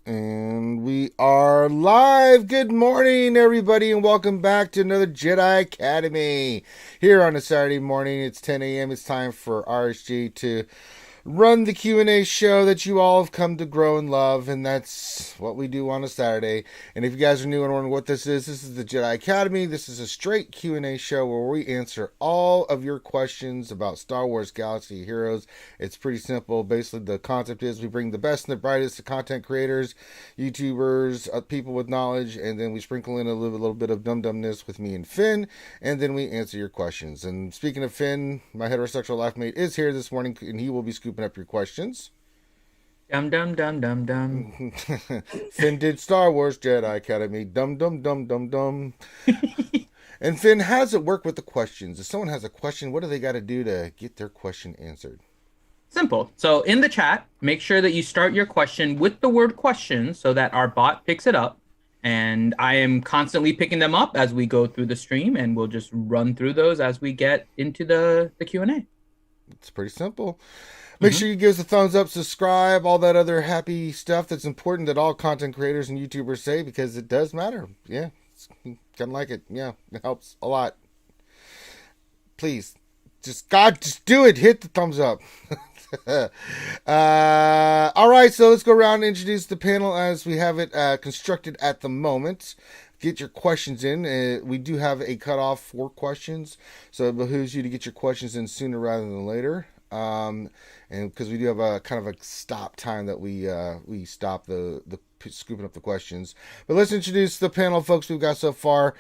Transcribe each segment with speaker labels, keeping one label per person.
Speaker 1: And we are live. Good morning, everybody, and welcome back to another Jedi Academy. Here on a Saturday morning, it's 10 a.m. It's time for RSG to run the Q&A show that you all have come to grow and love, and that's what we do on a Saturday. And if you guys are new and wondering what this is the Jedi Academy. This is a straight Q&A show where we answer all of your questions about Star Wars Galaxy Heroes. It's pretty simple. Basically, the concept is we bring the best and the brightest of content creators, YouTubers, people with knowledge, and then we sprinkle in a little bit of dum-dumness with me and Finn, and then we answer your questions. And speaking of Finn, my heterosexual life mate is here this morning, and he will be scooping up your questions.
Speaker 2: Dum dum dum dum dum.
Speaker 1: Finn did Star Wars Jedi Academy. Dum dum dum dum dum. And Finn, how does it work with the questions? If someone has a question, what do they got to do to get their question answered?
Speaker 2: Simple. So in the chat, make sure that you start your question with the word question so that our bot picks it up. And I am constantly picking them up as we go through the stream, and we'll just run through those as we get into the Q&A.
Speaker 1: It's pretty simple. Make sure you give us a thumbs up, subscribe, all that other happy stuff that's important that all content creators and YouTubers say, because it does matter. Yeah, it's kind of like it. Yeah, it helps a lot. Please, just do it. Hit the thumbs up. All right, so let's go around and introduce the panel as we have it constructed at the moment. Get your questions in. We do have a cutoff for questions, so it behooves you to get your questions in sooner rather than later. And because we do have a kind of a stop time that we stop the scooping up the questions. But let's introduce the panel, folks, we've got so far.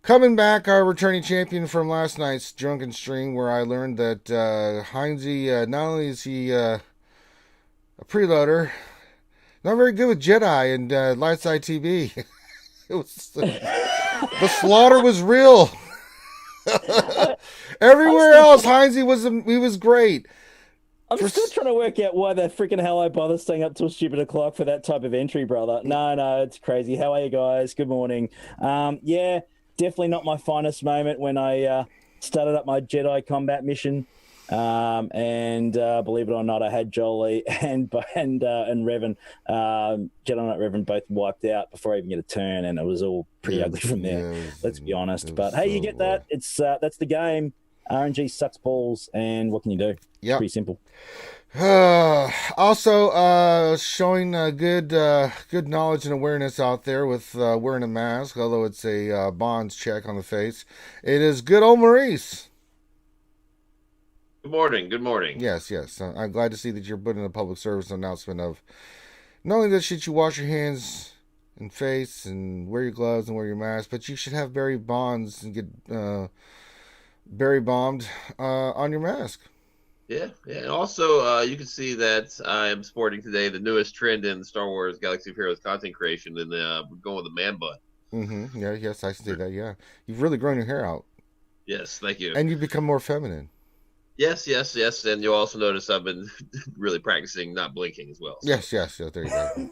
Speaker 1: Coming back, our returning champion from last night's drunken stream, where I learned that Heinze, not only is he a preloader, not very good with Jedi and Lightside TV. It was the slaughter was real. Everywhere else, Heinze was great.
Speaker 3: I'm still trying to work out why the freaking hell I bother staying up till stupid o'clock for that type of entry, brother. No, it's crazy. How are you guys? Good morning. Yeah, definitely not my finest moment when I started up my Jedi combat mission. And believe it or not, I had Jolie and Revan, Jedi Knight Revan, both wiped out before I even get a turn, and it was all pretty ugly from there. Let's be honest. But hey, you get that? It's that's the game. RNG sucks balls, and what can you do?
Speaker 1: Yeah,
Speaker 3: pretty simple.
Speaker 1: Also, showing good knowledge and awareness out there with wearing a mask, although it's a bonds check on the face. It is good old Maurice.
Speaker 4: Good morning. Good morning.
Speaker 1: Yes. I'm glad to see that you're putting a public service announcement of not only that should you wash your hands and face and wear your gloves and wear your mask, but you should have Barry Bonds and get Barry bombed on your mask.
Speaker 4: Yeah. And also, you can see that I am sporting today the newest trend in Star Wars Galaxy of Heroes content creation, and going with the man bun.
Speaker 1: Mm-hmm. Yeah. Yes, I see that. Yeah, you've really grown your hair out.
Speaker 4: Yes, thank you.
Speaker 1: And you've become more feminine.
Speaker 4: Yes. And you'll also notice I've been really practicing not blinking as well.
Speaker 1: So. Yes. There you go.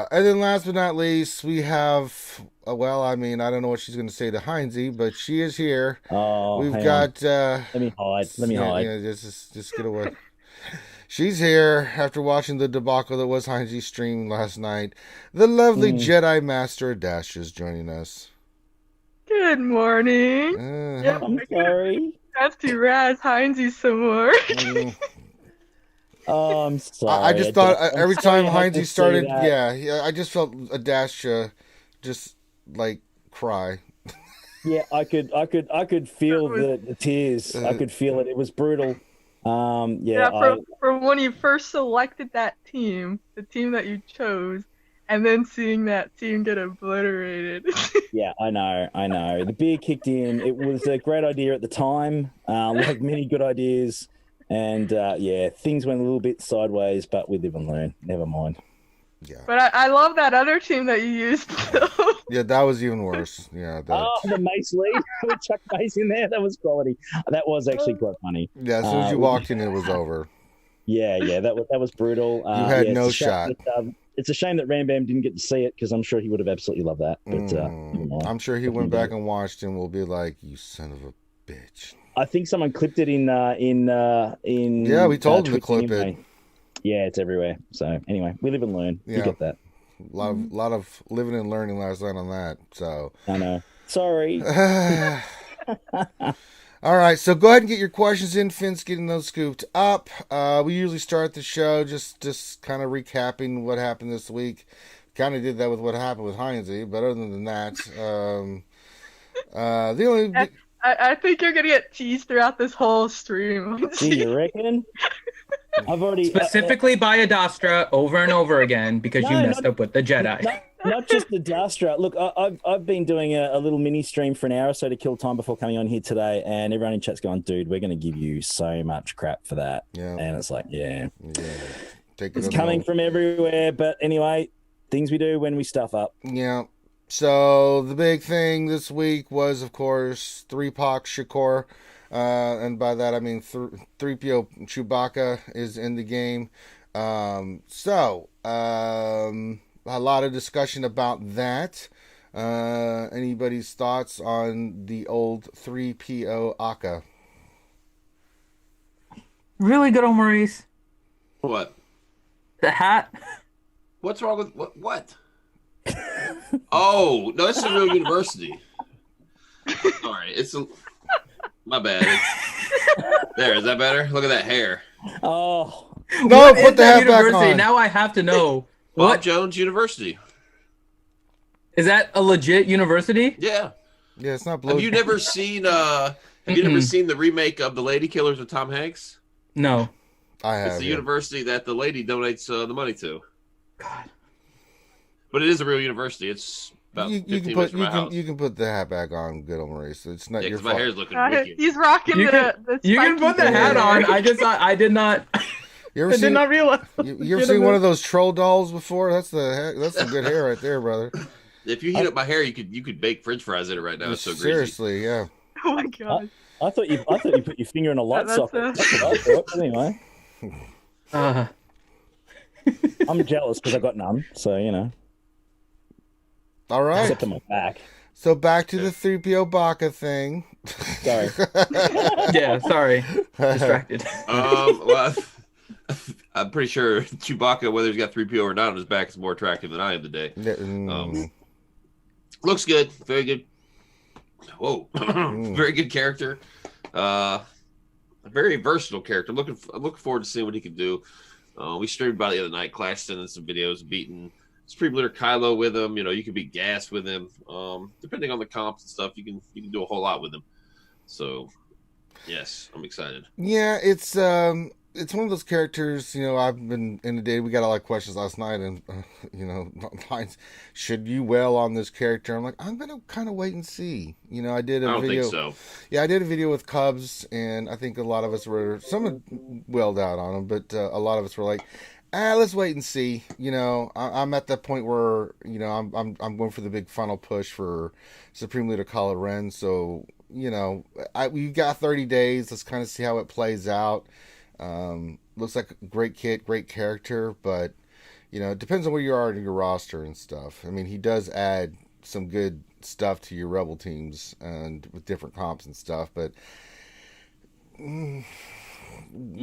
Speaker 1: And then last but not least, we have. Well, I mean, I don't know what she's going to say to Heinze, but she is here.
Speaker 3: Oh,
Speaker 1: we've got.
Speaker 3: Let me hide.
Speaker 1: Yeah, just get away. She's here after watching the debacle that was Heinze's stream last night. The lovely Jedi Master Dash is joining us.
Speaker 5: Good morning.
Speaker 3: Yeah, I'm sorry.
Speaker 5: That's to razz Heinze some more.
Speaker 3: Oh, I'm sorry.
Speaker 1: I just thought every time Heinze started, I just felt a Dash just like cry.
Speaker 3: Yeah, I could feel the tears. I could feel it. It was brutal. From
Speaker 5: when you first selected that team, the team that you chose, and then seeing that team get obliterated.
Speaker 3: Yeah, I know. The beer kicked in. It was a great idea at the time, like many good ideas. And, things went a little bit sideways, but we live and learn. Never mind.
Speaker 1: Yeah.
Speaker 5: But I love that other team that you used, though.
Speaker 1: Yeah, that was even worse. Yeah.
Speaker 3: The Mace lead. We chucked Mace in there. That was quality. That was actually quite funny.
Speaker 1: Yeah, as soon as you walked in, it was over.
Speaker 3: Yeah, that was brutal.
Speaker 1: You had no shot.
Speaker 3: It's a shame that Ram Bam didn't get to see it, because I'm sure he would have absolutely loved that. But
Speaker 1: I'm sure he went back and watched and will be like, "You son of a bitch."
Speaker 3: I think someone clipped it in. Yeah,
Speaker 1: we told him to clip it.
Speaker 3: Yeah, it's everywhere. So anyway, we live and learn.
Speaker 1: Yeah.
Speaker 3: You get that.
Speaker 1: A lot of living and learning last night on that. So.
Speaker 3: I know. Sorry.
Speaker 1: All right, so go ahead and get your questions in. Finn's getting those scooped up. We usually start the show just kind of recapping what happened this week. Kind of did that with what happened with Heinze, but other than that, the only
Speaker 5: I think you're gonna get teased throughout this whole stream.
Speaker 3: Gee, you reckon? I've already
Speaker 2: Specifically by Adastra over and over again because you
Speaker 3: No,
Speaker 2: messed up with the Jedi.
Speaker 3: Not just the Dastra. Look, I've been doing a little mini stream for an hour or so to kill time before coming on here today, and everyone in chat's going, dude, we're going to give you so much crap for that.
Speaker 1: Yeah.
Speaker 3: And it's like, yeah.
Speaker 1: It's
Speaker 3: coming from everywhere. But anyway, things we do when we stuff up.
Speaker 1: Yeah. So the big thing this week was, of course, 3POC Shakur. And by that I mean 3PO Chewbacca is in the game. A lot of discussion about that. Anybody's thoughts on the old 3PO Aka?
Speaker 2: Really good, Maurice.
Speaker 4: What?
Speaker 2: The hat.
Speaker 4: What's wrong with what? Oh no, it's a real university. Sorry, my bad. There, is that better? Look at that hair.
Speaker 3: Oh
Speaker 1: no! Put the hat back on.
Speaker 2: Now I have to know.
Speaker 4: Bob Jones University.
Speaker 2: Is that a legit university?
Speaker 4: Yeah.
Speaker 1: Yeah, it's not blue.
Speaker 4: Have you never seen never seen the remake of The Lady Killers with Tom Hanks?
Speaker 2: No.
Speaker 1: I have.
Speaker 4: It's the university that the lady donates the money to.
Speaker 2: God.
Speaker 4: But it is a real university. It's about 15 minutes from my house.
Speaker 1: You can put the hat back on, good old Maurice. It's not your
Speaker 4: my
Speaker 1: fault.
Speaker 4: hair's looking wicked.
Speaker 5: He's rocking
Speaker 2: You can put the hat on. I did not.
Speaker 1: You
Speaker 2: I did not realize.
Speaker 1: You ever seen one of those troll dolls before? That's some good hair right there, brother.
Speaker 4: If you heat up my hair, you could bake French fries in it right now. It's so greasy.
Speaker 1: Seriously, yeah.
Speaker 5: Oh my god!
Speaker 3: I thought you put your finger in a light socket. That's what I thought. Anyway, I'm jealous because I got none. So you know.
Speaker 1: All right.
Speaker 3: Except on my back.
Speaker 1: So back to the 3PO Baka thing.
Speaker 3: Sorry.
Speaker 2: Yeah, sorry. Distracted.
Speaker 4: Well, I'm pretty sure Chewbacca, whether he's got 3PO or not on his back, is more attractive than I am today. Looks good. Very good. Whoa. Very good character. A very versatile character. Looking forward to seeing what he can do. We streamed about it the other night, Clash sending some videos, beating Supreme Leader Kylo with him. You know, you can beat Gas with him. Depending on the comps and stuff, you can do a whole lot with him. So, yes, I'm excited.
Speaker 1: Yeah, it's one of those characters. You know, I've been inundated. We got a lot of questions last night, and you know, lines. Should you wail on this character? I'm like, I'm gonna kind of wait and see. You know, I did a video.
Speaker 4: I don't think so.
Speaker 1: Yeah, I did a video with Cubs, and I think a lot of us were wailed out on him, but a lot of us were like, let's wait and see. You know, I'm at that point where, you know, I'm going for the big final push for Supreme Leader Kylo Ren. So, you know, we got 30 days. Let's kind of see how it plays out. Looks like a great kid, great character, but, you know, it depends on where you are in your roster and stuff. I mean, he does add some good stuff to your Rebel teams and with different comps and stuff, but
Speaker 5: you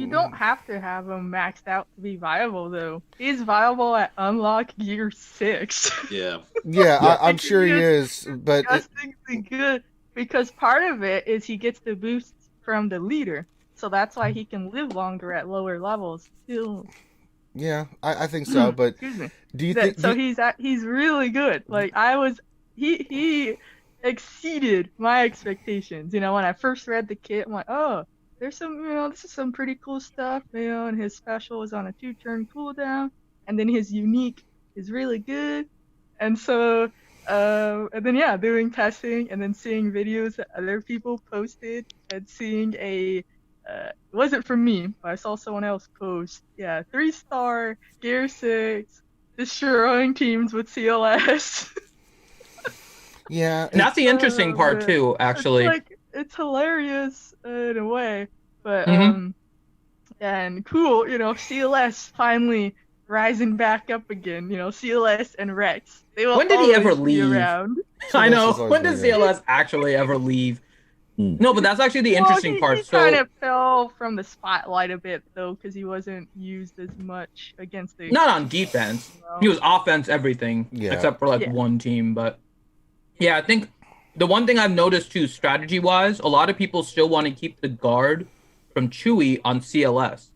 Speaker 5: don't have to have him maxed out to be viable, though. He's viable at unlock gear 6.
Speaker 4: Yeah.
Speaker 1: Yeah, I'm sure he is, but
Speaker 5: Disgustingly good, because part of it is he gets the boosts from the leader, so that's why he can live longer at lower levels too.
Speaker 1: Yeah, I think so. But
Speaker 5: Excuse me.
Speaker 1: do you think
Speaker 5: So he's really good. Like he exceeded my expectations. You know, when I first read the kit, I'm like, oh, there's some, you know, this is some pretty cool stuff. You know, and his special is on a 2-turn cooldown, and then his unique is really good. And so, and then yeah, doing testing and then seeing videos that other people posted and seeing it wasn't from me, but I saw someone else post. Yeah, 3-star, gear 6, destroying teams with CLS.
Speaker 1: Yeah,
Speaker 2: And that's the interesting part
Speaker 5: man.
Speaker 2: too, actually.
Speaker 5: It's hilarious in a way, but
Speaker 2: Mhm.
Speaker 5: and cool, you know, CLS finally rising back up again. You know, CLS and Rex. They will
Speaker 2: When did he ever
Speaker 5: always be
Speaker 2: leave?
Speaker 5: around.
Speaker 2: I know.
Speaker 1: CLS is always
Speaker 2: When does
Speaker 1: been there.
Speaker 2: CLS actually ever leave? No, but that's actually the
Speaker 5: Well,
Speaker 2: interesting part.
Speaker 5: He
Speaker 2: So
Speaker 5: kind of fell from the spotlight a bit though, because he wasn't used as much against the.
Speaker 2: not on defense. He was offense everything,
Speaker 1: Yeah.
Speaker 2: except for like
Speaker 5: Yeah.
Speaker 2: one team. But yeah, I think the one thing I've noticed too, strategy wise, a lot of people still want to keep the guard from Chewie on CLS.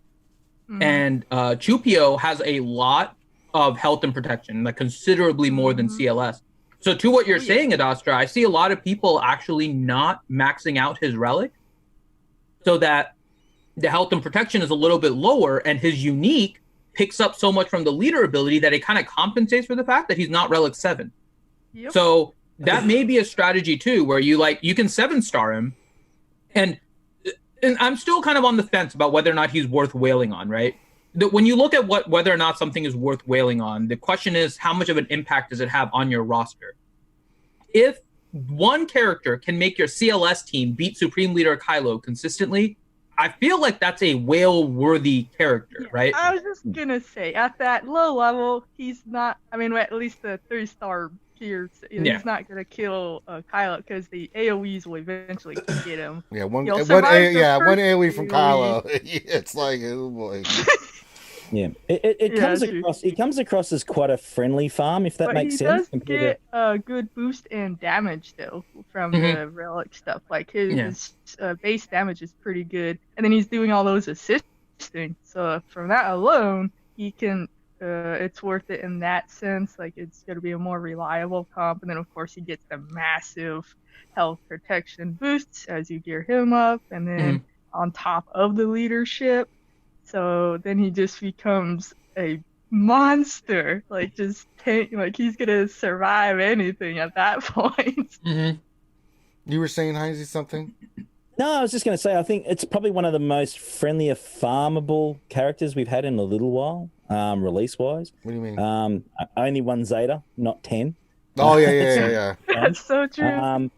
Speaker 2: And Chupio has a lot of health and protection, like considerably more than CLS. So to what you're saying, Adastra, I see a lot of people actually not maxing out his relic so that the health and protection is a little bit lower, and his unique picks up so much from the leader ability that it kind of compensates for the fact that he's not relic 7.
Speaker 5: Yep.
Speaker 2: So that may be a strategy too, where you can 7-star him, and I'm still kind of on the fence about whether or not he's worth wailing on, right? When you look at whether or not something is worth wailing on, the question is how much of an impact does it have on your roster? If one character can make your CLS team beat Supreme Leader Kylo consistently, I feel like that's a whale-worthy character, right?
Speaker 5: I was just gonna say, at that low level, he's not. I mean, at least the 3-star tier, he's not gonna kill Kylo because the AOE's will eventually get him.
Speaker 1: Yeah, one
Speaker 5: He'll survive the
Speaker 1: one
Speaker 5: first
Speaker 1: AoE from Kylo.
Speaker 5: AoE.
Speaker 1: It's like, oh boy.
Speaker 3: Yeah, it
Speaker 5: Yeah,
Speaker 3: comes
Speaker 5: true.
Speaker 3: across. It comes across as quite a friendly farm, if that
Speaker 5: But
Speaker 3: makes
Speaker 5: he
Speaker 3: sense.
Speaker 5: does
Speaker 3: compared
Speaker 5: get a good boost in damage though from the relic stuff. Like his base damage is pretty good, and then he's doing all those assisting. So from that alone, he can. It's worth it in that sense. Like it's gonna be a more reliable comp, and then of course he gets the massive health protection boosts as you gear him up, and then on top of the leadership. So then he just becomes a monster, like just like he's gonna survive anything at that point.
Speaker 1: You were saying, Heinzie, something?
Speaker 3: No, I was just going to say, I think it's probably one of the most friendlier farmable characters we've had in a little while, release-wise.
Speaker 1: What do you mean?
Speaker 3: Only one Zeta, not 10.
Speaker 1: Oh, yeah.
Speaker 5: That's so true.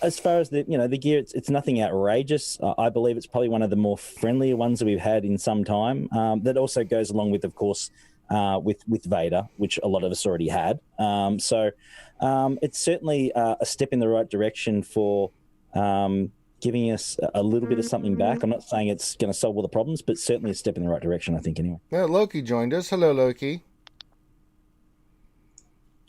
Speaker 3: As far as the gear, it's nothing outrageous. I believe it's probably one of the more friendlier ones that we've had in some time. That also goes along with, of course, with Vader, which a lot of us already had. So it's certainly a step in the right direction for giving us a little bit of something back. I'm not saying it's going to solve all the problems, but certainly a step in the right direction, I think, anyway.
Speaker 1: Well, Loki joined us. Hello, Loki.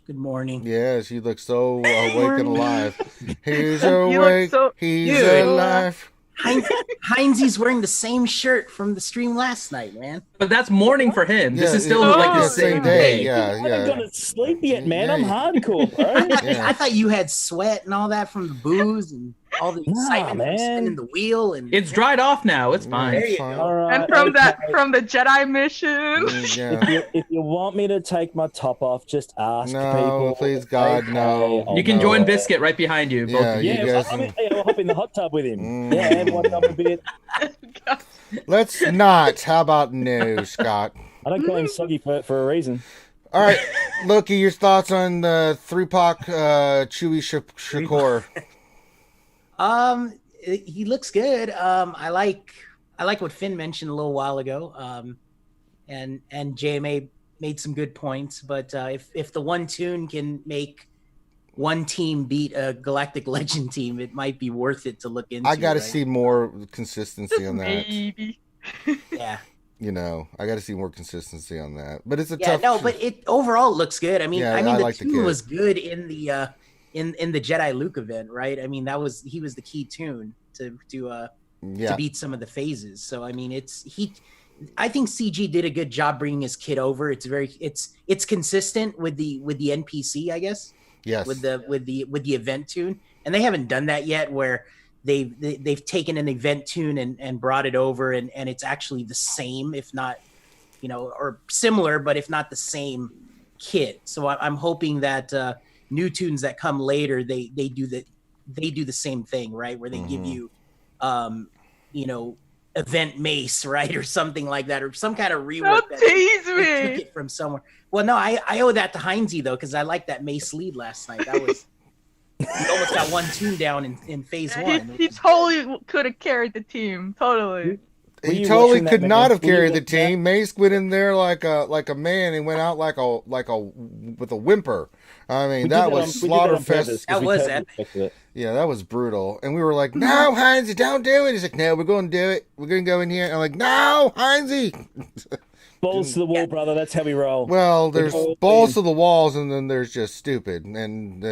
Speaker 6: Good morning.
Speaker 1: Yes, you look so awake and alive. He's
Speaker 5: You
Speaker 1: awake.
Speaker 5: look so-
Speaker 1: He's
Speaker 6: Dude.
Speaker 1: alive.
Speaker 6: Heinzie's wearing the same shirt from the stream last night, man.
Speaker 2: But that's morning for him. This
Speaker 1: Yeah,
Speaker 2: is still
Speaker 1: yeah,
Speaker 2: like the
Speaker 5: yeah,
Speaker 2: same
Speaker 1: day.
Speaker 2: day.
Speaker 1: Yeah,
Speaker 3: I haven't
Speaker 1: yeah.
Speaker 3: gone to sleep yet, man.
Speaker 1: Yeah.
Speaker 3: I'm hardcore, bro.
Speaker 1: Yeah.
Speaker 6: I thought you had sweat and all that from the booze and all the
Speaker 3: Nah,
Speaker 6: excitement from
Speaker 3: man.
Speaker 6: spinning the wheel. And
Speaker 2: It's dried off now. It's fine.
Speaker 6: There you
Speaker 1: Fine.
Speaker 6: go.
Speaker 3: All right,
Speaker 5: And from
Speaker 3: okay.
Speaker 5: the Jedi mission.
Speaker 1: Yeah.
Speaker 3: If you want me to take my top off, just ask
Speaker 1: No,
Speaker 3: people.
Speaker 1: please, God,
Speaker 3: Okay,
Speaker 1: no.
Speaker 3: I'll
Speaker 2: You can
Speaker 3: do
Speaker 2: join
Speaker 3: it.
Speaker 2: Biscuit right behind you. Both
Speaker 1: Yeah,
Speaker 2: of you.
Speaker 1: you
Speaker 3: Yeah,
Speaker 1: guys
Speaker 3: I'll hop in the hot tub with him.
Speaker 1: Mm.
Speaker 3: Yeah, wind up a bit.
Speaker 1: Let's not. How about no, Scott?
Speaker 3: I don't call him soggy for a reason.
Speaker 1: All right, Loki, your thoughts on the 3-Pac Chewie Shakur?
Speaker 6: He looks good. I like what Finn mentioned a little while ago. And JMA made some good points. But if the one tune can make one team beat a Galactic Legend team, it might be worth it to look into.
Speaker 1: I got to
Speaker 6: right?
Speaker 1: see more consistency on that.
Speaker 5: Maybe.
Speaker 6: Yeah.
Speaker 1: I got to see more consistency on that. But it's a
Speaker 6: Yeah,
Speaker 1: tough.
Speaker 6: no, but it overall looks good. I mean,
Speaker 1: Yeah, I
Speaker 6: the
Speaker 1: like the
Speaker 6: tune
Speaker 1: kid.
Speaker 6: was good in the in the Jedi Luke event, right? I mean, he was the key tune to beat some of the phases. So I mean, I think CG did a good job bringing his kid over. It's consistent with the NPC, I guess.
Speaker 1: Yes.
Speaker 6: With the event tune, and they haven't done that yet, where they've taken an event tune and brought it over, and it's actually the same, if not, or similar, but if not the same kit. So I'm hoping that new tunes that come later, they do the same thing, right? Where they give you, event mace, right, or something like that, or some kind of rework.
Speaker 5: Don't tease
Speaker 6: They took
Speaker 5: me.
Speaker 6: it from somewhere. Well, no, I owe that to Heinzie though, because I liked that mace lead last night. That was he almost got one tune down in phase one.
Speaker 5: He totally could have carried the team. Totally.
Speaker 3: Were
Speaker 1: He
Speaker 3: you
Speaker 1: totally
Speaker 3: watching that,
Speaker 1: could
Speaker 3: man?
Speaker 1: not have
Speaker 3: Were you
Speaker 1: carried the
Speaker 3: watching that?
Speaker 1: team. Mace went in there like a man and went out like a with a whimper. I mean,
Speaker 3: We did
Speaker 1: that
Speaker 3: that
Speaker 1: was
Speaker 3: on- we did that on purpose
Speaker 1: slaughterfest.
Speaker 3: 'cause
Speaker 6: That
Speaker 3: we
Speaker 6: was
Speaker 3: totally
Speaker 6: epic.
Speaker 3: expected it.
Speaker 1: Yeah, that was brutal. And we were like, "No, Heinzie, don't do it." He's like, "No, we're going to do it. We're going to go in here." And I'm like, "No, Heinzie."
Speaker 3: Balls to the wall, brother. That's how we roll.
Speaker 1: Well, there's
Speaker 3: all
Speaker 1: balls
Speaker 3: in.
Speaker 1: to the walls, and then there's just stupid. And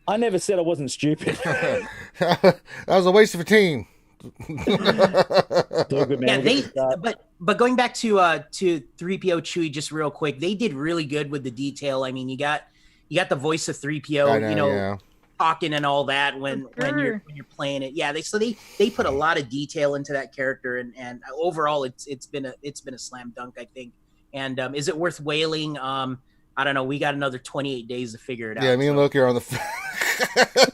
Speaker 3: I never said I wasn't stupid.
Speaker 1: that was a waste of a team.
Speaker 3: It's all good, man.
Speaker 6: Yeah,
Speaker 3: We'll
Speaker 6: they
Speaker 3: get to start.
Speaker 6: but going back to 3PO Chewie just real quick, they did really good with the detail. I mean, you got the voice of 3PO,
Speaker 1: I know, yeah.
Speaker 6: talking and all that when
Speaker 5: Sure.
Speaker 6: you're playing it. Yeah, they put a lot of detail into that character, and overall it's been a slam dunk, I think. And is it worth whaling? I don't know. We got another 28 days to figure it out.
Speaker 1: Yeah, me and
Speaker 6: so
Speaker 1: Loki are on the.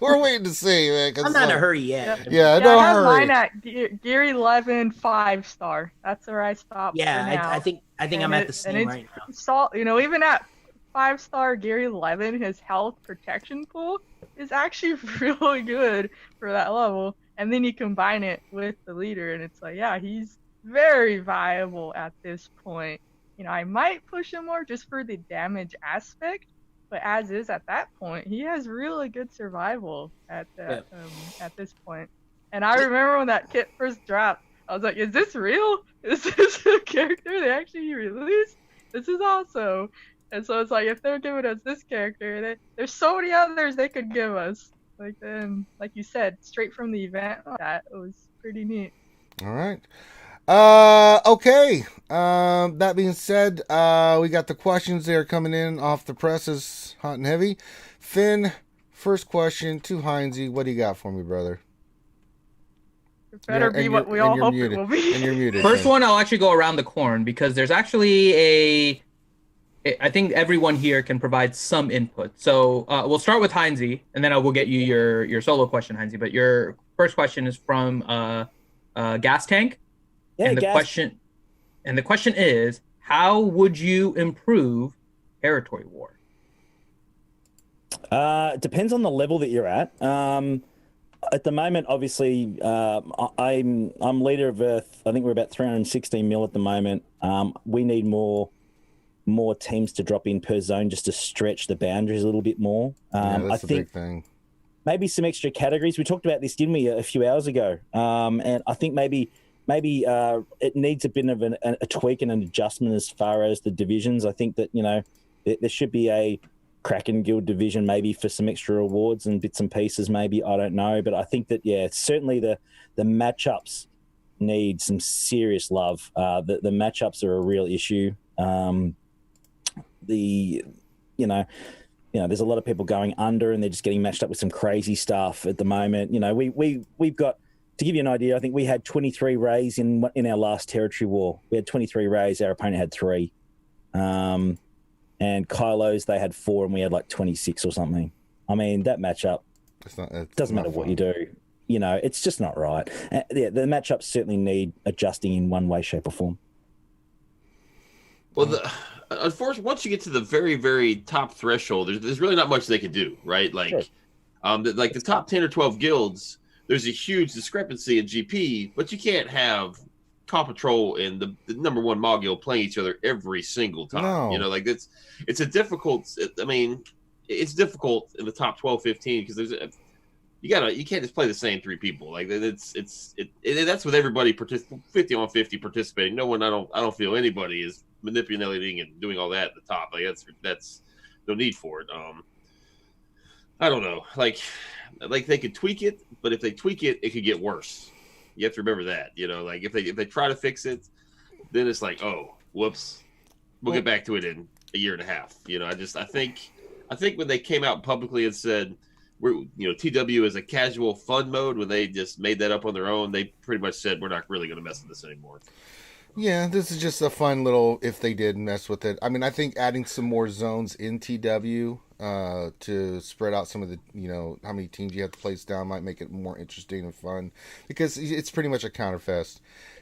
Speaker 1: We're waiting to see, man. 'cause
Speaker 6: I'm not in a hurry yet.
Speaker 1: Yeah,
Speaker 5: Yeah,
Speaker 1: no
Speaker 5: I have
Speaker 1: hurry.
Speaker 5: mine at Gear 11 5-star. That's where I stopped.
Speaker 6: Yeah,
Speaker 5: for now.
Speaker 6: I think
Speaker 5: And
Speaker 6: I'm at the
Speaker 5: and
Speaker 6: same
Speaker 5: it's
Speaker 6: right now.
Speaker 5: even at 5-star Gear 11, his health protection pool is actually really good for that level. And then you combine it with the leader, and it's like, yeah, he's very viable at this point. I might push him more just for the damage aspect, but as is at that point, he has really good survival at this point. And I remember when that kit first dropped, I was like, is this real? Is this a character they actually released? This is awesome. And so it's like, if they're giving us this character, there's so many others they could give us. Like you said, straight from the event, that was pretty neat.
Speaker 1: All right. Okay. That being said, we got the questions there coming in off the presses, hot and heavy. Finn, first question to Heinzie. What do you got for me, brother?
Speaker 5: It better be what we all hope it will be.
Speaker 1: And you're muted.
Speaker 2: First
Speaker 1: Finn.
Speaker 2: one, I'll actually go around the corn because there's actually I think everyone here can provide some input. So we'll start with Heinzie, and then I will get you your solo question, Heinzie. But your first question is from Gas Tank.
Speaker 3: Yeah,
Speaker 2: and the question is, how would you improve territory war?
Speaker 3: It depends on the level that you're at. At the moment, obviously, I'm leader of Earth. I think we're about 316 mil at the moment. We need more teams to drop in per zone just to stretch the boundaries a little bit more.
Speaker 1: Yeah,
Speaker 3: I
Speaker 1: that's the
Speaker 3: think
Speaker 1: big thing.
Speaker 3: maybe some extra categories. We talked about this, didn't we, a few hours ago? And I think maybe it needs a bit of a tweak and an adjustment as far as the divisions. I think that there should be a Kraken Guild division maybe for some extra awards and bits and pieces. Maybe, I don't know, but I think that certainly the matchups need some serious love. The matchups are a real issue. There's a lot of people going under and they're just getting matched up with some crazy stuff at the moment. We've got, to give you an idea, I think we had 23 rays in our last territory war. We had 23 rays. Our opponent had 3. And Kylo's, they had 4 and we had like 26 or something. I mean, that matchup, it doesn't matter what you do. It's just not right. The matchups certainly need adjusting in one way, shape or form.
Speaker 4: Well, unfortunately, once you get to the very, very top threshold, there's really not much they can do, right? Like,
Speaker 3: Sure.
Speaker 4: Like the top 10 or 12 guilds, there's a huge discrepancy in GP, but you can't have Paw Patrol and the number 1 Maw Guild playing each other every single time.
Speaker 1: No.
Speaker 4: It's a difficult. I mean, it's difficult in the top 12, 15 because you can't just play the same 3 people. Like that's with everybody 50 on 50 participating. No one, I don't feel anybody is manipulating and doing all that at the top. Like that's no need for it. I don't know. Like they could tweak it, but if they tweak it, it could get worse. You have to remember that. Like if they try to fix it, then it's like, oh, whoops, we'll get back to it in a year and a half. I think when they came out publicly and said TW is a casual fun mode, when they just made that up on their own, they pretty much said we're not really going to mess with this anymore.
Speaker 1: Yeah, this is just a fun little, if they did mess with it. I mean, I think adding some more zones in TW to spread out some of the, how many teams you have to place down might make it more interesting and fun, because it's pretty much a counterfest.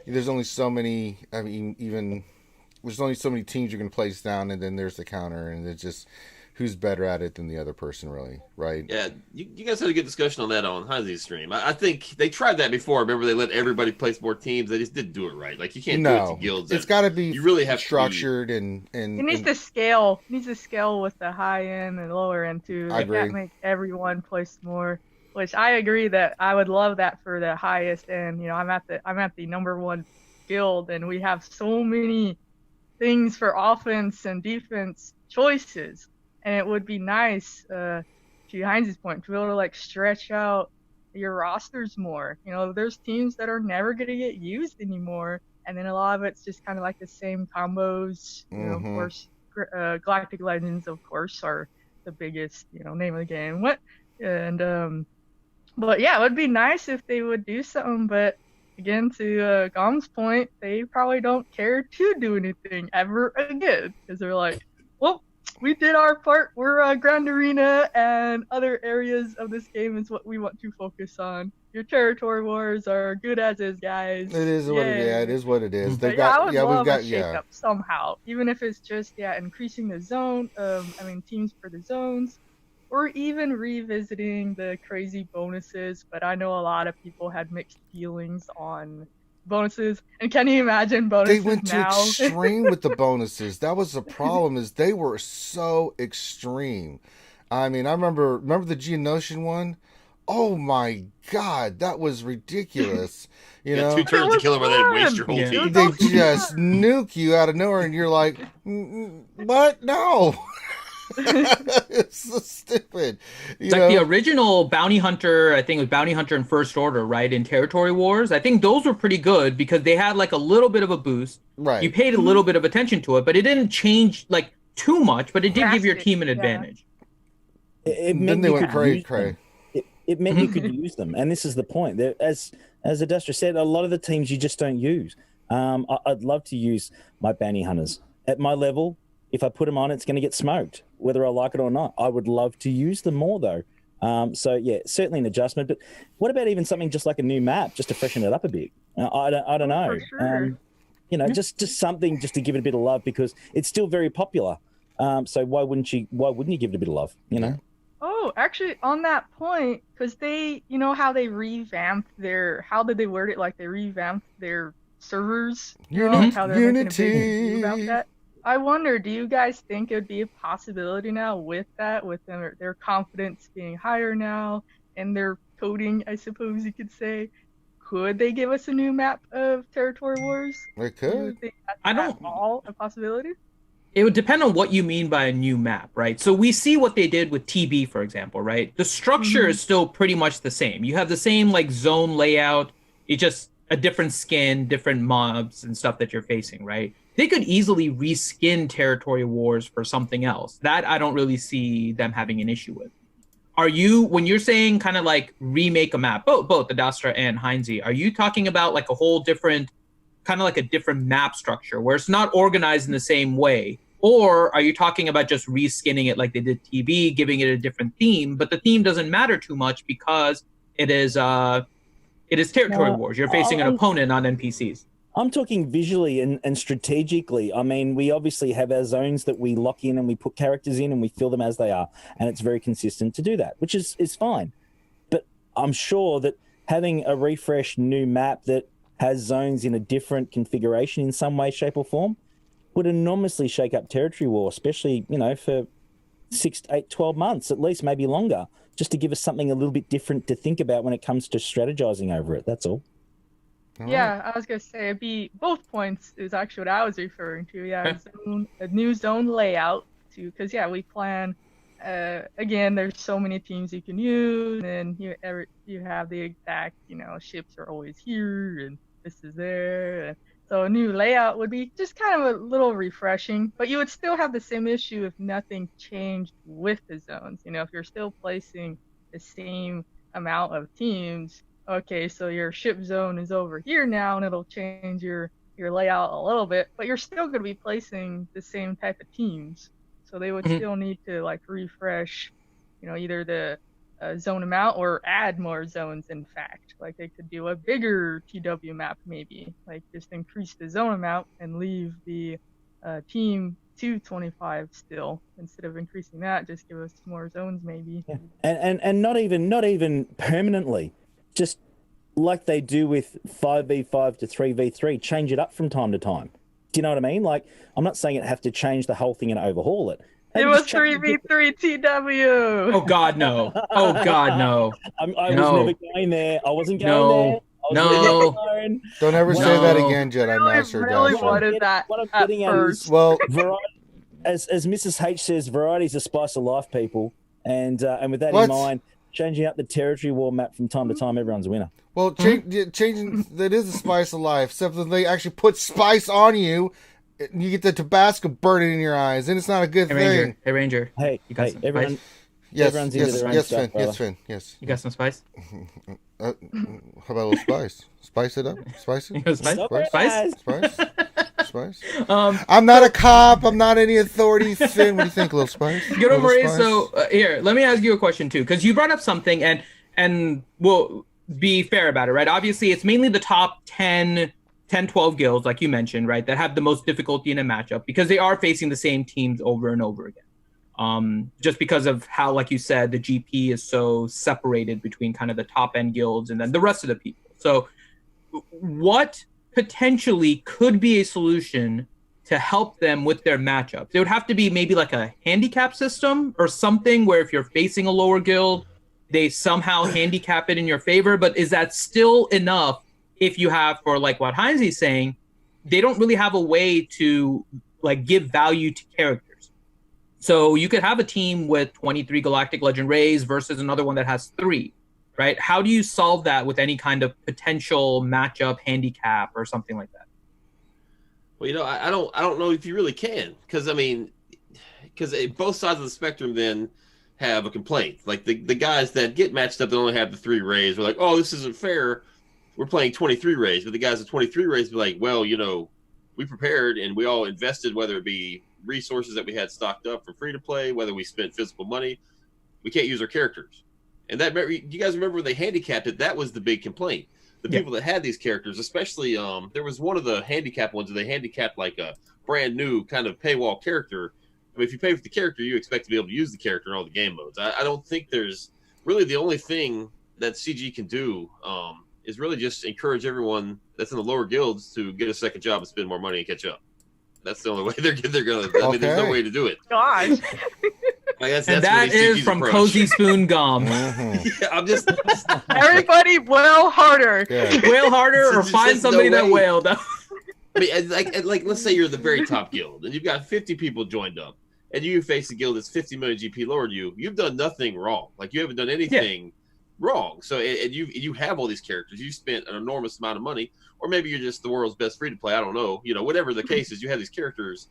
Speaker 1: There's only so many, there's only so many teams you can place down, and then there's the counter, and it's just, who's better at it than the other person, really, right?
Speaker 4: Yeah, you guys had a good discussion on that on Hansi's stream. I think they tried that before. Remember, they let everybody place more teams. They just didn't do it right. Like, you can't do it to
Speaker 1: No,
Speaker 4: guilds.
Speaker 1: it's got to be
Speaker 4: You really have
Speaker 1: structured and
Speaker 5: It needs to scale. It needs to scale with the high end and lower end too.
Speaker 1: I
Speaker 5: They can't
Speaker 1: agree.
Speaker 5: make everyone place more. Which I agree that I would love that for the highest end. You know, I'm at the number one guild, and we have so many things for offense and defense choices, and it would be nice, to Heinz's point, to be able to like stretch out your rosters more. You know, there's teams that are never going to get used anymore, and then a lot of it's just kind of like the same combos. You know, of
Speaker 1: Mhm.
Speaker 5: course, Galactic Legends, of course, are the biggest, you know, name of the game. But yeah, it would be nice if they would do something. But again, to Gom's point, they probably don't care to do anything ever again, because they're like, well, we did our part. We're Grand Arena, and other areas of this game is what we want to focus on. Your territory wars are good as is, guys.
Speaker 1: It is what it is.
Speaker 5: Yay.
Speaker 1: It is what it is. They
Speaker 5: But yeah, I
Speaker 1: got
Speaker 5: would
Speaker 1: we've
Speaker 5: love
Speaker 1: got
Speaker 5: a shake-up somehow, even if it's just increasing the zone. Teams for the zones, or even revisiting the crazy bonuses. But I know a lot of people had mixed feelings on bonuses. And can you imagine
Speaker 1: They
Speaker 5: bonuses
Speaker 1: went to
Speaker 5: now?
Speaker 1: extreme with the bonuses. That was the problem. Is they were so extreme. I mean, I remember the Geonosian one. Oh my god, that was ridiculous. You
Speaker 4: You got
Speaker 1: know,
Speaker 4: 2 turns to kill him, and then waste your whole
Speaker 2: Yeah.
Speaker 4: team.
Speaker 1: they just nuke you out of nowhere, and you're like, what? No. It's so stupid. You
Speaker 2: It's like the original Bounty Hunter, I think it was Bounty Hunter in First Order, right? In Territory Wars. I think those were pretty good because they had like a little bit of a boost.
Speaker 1: right.
Speaker 2: You paid a little bit of attention to it, but it didn't change like too much, but it did give your
Speaker 5: Drastic,
Speaker 2: team an
Speaker 5: yeah.
Speaker 2: advantage.
Speaker 3: It
Speaker 1: Then
Speaker 3: meant
Speaker 1: they
Speaker 3: you
Speaker 1: went
Speaker 3: could
Speaker 1: cray
Speaker 3: use
Speaker 1: cray.
Speaker 3: them. It meant you could use them, and this is the point. As Adastra said, a lot of the teams you just don't use. I'd love to use my bounty hunters at my level. If I put them on, it's going to get smoked, whether I like it or not. I would love to use them more, though. So yeah, certainly an adjustment. But what about even something just like a new map, just to freshen it up a bit? I don't know.
Speaker 5: For sure.
Speaker 3: You know, just something just to give it a bit of love, because it's still very popular. So why wouldn't you give it a bit of love? You know.
Speaker 5: Oh, actually, on that point, because you know how they revamped how did they word it? Like they revamped their servers. You know, like how they're making a big
Speaker 1: Unity.
Speaker 5: deal about that. I wonder, do you guys think it would be a possibility now with that, with their confidence being higher now, and their coding, I suppose you could say? Could they give us a new map of Territory Wars?
Speaker 1: They
Speaker 5: Do you
Speaker 1: could.
Speaker 5: think that's
Speaker 2: I don't-
Speaker 5: at all a possibility?
Speaker 2: It would depend on what you mean by a new map, right? So we see what they did with TB, for example, right? The structure is still pretty much the same. You have the same like zone layout. It's just a different skin, different mobs and stuff that you're facing, right? They could easily reskin Territory Wars for something else. That I don't really see them having an issue with. When you're saying kind of like remake a map, both Adastra and Heinze, are you talking about like a whole different, kind of like a different map structure where it's not organized in the same way? Or are you talking about just reskinning it like they did TB, giving it a different theme, but the theme doesn't matter too much because it is Territory Wars. You're facing an opponent, not NPCs.
Speaker 3: I'm talking visually and strategically. I mean, we obviously have our zones that we lock in and we put characters in and we fill them as they are. And it's very consistent to do that, which is fine. But I'm sure that having a refreshed new map that has zones in a different configuration in some way, shape, or form would enormously shake up Territory War, especially, you know, for 6, 8, 12 months, at least, maybe longer, just to give us something a little bit different to think about when it comes to strategizing over it. That's all.
Speaker 5: Yeah, I was gonna say it'd be both points is actually what I was referring to. Yeah, a new zone layout too, because yeah, we plan. Again, there's so many teams you can use, and you have the exact, you know, ships are always here and this is there. So a new layout would be just kind of a little refreshing, but you would still have the same issue if nothing changed with the zones. You know, if you're still placing the same amount of teams. Okay, so your ship zone is over here now, and it'll change your layout a little bit, but you're still going to be placing the same type of teams. So they would still need to like refresh, you know, either the zone amount or add more zones. In fact, like they could do a bigger TW map, maybe like just increase the zone amount and leave the team to 25 still, instead of increasing that. Just give us more zones, maybe.
Speaker 3: Yeah. And not even permanently, just like they do with 5v5 to 3v3, change it up from time to time. Do you know what I mean? Like, I'm not saying it have to change the whole thing and overhaul it.
Speaker 5: It was 3v3 TW.
Speaker 2: Oh God, no! Oh God, no!
Speaker 3: I was never going there. I wasn't going there.
Speaker 2: No.
Speaker 1: Don't ever say that again, Jedi Master.
Speaker 5: Really wanted that
Speaker 3: what I'm
Speaker 5: at
Speaker 3: getting at
Speaker 5: first.
Speaker 3: is, well, as Mrs. H says, variety's the spice of life, people. And with that in mind, changing up the territory war map from time to time, everyone's a winner.
Speaker 1: Well, changing that is the spice of life. Except that they actually put spice on you, you get the Tabasco burning in your eyes, and it's not a good thing.
Speaker 2: Hey Ranger.
Speaker 3: Hey,
Speaker 2: you got some
Speaker 3: everyone.
Speaker 2: spice?
Speaker 1: Yes,
Speaker 3: everyone's into their own stuff,
Speaker 1: Finn. Yes.
Speaker 2: You got some spice?
Speaker 1: How about a little spice? Spice it up. Spice it.
Speaker 2: You got spice?
Speaker 1: Spice. I'm not a cop. I'm not any authority. Finn, what do you think? A little spice?
Speaker 2: Good over it. So here, let me ask you a question too, because you brought up something, and we'll be fair about it, right? Obviously, it's mainly the top 10, 12 guilds, like you mentioned, right, that have the most difficulty in a matchup because they are facing the same teams over and over again. Just because of how, like you said, the GP is so separated between kind of the top end guilds and then the rest of the people. So what potentially could be a solution to help them with their matchups? It would have to be maybe like a handicap system or something where if you're facing a lower guild, they somehow handicap it in your favor. But is that still enough if you have, for like what Heinz's saying, they don't really have a way to like give value to characters? So you could have a team with 23 Galactic Legend Rays versus another one that has 3, right? How do you solve that with any kind of potential matchup handicap or something like that?
Speaker 4: Well, I don't know if you really can, because both sides of the spectrum then have a complaint. Like the guys that get matched up that only have the 3 rays are like, oh, this isn't fair. We're playing 23 rays, but the guys with 23 rays be like, well, we prepared and we all invested, whether it be resources that we had stocked up for free to play, whether we spent physical money, we can't use our characters. And that, you guys remember when they handicapped it? That was the big complaint. The people that had these characters, especially, there was one of the handicap ones where they handicapped like a brand new kind of paywall character. I mean, if you pay for the character, you expect to be able to use the character in all the game modes. I don't think there's really, the only thing that CG can do is really just encourage everyone that's in the lower guilds to get a second job and spend more money and catch up. That's the only way they're going to. I mean, there's no way to do it.
Speaker 5: Gosh.
Speaker 4: That's
Speaker 2: and that is from approach. Cozy Spoon Gum.
Speaker 4: Yeah, I'm just
Speaker 5: everybody wail harder.
Speaker 1: Yeah.
Speaker 2: Wail harder or find somebody that wailed. I
Speaker 4: mean, like, let's say you're the very top guild and you've got 50 people joined up, and you face a guild that's 50 million GP lower than you. You've done nothing wrong. Like, you haven't done anything wrong. So, and you have all these characters. You spent an enormous amount of money, or maybe you're just the world's best free to play. I don't know. Whatever the case is, you have these characters.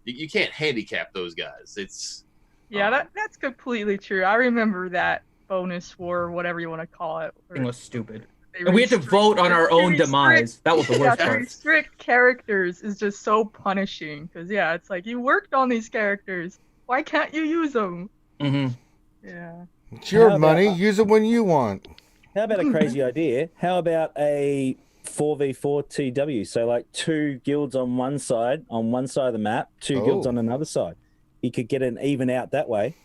Speaker 4: You can't handicap those guys. It's
Speaker 5: that's completely true. I remember that bonus war, or whatever you want to call it.
Speaker 2: It was stupid. And we had to vote on our own demise. That was the worst part.
Speaker 5: Restrict characters is just so punishing because it's like you worked on these characters. Why can't you use them?
Speaker 2: Mm-hmm.
Speaker 5: Yeah.
Speaker 1: It's your money. Use it when you want.
Speaker 3: How about a crazy idea? How about a 4v4 TW? So like 2 guilds on one side of the map, 2 guilds on another side. You could get an even out that way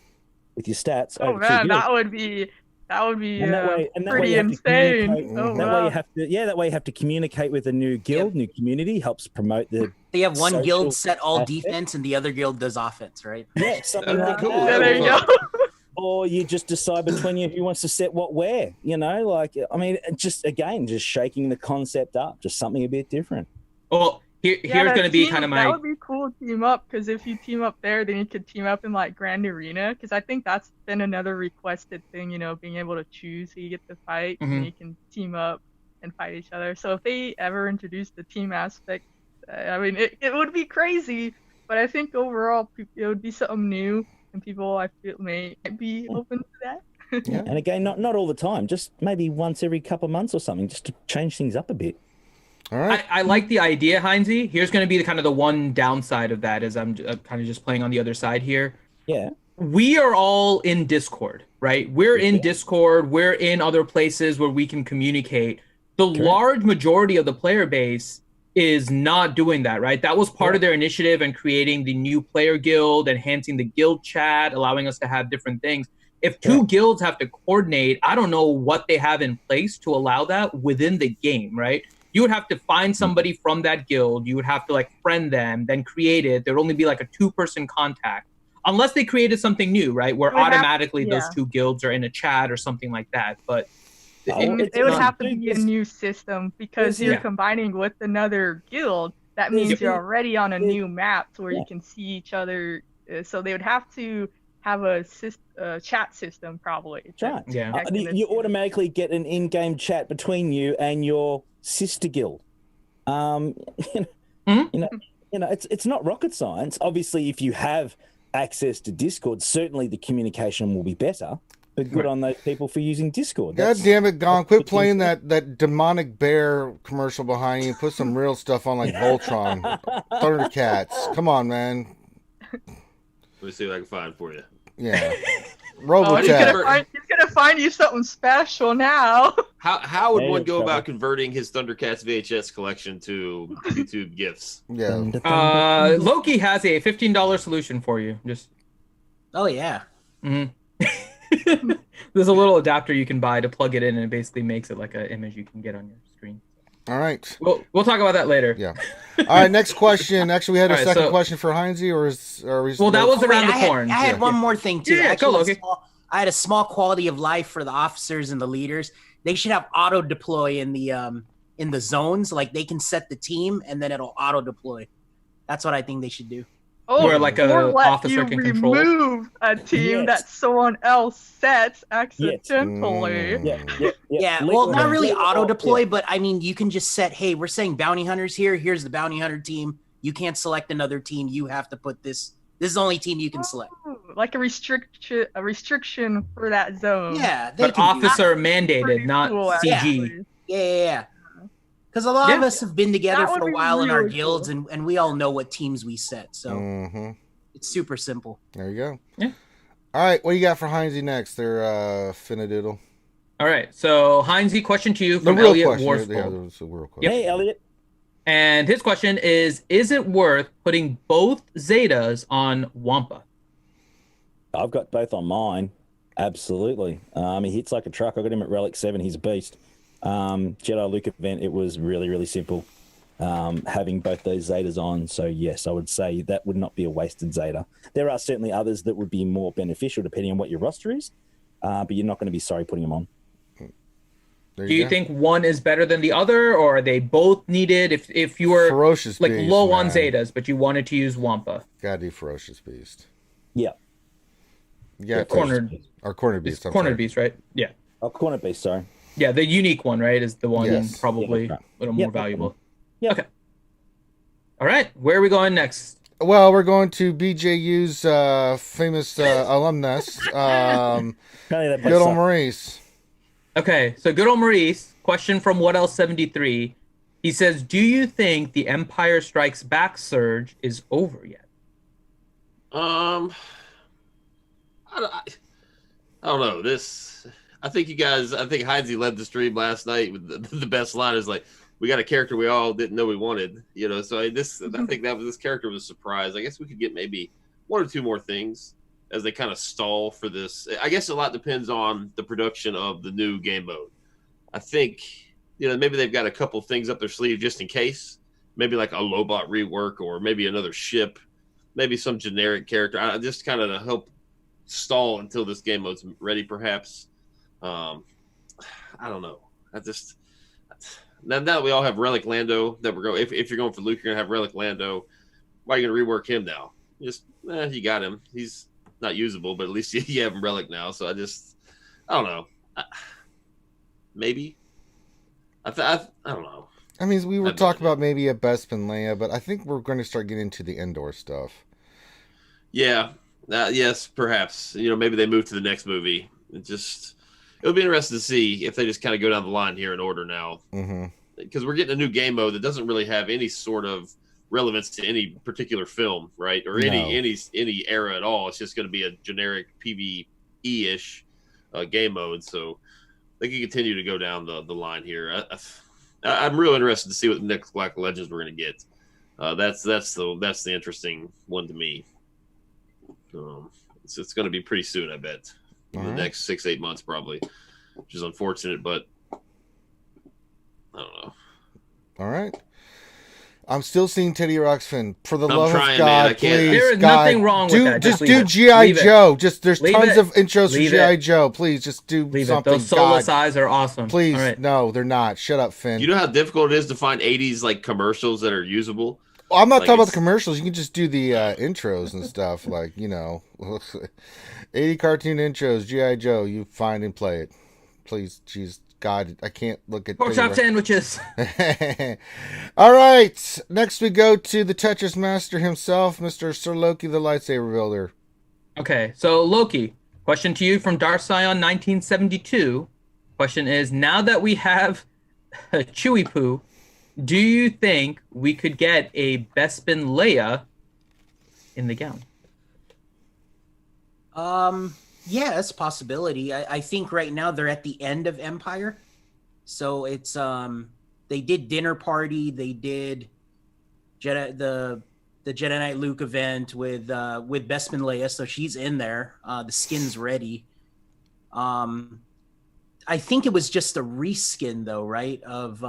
Speaker 3: with your stats.
Speaker 5: Oh man, that would be pretty insane.
Speaker 3: That way you have to communicate with a new guild, new community, helps promote the.
Speaker 6: They have one guild set all defense and the other guild does offense, right?
Speaker 3: Yeah, something like
Speaker 4: cool.
Speaker 3: that.
Speaker 5: Yeah, there you go.
Speaker 3: Or you just decide between you who wants to set what where, just shaking the concept up, just something a bit different.
Speaker 2: Well, here's going to be kind of my...
Speaker 5: That would be cool to team up, because if you team up there, then you could team up in like Grand Arena, because I think that's been another requested thing, being able to choose who you get to fight, and you can team up and fight each other. So if they ever introduce the team aspect, it would be crazy, but I think overall it would be something new. And people, I feel, may be open to that.
Speaker 3: Yeah. And again, not all the time, just maybe once every couple of months or something, just to change things up a bit.
Speaker 1: All right.
Speaker 2: I like the idea, Heinze. Here's going to be the one downside of that, is I'm kind of just playing on the other side here.
Speaker 3: Yeah.
Speaker 2: We are all in Discord, right? We're in Discord. We're in other places where we can communicate. The large majority of the player base is not doing that, right? That was part of their initiative in creating the new player guild, enhancing the guild chat, allowing us to have different things. If two guilds have to coordinate, I don't know what they have in place to allow that within the game, right? You would have to find somebody from that guild. You would have to like friend them, then create it. There'd only be like a 2-person contact. Unless they created something new, right? Where automatically those two guilds are in a chat or something like that. But
Speaker 5: it would have to be a new system because you're combining with another guild. That means you're already on a new map to where you can see each other. So they would have to have a chat system probably.
Speaker 3: Right. Yeah. You automatically get an in-game chat between you and your sister guild. You know, it's not rocket science. Obviously, if you have access to Discord, certainly the communication will be better. But good on those people for using Discord.
Speaker 1: God damn it, Gon! Quit playing that demonic bear commercial behind you. Put some real stuff on like Voltron, Thundercats. Come on, man.
Speaker 4: Let me see what I can find for you.
Speaker 1: Yeah.
Speaker 5: He's gonna find you something special now.
Speaker 4: How would one go about converting his Thundercats VHS collection to YouTube gifts?
Speaker 1: Yeah.
Speaker 2: Loki has a $15 solution for you. Just.
Speaker 6: Oh yeah.
Speaker 2: Mm-hmm. There's a little adapter you can buy to plug it in, and it basically makes it like an image you can get on your screen.
Speaker 1: All right.
Speaker 2: We'll talk about that later.
Speaker 1: Yeah. All right. Next question. Actually, we had a second question for Heinzie, or we?
Speaker 2: Well, that was around the corn.
Speaker 6: I had one more thing too.
Speaker 2: Yeah, go, Loki.
Speaker 6: I had a small quality of life for the officers and the leaders. They should have auto deploy in the zones. Like they can set the team, and then it'll auto deploy. That's what I think they should do.
Speaker 2: Where like an officer can control.
Speaker 5: Remove a team that someone else sets accidentally.
Speaker 6: Yeah. Well, not really auto deploy, but I mean, you can just set, hey, we're saying bounty hunters here. Here's the bounty hunter team. You can't select another team. You have to put this. This is the only team you can select.
Speaker 5: Like a restriction for that zone.
Speaker 6: Yeah.
Speaker 2: But officer mandated, not CG.
Speaker 6: Yeah. Because a lot of us have been together for a while in our guilds, and we all know what teams we set. So it's super simple.
Speaker 1: There you go.
Speaker 2: Yeah.
Speaker 1: All right. What do you got for Heinzie next? They're Finadoodle.
Speaker 2: All right. So Heinzie, question to you from Elliot Warspool.
Speaker 1: Yep.
Speaker 3: Hey, Elliot.
Speaker 2: And his question is it worth putting both Zetas on Wampa?
Speaker 3: I've got both on mine. Absolutely. He hits like a truck. I got him at Relic 7. He's a beast. Jedi Luke event, it was really, really simple. Having both those Zetas on. So yes, I would say that would not be a wasted Zeta. There are certainly others that would be more beneficial depending on what your roster is. But you're not going to be sorry putting them on.
Speaker 2: Do you think one is better than the other, or are they both needed? If you were
Speaker 1: Ferocious
Speaker 2: like
Speaker 1: Beast,
Speaker 2: low on Zetas, but you wanted to use Wampa.
Speaker 1: Gotta do Ferocious Beast.
Speaker 3: Yeah.
Speaker 1: Yeah.
Speaker 2: Cornered
Speaker 1: Beast.
Speaker 2: Cornered Beast, right? Yeah.
Speaker 3: Oh, Cornered Beast, sorry.
Speaker 2: Yeah, the unique one, right, is the one probably a little more valuable.
Speaker 3: Yeah.
Speaker 2: Okay. All right, where are we going next?
Speaker 1: Well, we're going to BJU's famous alumnus, good old Maurice.
Speaker 2: Okay, so good old Maurice, question from What Else 73. He says, do you think the Empire Strikes Back surge is over yet?
Speaker 4: I don't know. I think Heinzie led the stream last night with the best line is like, we got a character we all didn't know we wanted, so I think this character was a surprise. I guess we could get maybe one or two more things as they kind of stall for this. I guess a lot depends on the production of the new game mode. I think, maybe they've got a couple things up their sleeve just in case, maybe like a Lobot rework or maybe another ship, maybe some generic character. I just kind of help stall until this game mode's ready, perhaps. I don't know. Now that we all have Relic Lando that we're going, if you're going for Luke, you're gonna have Relic Lando. Why are you gonna rework him now? You got him. He's not usable, but at least you have him Relic now. So I don't know. Maybe. I don't know.
Speaker 1: I mean, we were talking about maybe a Bespin Leia, but I think we're going to start getting into the Endor stuff.
Speaker 4: Yeah. Yes, perhaps. Maybe they move to the next movie. It'll be interesting to see if they just kind of go down the line here in order now. Because we're getting a new game mode that doesn't really have any sort of relevance to any particular film, right? Or any era at all. It's just going to be a generic PvE-ish game mode. So they can continue to go down the line here. I'm really interested to see what the next Black Legends we're going to get. That's the interesting one to me. It's going to be pretty soon, I bet. In the next 6-8 months, probably, which is unfortunate, but I don't know.
Speaker 1: All right. I'm still seeing Teddy Ruxpin. For the
Speaker 4: I'm
Speaker 1: love
Speaker 4: trying,
Speaker 1: of God,
Speaker 4: man. I can't.
Speaker 1: please,
Speaker 2: There is
Speaker 1: God,
Speaker 2: nothing wrong with that.
Speaker 1: Just
Speaker 2: Leave
Speaker 1: do
Speaker 2: it.
Speaker 1: G.I.
Speaker 2: Leave it.
Speaker 1: Joe. There's
Speaker 2: Leave
Speaker 1: tons
Speaker 2: it.
Speaker 1: of intros
Speaker 2: Leave
Speaker 1: for G.I.
Speaker 2: it.
Speaker 1: Joe. Please, just do
Speaker 2: Leave
Speaker 1: something.
Speaker 2: it. Those soulless
Speaker 1: God,
Speaker 2: eyes are awesome.
Speaker 1: please,
Speaker 2: All right.
Speaker 1: no, they're not. Shut up, Finn.
Speaker 4: You know how difficult it is to find 80s like commercials that are usable?
Speaker 1: I'm not
Speaker 4: Like,
Speaker 1: talking about the
Speaker 4: it's-
Speaker 1: commercials. You can just do the intros and stuff. Like, 80 cartoon intros, G.I. Joe. You find and play it. Please, jeez, God, I can't look at
Speaker 2: Pork chop sandwiches.
Speaker 1: All right. Next we go to the Tetris master himself, Mr. Sir Loki, the lightsaber builder.
Speaker 2: Okay, so Loki, question to you from Darsion 1972. Question is, now that we have Chewie Poo, do you think we could get a Bespin Leia in the gown?
Speaker 6: Yeah, that's a possibility. I think right now they're at the end of Empire. So it's they did Dinner Party, they did Jedi the Jedi Knight Luke event with Bespin Leia, so she's in there. The skin's ready. I think it was just a reskin though, right? Of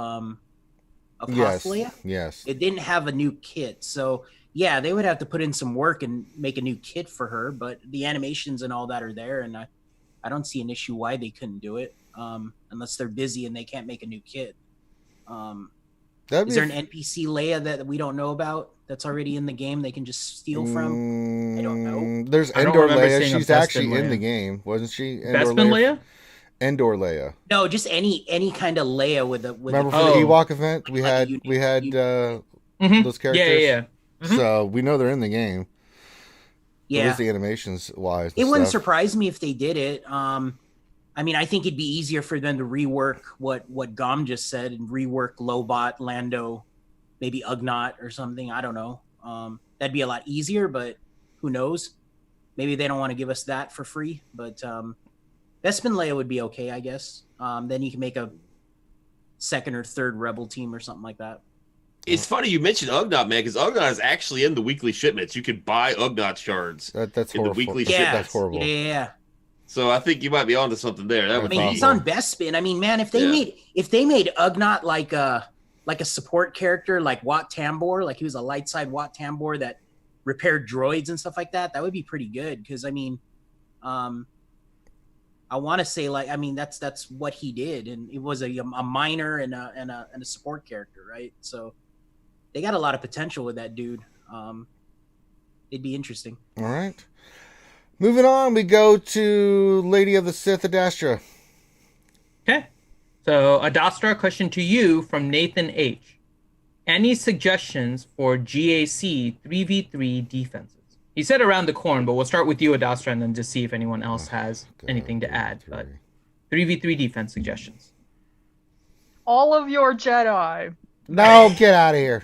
Speaker 1: Yes.
Speaker 6: Hoth Leia.
Speaker 1: Yes.
Speaker 6: It didn't have a new kit, so yeah, they would have to put in some work and make a new kit for her. But the animations and all that are there, and I don't see an issue why they couldn't do it, unless they're busy and they can't make a new kit. Is there an NPC Leia that we don't know about that's already in the game they can just steal from? I don't know.
Speaker 1: There's
Speaker 2: I don't
Speaker 1: Endor
Speaker 2: remember
Speaker 1: Leia.
Speaker 2: seeing a
Speaker 1: She's actually
Speaker 2: Bespin
Speaker 1: in the
Speaker 2: Leia.
Speaker 1: game, wasn't she?
Speaker 2: Bespin Leia?
Speaker 1: Endor Leia.
Speaker 6: No, just any kind of Leia with a
Speaker 1: Remember
Speaker 6: a,
Speaker 1: for the
Speaker 2: Oh.
Speaker 1: Ewok event, we
Speaker 6: Like a
Speaker 1: had
Speaker 6: unique-
Speaker 2: Mhm.
Speaker 1: those characters.
Speaker 2: Yeah. Mhm.
Speaker 1: So we know they're in the game. At
Speaker 6: yeah.
Speaker 1: least the animations wise.
Speaker 6: It wouldn't surprise me if they did it. I mean, I think it'd be easier for them to rework what Gom just said and rework Lobot, Lando, maybe Ugnaught or something. I don't know. That'd be a lot easier, but who knows? Maybe they don't want to give us that for free. But Bespin Leia would be okay, I guess. Then you can make a second or third Rebel team or something like that.
Speaker 4: It's funny you mentioned Ugnaught, man, because Ugnaught is actually in the weekly shipments. You could buy Ugnaught shards.
Speaker 1: That's
Speaker 4: in the
Speaker 1: horrible.
Speaker 4: weekly
Speaker 6: Yeah,
Speaker 1: That's horrible.
Speaker 6: Yeah.
Speaker 4: So I think you might be onto something there. That
Speaker 6: I
Speaker 4: would
Speaker 6: mean,
Speaker 4: be
Speaker 6: he's on Bespin. I mean, man, if they
Speaker 4: Yeah.
Speaker 6: made Ugnaught like a support character, like Wat Tambor, like he was a light side Wat Tambor that repaired droids and stuff like that, that would be pretty good. Because I mean, I want to say that's what he did, and it was a minor and a support character, right? So they got a lot of potential with that dude. It'd be interesting.
Speaker 1: All right. Moving on, we go to Lady of the Sith, Adastra.
Speaker 2: Okay. So, Adastra, question to you from Nathan H. Any suggestions for GAC 3v3 defenses? He said around the corn, but we'll start with you, Adastra, and then just see if anyone else has anything to add. But 3v3 defense suggestions.
Speaker 5: All of your Jedi.
Speaker 1: No, get out of here.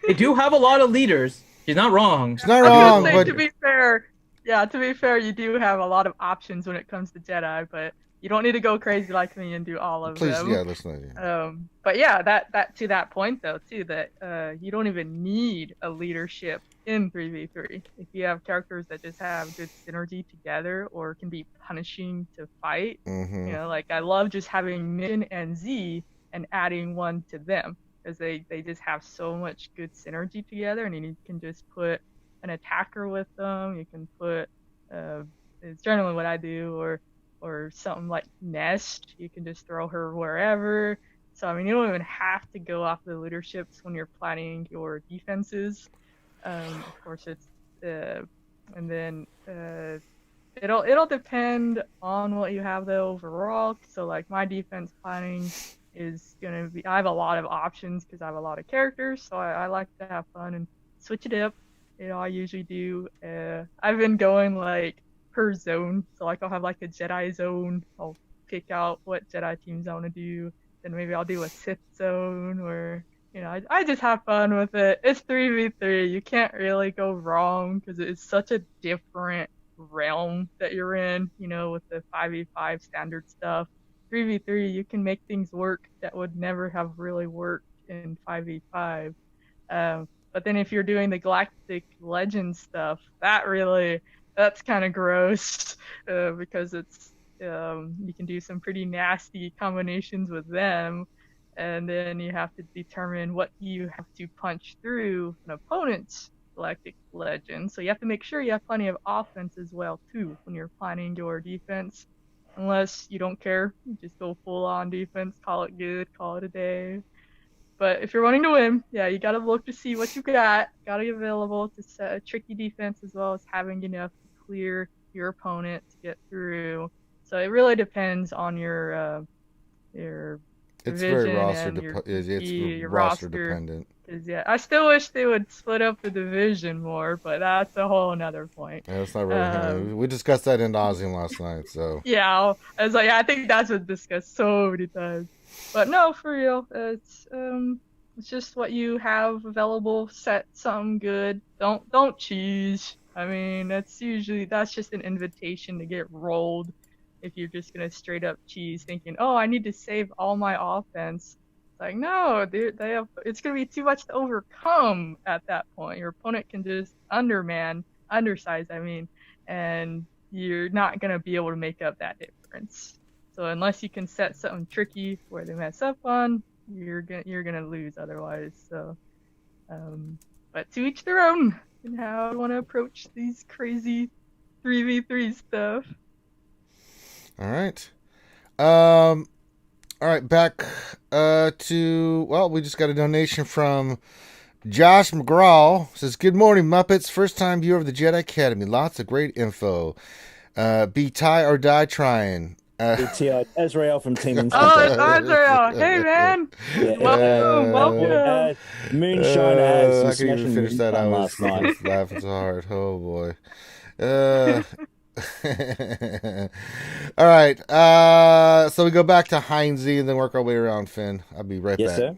Speaker 2: They do have a lot of leaders. She's not wrong.
Speaker 1: It's not
Speaker 5: I was
Speaker 1: wrong,
Speaker 5: gonna say,
Speaker 1: but
Speaker 5: to be fair, you do have a lot of options when it comes to Jedi, but you don't need to go crazy like me and do all of
Speaker 1: please,
Speaker 5: them.
Speaker 1: yeah, listen.
Speaker 5: But yeah, that to that point though too, that you don't even need a leadership in 3v3 if you have characters that just have good synergy together or can be punishing to fight.
Speaker 1: Mm-hmm.
Speaker 5: You know, like I love just having Min and Z and adding one to them because they just have so much good synergy together, and you can just put an attacker with them. You can put it's generally what I do, or something like Nest. You can just throw her wherever. So I mean, you don't even have to go off the leaderships when you're planning your defenses. Of course, it's and then it'll depend on what you have though overall. So like my defense planning is gonna be, I have a lot of options because I have a lot of characters, so I like to have fun and switch it up. You know, I usually do. I've been going like per zone, so like I'll have like a Jedi zone. I'll pick out what Jedi teams I want to do. Then maybe I'll do a Sith zone, or you know, I just have fun with it. It's 3v3. You can't really go wrong because it's such a different realm that you're in. You know, with the 5v5 standard stuff. 3v3, you can make things work that would never have really worked in 5v5. But then if you're doing the Galactic Legends stuff, that's kind of gross because it's you can do some pretty nasty combinations with them, and then you have to determine what you have to punch through an opponent's Galactic Legend. So you have to make sure you have plenty of offense as well too when you're planning your defense. Unless you don't care, you just go full on defense, call it good, call it a day. But if you're wanting to win, yeah, you gotta look to see what you gotta be available to set a tricky defense as well as having enough to clear your opponent to get through. So it really depends on your
Speaker 1: It's very roster
Speaker 5: your
Speaker 1: roster dependent.
Speaker 5: Yeah, I still wish they would split up the division more, but that's a whole another point.
Speaker 1: Yeah, it's not really. We discussed that in nauseam last night. So
Speaker 5: yeah, I was like, I think that's been discussed so many times. But no, for real, it's just what you have available. Set something good. Don't cheese. I mean, that's just an invitation to get rolled. If you're just gonna straight up cheese, thinking, oh, I need to save all my offense. It's like, no, it's gonna be too much to overcome at that point. Your opponent can just undersize, and you're not gonna be able to make up that difference. So unless you can set something tricky where they mess up on, you're gonna lose otherwise. So, but to each their own and how I want to approach these crazy 3v3 stuff.
Speaker 1: all right. All right, back we just got a donation from Josh McGraw. Says, good morning, Muppets. First time viewer of the Jedi Academy. Lots of great info. Be tie or die trying.
Speaker 3: Azrael from Team Instinct.
Speaker 5: Oh, it's Azrael. Hey, man. Welcome.
Speaker 3: Moonshine as
Speaker 1: I couldn't even finish that. I was laughing so hard. Oh, boy. All right. So we go back to Heinze and then work our way around, Finn. I'll be right back.
Speaker 3: Sir.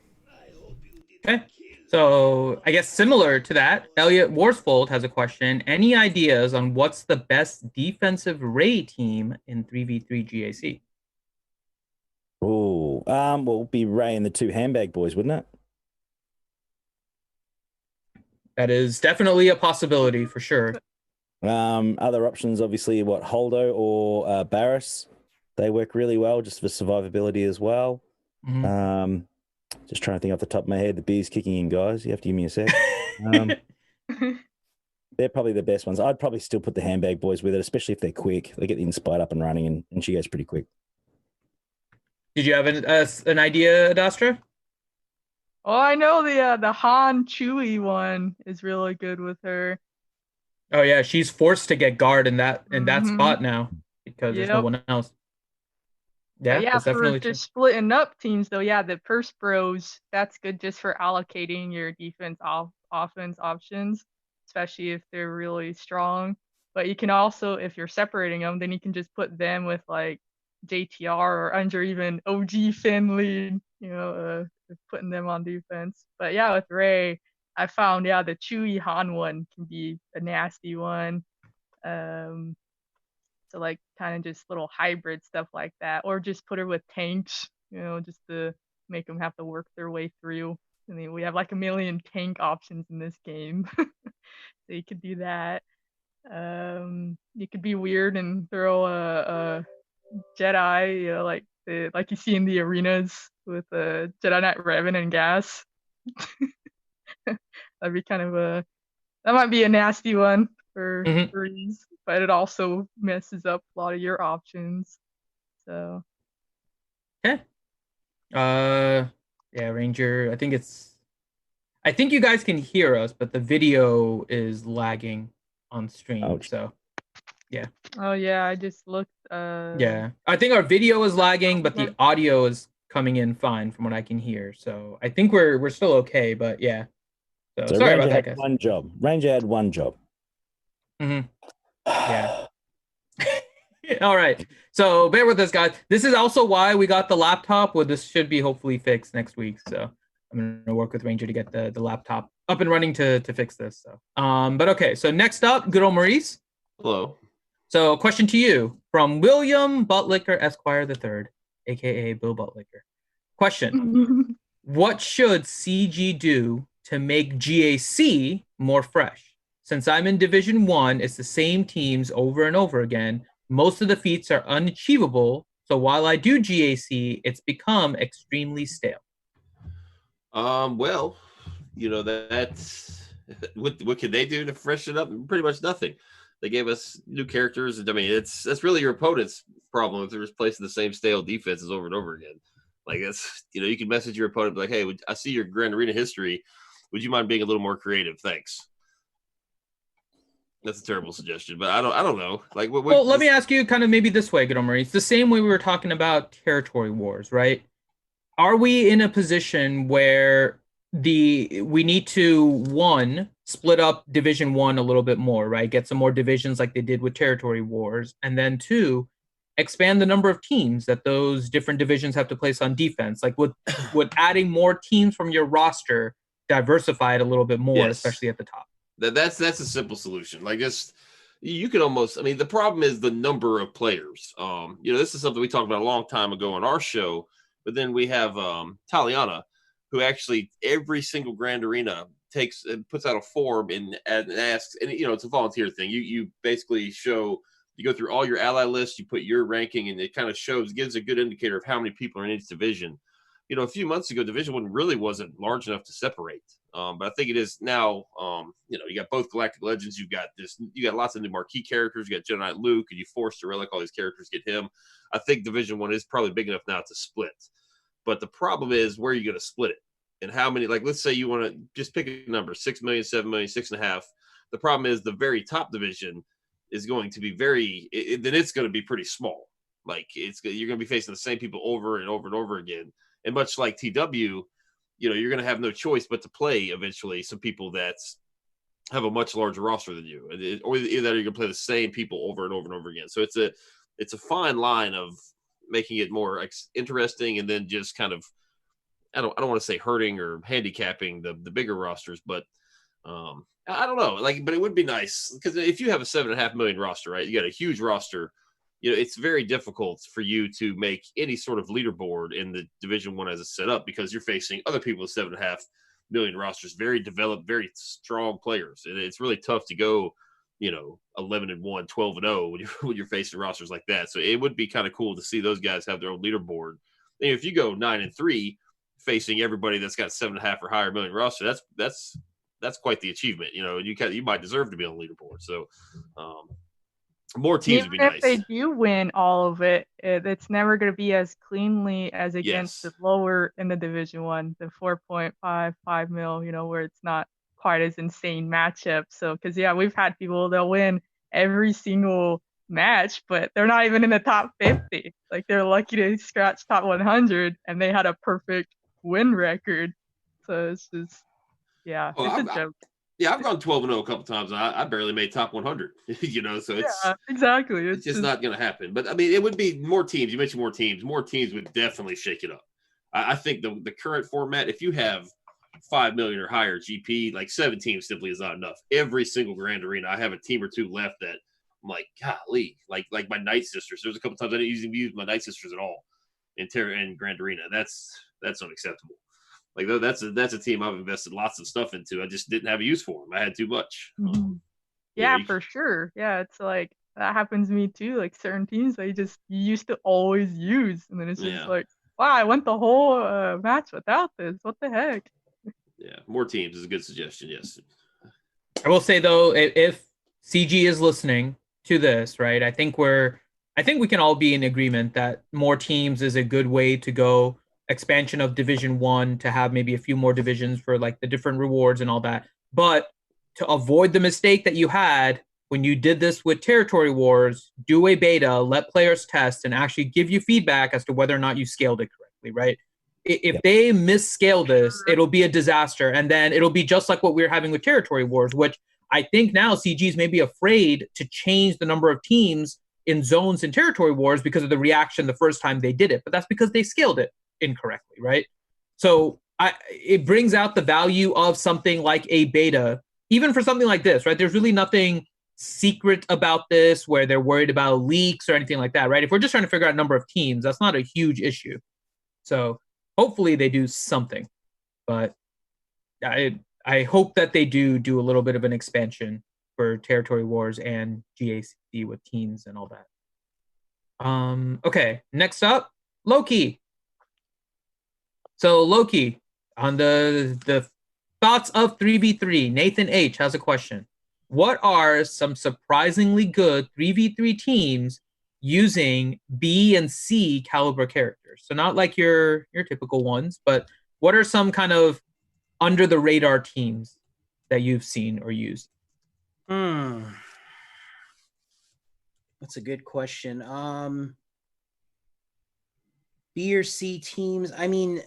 Speaker 2: Okay. So I guess similar to that, Elliot Worsfold has a question. Any ideas on what's the best defensive Ray team in 3v3 GAC?
Speaker 3: Oh, well, it'd be Ray and the two handbag boys, wouldn't it?
Speaker 2: That is definitely a possibility for sure.
Speaker 3: Other options, obviously, Holdo or Barris. They work really well just for survivability as well.
Speaker 2: Mm-hmm.
Speaker 3: Just trying to think off the top of my head. The bees kicking in, guys. You have to give me a sec. They're probably the best ones. I'd probably still put the handbag boys with it, especially if they're quick. They get the Inspired up and running, and she goes pretty quick.
Speaker 2: Did you have an idea, Adastra?
Speaker 5: Oh, I know the Han Chewie one is really good with her.
Speaker 2: Oh yeah, she's forced to get guard in that spot now because there's no one else. Yeah, that's definitely true.
Speaker 5: Just splitting up teams though. Yeah, the Purse Bros, that's good just for allocating your defense offense options, especially if they're really strong. But you can also, if you're separating them, then you can just put them with like JTR or under even OG Finley, putting them on defense. But yeah, with Ray, I found the Chewie Han one can be a nasty one. So like kind of just little hybrid stuff like that, or just put her with tanks, just to make them have to work their way through. I mean, we have like a million tank options in this game, so you could do that. You could be weird and throw a Jedi, like you see in the arenas with Jedi Knight Revan and Gas. That'd be that might be a nasty one for threes, but it also messes up a lot of your options. So
Speaker 2: okay. Ranger, I think you guys can hear us, but the video is lagging on stream.
Speaker 3: Ouch.
Speaker 2: So yeah.
Speaker 5: Oh yeah, I just looked.
Speaker 2: Yeah, I think our video is lagging, but the audio is coming in fine from what I can hear. So I think we're still okay, but yeah. So sorry about that, guys.
Speaker 3: Ranger had one job.
Speaker 2: Mm-hmm. Yeah. All right. So bear with us, guys. This is also why we got the laptop. Well, this should be hopefully fixed next week. So I'm going to work with Ranger to get the laptop up and running to fix this. So, but okay. So next up, good old Maurice.
Speaker 4: Hello.
Speaker 2: So question to you from William Buttlicker Esquire III. aka Bill Buttlicker. Question: what should CG do to make GAC more fresh? Since I'm in Division 1, it's the same teams over and over again. Most of the feats are unachievable, so while I do GAC, it's become extremely stale.
Speaker 4: Well, that's what can they do to freshen it up? Pretty much nothing. They gave us new characters. I mean, that's really your opponent's problem if they're just placing the same stale defenses over and over again. Like that's you can message your opponent like, hey, I see your Grand Arena history. Would you mind being a little more creative? Thanks. That's a terrible suggestion, but I don't know. Like,
Speaker 2: well, let me ask you kind of maybe this way, Godomari. It's the same way we were talking about territory wars, right? Are we in a position where we need to, one, split up Division 1 a little bit more, right? Get some more divisions like they did with territory wars, and then two, expand the number of teams that those different divisions have to place on defense. Like would adding more teams from your roster diversify it a little bit more, yes, especially at the top.
Speaker 4: That's a simple solution. Like this, you can almost. I mean, the problem is the number of players. This is something we talked about a long time ago on our show. But then we have Taliana, who actually every single Grand Arena puts out a form and asks, and it's a volunteer thing. You basically you go through all your ally lists, you put your ranking, and it kind of gives a good indicator of how many people are in each division. A few months ago, Division 1 really wasn't large enough to separate. But I think it is now. You got both Galactic Legends. You got lots of new marquee characters. You got Jedi Knight Luke, and you forced to relic all these characters, get him. I think Division 1 is probably big enough now to split. But the problem is where are you going to split it? And how many, like, let's say you want to just pick a number, 6 million, 7 million, 6.5. The problem is the very top division is going to be then it's going to be pretty small. Like you're going to be facing the same people over and over and over again. And much like TW, you're going to have no choice but to play eventually some people that have a much larger roster than you, or either you're going to play the same people over and over and over again. So it's a fine line of making it more interesting, and then just kind of, I don't want to say hurting or handicapping the bigger rosters, but I don't know. Like, but it would be nice because if you have a 7.5 million roster, right, you got a huge roster. It's very difficult for you to make any sort of leaderboard in the Division 1 as it's set up because you're facing other people with 7.5 million rosters, very developed, very strong players. And it's really tough to go, 11-1, 12-0 when you're facing rosters like that. So it would be kind of cool to see those guys have their own leaderboard. And if you go 9-3 facing everybody that's got 7.5 or higher million roster, that's quite the achievement. You might deserve to be on the leaderboard. So, more teams would be nice.
Speaker 5: If they do win all of it, it's never going to be as cleanly as against the lower in the Division 1, the 4.55 mil, where it's not quite as insane matchup. So, because, we've had people, they'll win every single match, but they're not even in the top 50. Like, they're lucky to scratch top 100, and they had a perfect win record. So, it's just, it's a joke.
Speaker 4: I've gone 12-0 a couple times. I barely made top 100, so it's
Speaker 5: exactly.
Speaker 4: It's just not going to happen. But I mean, it would be more teams. You mentioned more teams. More teams would definitely shake it up. I think the current format, if you have 5 million or higher GP, like 7 teams simply is not enough. Every single Grand Arena, I have a team or two left that I'm like, golly, like my Night Sisters. There's a couple times I didn't even use my Night Sisters at all in Grand Arena. That's unacceptable. Like that's a team I've invested lots of stuff into. I just didn't have a use for them. I had too much.
Speaker 5: For sure. Yeah, it's like that happens to me too. Like certain teams, you used to always use, and then it's just like, wow, I went the whole match without this. What the heck?
Speaker 4: Yeah, more teams is a good suggestion. Yes.
Speaker 2: I will say though, if CG is listening to this, right, I think we can all be in agreement that more teams is a good way to go. Expansion of Division 1 to have maybe a few more divisions for like the different rewards and all that. But to avoid the mistake that you had when you did this with Territory Wars, do a beta, let players test, and actually give you feedback as to whether or not you scaled it correctly, right? If they misscale this, it'll be a disaster. And then it'll be just like what we were having with Territory Wars, which I think now CG's may be afraid to change the number of teams in zones in Territory Wars because of the reaction the first time they did it. But that's because they scaled it incorrectly, right? So it brings out the value of something like a beta, even for something like this, right? There's really nothing secret about this where they're worried about leaks or anything like that, right? If we're just trying to figure out number of teams, that's not a huge issue. So hopefully they do something, but I hope that they do a little bit of an expansion for Territory Wars and GAC with teams and all that. Okay, next up, Loki. So Loki, on the thoughts of 3v3, Nathan H has a question. What are some surprisingly good 3v3 teams using B and C caliber characters? So not like your typical ones, but what are some kind of under the radar teams that you've seen or used?
Speaker 6: That's a good question. B or C teams. I mean,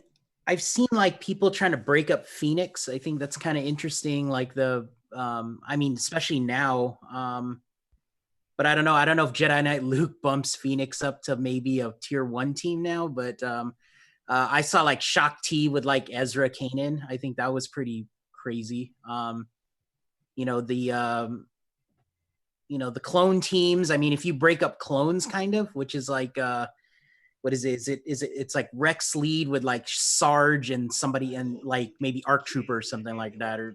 Speaker 6: I've seen like people trying to break up Phoenix. I think that's kind of interesting. Like I mean, especially now. But I don't know. I don't know if Jedi Knight Luke bumps Phoenix up to maybe a tier 1 team now. But I saw like Shock T with like Ezra Kanan. I think that was pretty crazy. The clone teams. I mean, if you break up clones, kind of, which is like, what is it? It's like Rex lead with like Sarge and somebody and like maybe ARC Trooper or something like that. Or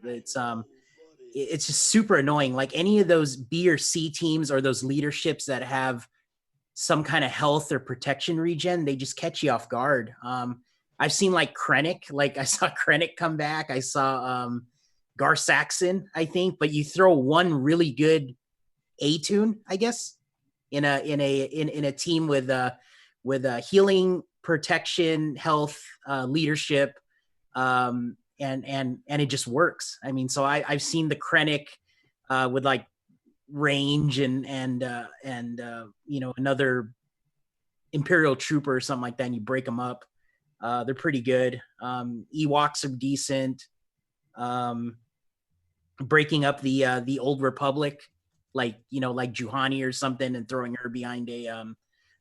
Speaker 6: it's just super annoying. Like any of those B or C teams or those leaderships that have some kind of health or protection regen, they just catch you off guard. I've seen like Krennic, like I saw Krennic come back. I saw Gar Saxon, I think, but you throw one really good A-tune, I guess, in a team with healing, protection, health, leadership, and it just works. I mean, so I've seen the Krennic with like range and another Imperial trooper or something like that, and you break them up. They're pretty good. Ewoks are decent. Breaking up the Old Republic, like Juhani or something, and throwing her behind a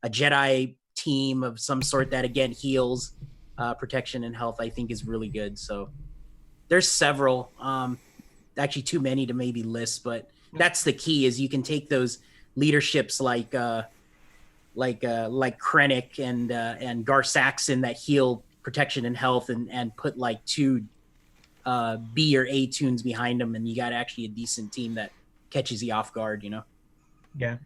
Speaker 6: Jedi team of some sort that again heals, protection and health, I think is really good. So there's several, actually too many to maybe list, but that's the key, is you can take those leaderships like Krennic and Gar Saxon that heal protection and health, and put like two B or A tunes behind them, and you got actually a decent team that catches you off guard,
Speaker 2: Yeah.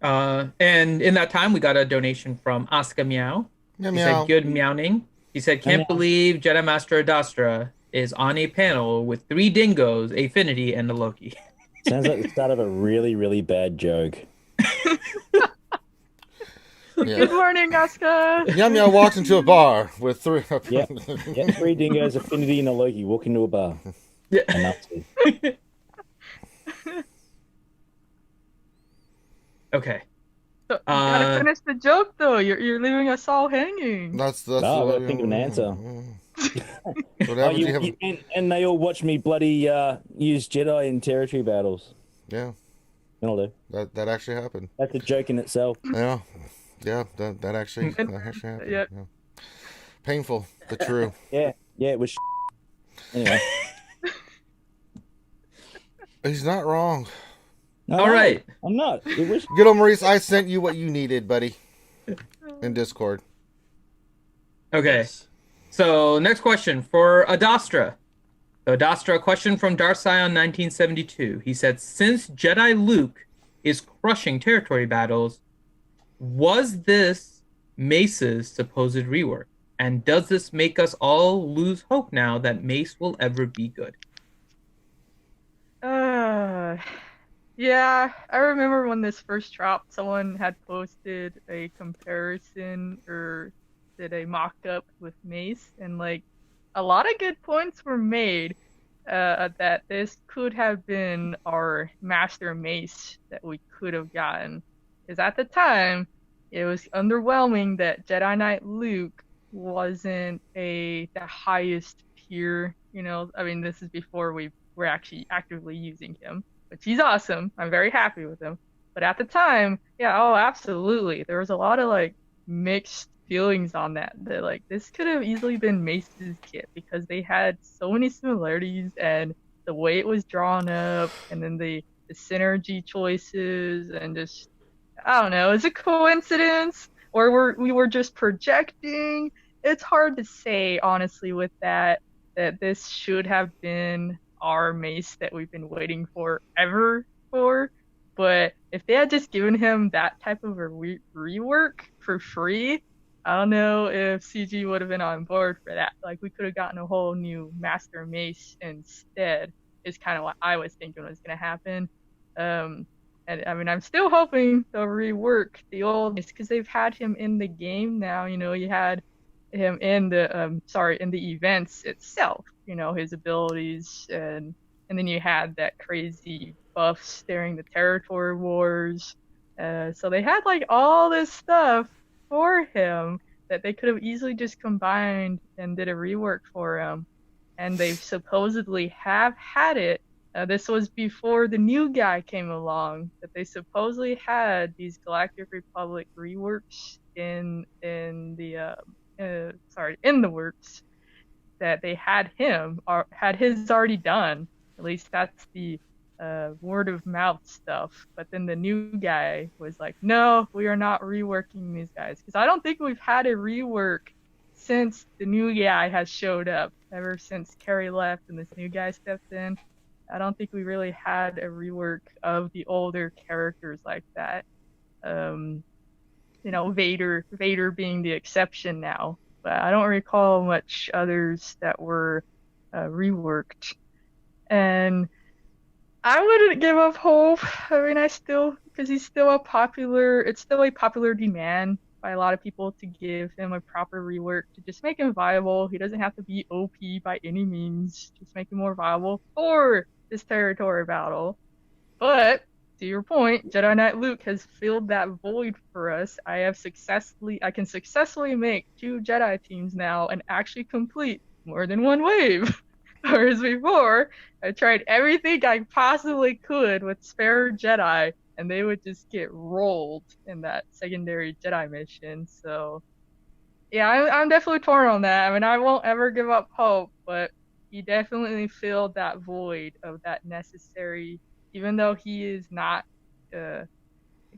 Speaker 2: And in that time, we got a donation from Oscar Meow.
Speaker 1: Meow,
Speaker 2: He
Speaker 1: meow.
Speaker 2: said, good meowing. He said, can't believe Jedi Master Adastra is on a panel with 3 dingoes, Affinity, and the Loki.
Speaker 3: Sounds like the start of a really, really bad joke.
Speaker 1: Yeah.
Speaker 5: Good morning, Oscar.
Speaker 1: Meow Meow walked into a bar with 3.
Speaker 3: Yeah, 3 dingoes, Affinity, and a Loki walk into a bar.
Speaker 2: Yeah.
Speaker 3: And that's it.
Speaker 2: Okay.
Speaker 5: So, you gotta finish the joke, though. You're leaving us all hanging.
Speaker 1: That's
Speaker 3: No, I gotta think of an answer.
Speaker 1: Whatever.
Speaker 3: And they all watch me bloody use Jedi in territory battles.
Speaker 1: Yeah,
Speaker 3: That'll do.
Speaker 1: that actually happened.
Speaker 3: That's a joke in itself.
Speaker 1: Yeah, that actually happened.
Speaker 5: Yeah.
Speaker 1: Yeah. Painful, but true.
Speaker 3: Yeah, it was. Anyway.
Speaker 1: He's not wrong.
Speaker 3: No,
Speaker 2: All right.
Speaker 3: I'm not. It was.
Speaker 1: Good old Maurice, I sent you what you needed, buddy, in Discord.
Speaker 2: Okay. So next question for Adastra. So Adastra, a question from Darsion 1972. He said, since Jedi Luke is crushing territory battles, was this Mace's supposed rework? And does this make us all lose hope now that Mace will ever be good?
Speaker 5: Yeah, I remember when this first dropped, someone had posted a comparison or did a mock-up with Mace, and like a lot of good points were made that this could have been our Master Mace that we could have gotten. Because at the time, it was underwhelming that Jedi Knight Luke wasn't the highest tier. I mean, this is before we were actually actively using him. But he's awesome. I'm very happy with him. But at the time, yeah, oh, absolutely. There was a lot of like mixed feelings on that like this could have easily been Mace's kit because they had so many similarities, and the way it was drawn up, and then the the synergy choices and just, I don't know, is it coincidence or we were just projecting? It's hard to say, honestly, with that this should have been our Mace that we've been waiting for ever for. But if they had just given him that type of a rework for free, I don't know if CG would have been on board for that. Like, we could have gotten a whole new Master Mace instead, is kind of what I was thinking was going to happen. And I mean, I'm still hoping they'll rework the old Mace because they've had him in the game now. You know, you had him in the in the events itself. You know, his abilities, and then you had that crazy buffs during the territory wars. So they had like all this stuff for him that they could have easily just combined and did a rework for him, and they supposedly have had it. This was before the new guy came along, that they supposedly had these Galactic Republic reworks in the works, that they had him or had his already done. At least that's the word of mouth stuff. But then the new guy was like, no, we are not reworking these guys, because I don't think we've had a rework since the new guy has showed up. Ever since Carrie left and this new guy stepped in, I don't think we really had a rework of the older characters like that. You know, Vader being the exception now, but I don't recall much others that were reworked. And I wouldn't give up hope. I mean, because it's still a popular demand by a lot of people to give him a proper rework, to just make him viable. He doesn't have to be OP by any means, just make him more viable for this territory battle. But to your point, Jedi Knight Luke has filled that void for us. I can successfully make 2 Jedi teams now and actually complete more than one wave. Whereas before, I tried everything I possibly could with spare Jedi, and they would just get rolled in that secondary Jedi mission. So, yeah, I'm definitely torn on that. I mean, I won't ever give up hope, but he definitely filled that void of that necessary, even though he is not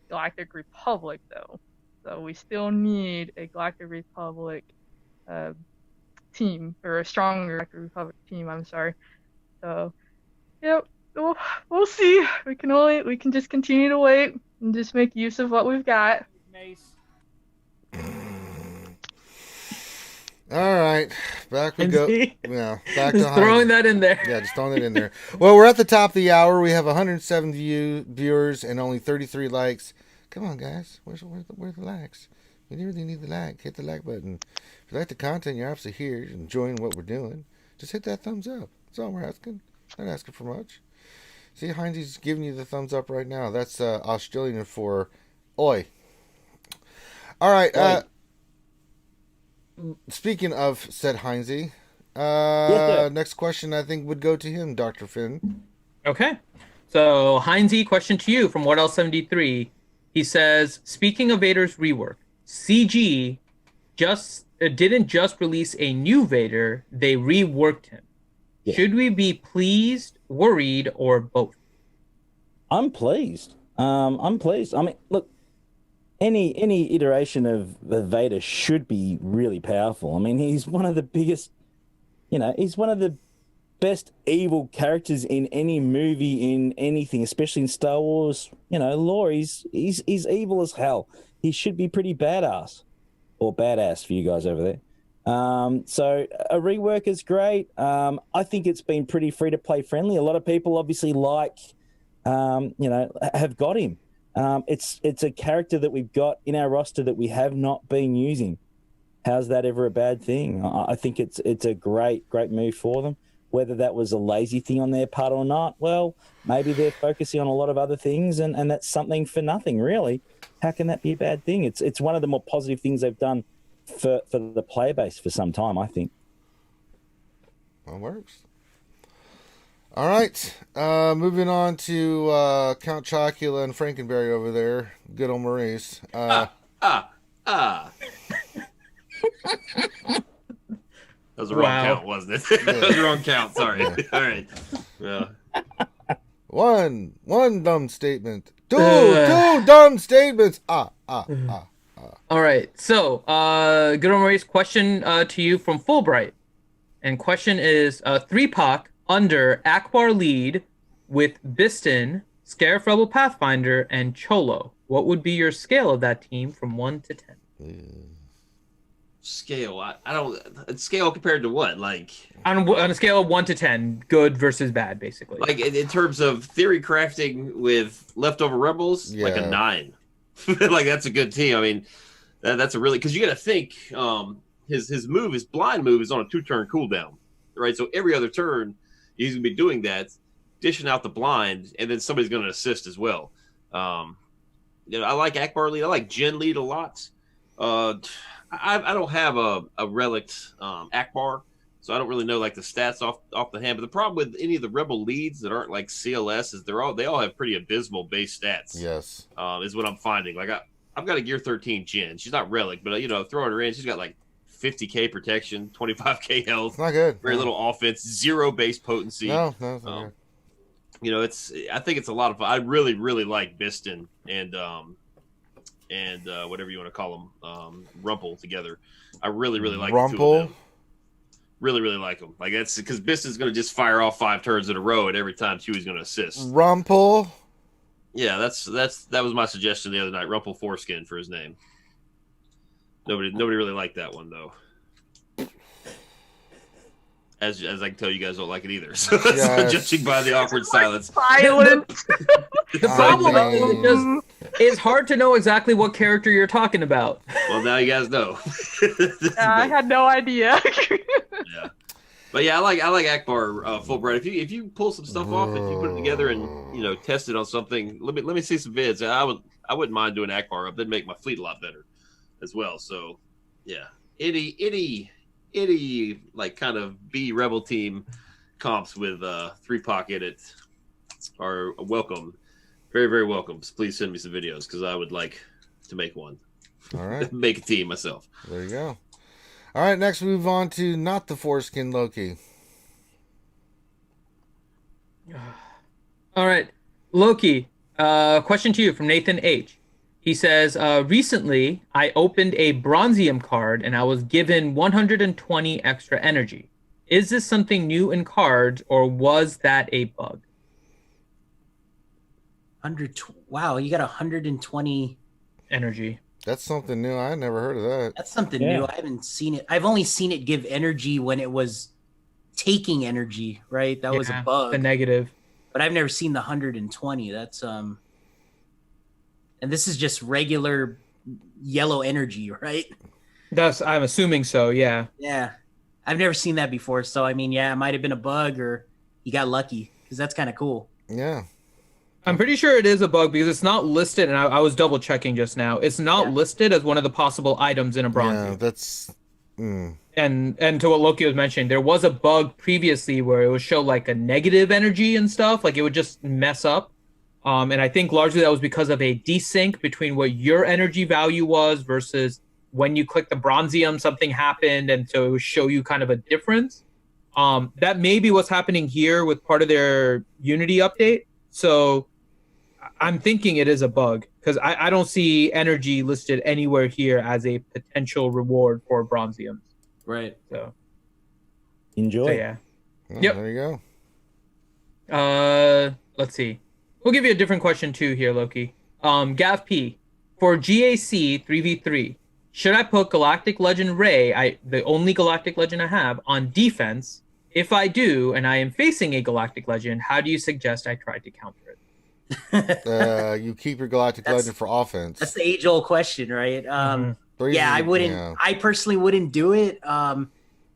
Speaker 5: Galactic Republic, though. So we still need a Galactic Republic team, or a stronger Galactic Republic team, I'm sorry. So, yep, we'll see. We can just continue to wait and just make use of what we've got.
Speaker 6: Mace.
Speaker 1: All right, back we go. Yeah, back
Speaker 2: just
Speaker 1: to
Speaker 2: throwing that in there.
Speaker 1: Yeah, just throwing it in there. Well, we're at the top of the hour. We have 107 viewers and only 33 likes. Come on, guys. Where's the likes? You really need the like. Hit the like button. If you like the content, you're obviously here, enjoying what we're doing. Just hit that thumbs up. That's all we're asking. Not asking for much. See, Heinz's giving you the thumbs up right now. That's Australian for oi. All right. Speaking of said Heinze, next question I think would go to him, Dr. Finn.
Speaker 2: Okay. So, Heinze, question to you from WhatElse73. He says, speaking of Vader's rework, CG didn't just release a new Vader, they reworked him. Yeah. Should we be pleased, worried, or both?
Speaker 3: I'm pleased. I'm pleased. I mean, look, any iteration of Vader should be really powerful. I mean, he's one of the biggest, he's one of the best evil characters in any movie, in anything, especially in Star Wars, lore. He's evil as hell. He should be pretty badass, or badass for you guys over there. So a rework is great. I think it's been pretty free to play friendly. A lot of people obviously have got him. It's a character that we've got in our roster that we have not been using. How's that ever a bad thing? I think it's a great move for them. Whether that was a lazy thing on their part or not, well, maybe they're focusing on a lot of other things, and that's something for nothing, really. How can that be a bad thing? It's one of the more positive things they've done for the player base for some time, I think.
Speaker 1: That works. All right, moving on to Count Chocula and Frankenberry over there. Good old Maurice.
Speaker 4: That was the wrong count, wasn't it? That was the wrong count. Sorry.
Speaker 1: Yeah.
Speaker 4: All right. Yeah.
Speaker 1: One dumb statement. Two dumb statements.
Speaker 2: All right. So, good old Maurice, question to you from Fulbright. And question is 3-Pac under Akbar lead with Biston, Scarif Rebel Pathfinder, and Cholo. What would be your scale of that team from 1 to 10?
Speaker 4: Scale. I don't. Scale compared to what? Like
Speaker 2: on a scale of 1 to 10, good versus bad, basically.
Speaker 4: Like in terms of theory crafting with leftover rebels, like a 9. Like that's a good team. I mean, that's a really, because you got to think his blind move is on a 2-turn cooldown, right? So every other turn he's gonna be doing that, dishing out the blind, and then somebody's gonna assist as well. I like Akbar lead. I like Jin lead a lot. I don't have a relict Akbar, so I don't really know like the stats off the hand. But the problem with any of the rebel leads that aren't like CLS is they all have pretty abysmal base stats.
Speaker 1: Yes,
Speaker 4: is what I'm finding. Like I've got a Gear 13 Jin. She's not relic, but throwing her in, she's got like 50k protection, 25k health.
Speaker 1: It's not good.
Speaker 4: Very little offense, 0 base potency.
Speaker 1: No, it's not good.
Speaker 4: I think it's a lot of fun. I really, really like Biston and whatever you want to call them, Rumple together. I really, really like
Speaker 1: Rumple.
Speaker 4: The two of them. Really, really like them. Like that's because Biston's going to just fire off 5 turns in a row, and every time Chewie's going to assist.
Speaker 1: Rumple.
Speaker 4: Yeah, that was my suggestion the other night. Rumple Foreskin for his name. Nobody really liked that one though. As I can tell, you guys don't like it either. So that's judging by the awkward silence.
Speaker 5: Silence.
Speaker 2: The problem is it's hard to know exactly what character you're talking about.
Speaker 4: Well, now you guys know.
Speaker 5: I had no idea.
Speaker 4: Yeah, but yeah, I like Akbar Fulbright. If you pull some stuff off, if you put it together and test it on something, let me see some vids. I wouldn't mind doing Akbar up. That'd make my fleet a lot better as well. So yeah, any like kind of B rebel team comps with 3-Pac in it are welcome, very, very welcome. So please send me some videos because I would like to make one.
Speaker 1: All right.
Speaker 4: Make a team myself.
Speaker 1: There you go. All right, next we move on to not the foreskin Loki.
Speaker 2: All right, Loki, question to you from Nathan H. He says, recently I opened a Bronzium card and I was given 120 extra energy. Is this something new in cards or was that a bug?
Speaker 6: Wow, you got 120
Speaker 2: energy.
Speaker 1: That's something new. I never heard of that.
Speaker 6: That's something new. I haven't seen it. I've only seen it give energy when it was taking energy, right? That was a bug.
Speaker 2: The negative.
Speaker 6: But I've never seen the 120. That's and this is just regular yellow energy, right?
Speaker 2: I'm assuming so, yeah.
Speaker 6: Yeah. I've never seen that before. So I mean, yeah, it might have been a bug or you got lucky because that's kind of cool.
Speaker 1: Yeah.
Speaker 2: I'm pretty sure it is a bug because it's not listed, and I was double checking just now. It's not listed as one of the possible items in a bronze.
Speaker 1: Yeah, that's.
Speaker 2: And to what Loki was mentioning, there was a bug previously where it would show like a negative energy and stuff, like it would just mess up. And I think largely that was because of a desync between what your energy value was versus when you click the Bronzium, something happened, and so it would show you kind of a difference. That may be what's happening here with part of their Unity update. So I'm thinking it is a bug because I don't see energy listed anywhere here as a potential reward for Bronzium.
Speaker 6: Right.
Speaker 2: So
Speaker 3: enjoy.
Speaker 2: So, yeah.
Speaker 1: Yep. There you
Speaker 2: go. Let's see. We'll give you a different question too here, Loki. Gav P. For GAC 3v3, should I put Galactic Legend Rey, the only Galactic Legend I have, on defense? If I do, and I am facing a Galactic Legend, how do you suggest I try to counter it?
Speaker 1: You keep your Galactic Legend for offense.
Speaker 6: That's the age-old question, right? Yeah, I wouldn't. Yeah. I personally wouldn't do it.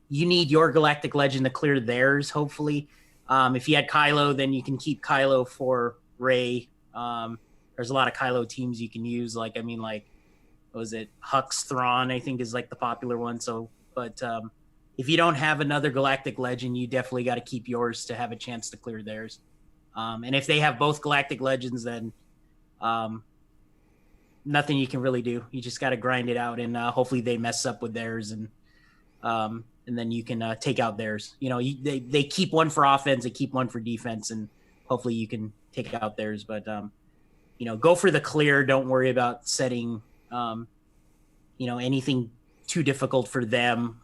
Speaker 6: You need your Galactic Legend to clear theirs, hopefully. If you had Kylo, then you can keep Kylo for Rey. There's a lot of Kylo teams you can use. Like, what was it? Hux Thrawn, I think, is like the popular one. So, but if you don't have another Galactic Legend, you definitely got to keep yours to have a chance to clear theirs. And if they have both Galactic Legends, then nothing you can really do. You just got to grind it out, and hopefully they mess up with theirs, and then you can take out theirs. They keep one for offense, they keep one for defense, and hopefully you can take out theirs. But go for the clear. Don't worry about setting anything too difficult for them.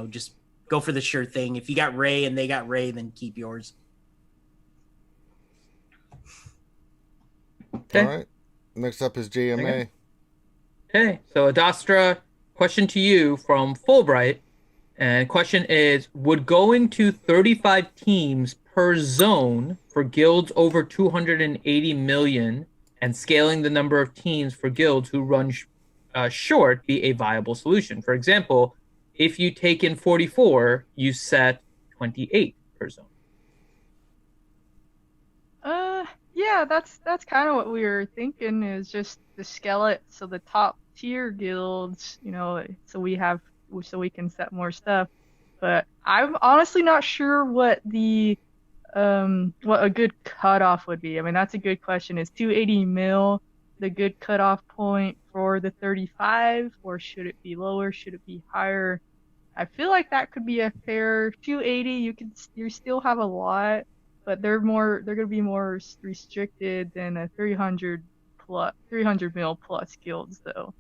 Speaker 6: Just go for the sure thing. If you got Ray and they got Ray, then keep yours.
Speaker 2: Okay.
Speaker 1: All right. Next up is JMA.
Speaker 2: Okay, so Adastra, question to you from Fulbright. And question is, would going to 35 teams per zone for guilds over 280 million and scaling the number of teams for guilds who run short be a viable solution? For example, if you take in 44, you set 28 per zone.
Speaker 5: Yeah, that's kind of what we were thinking, is just the skeleton, so the top tier guilds, so we can set more stuff. But I'm honestly not sure what a good cutoff would be. I mean, that's a good question. Is 280 mil the good cutoff point for the 35, or should it be lower? Should it be higher? I feel like that could be a fair 280. You still have a lot, but they're going to be more restricted than a 300 mil plus guilds though.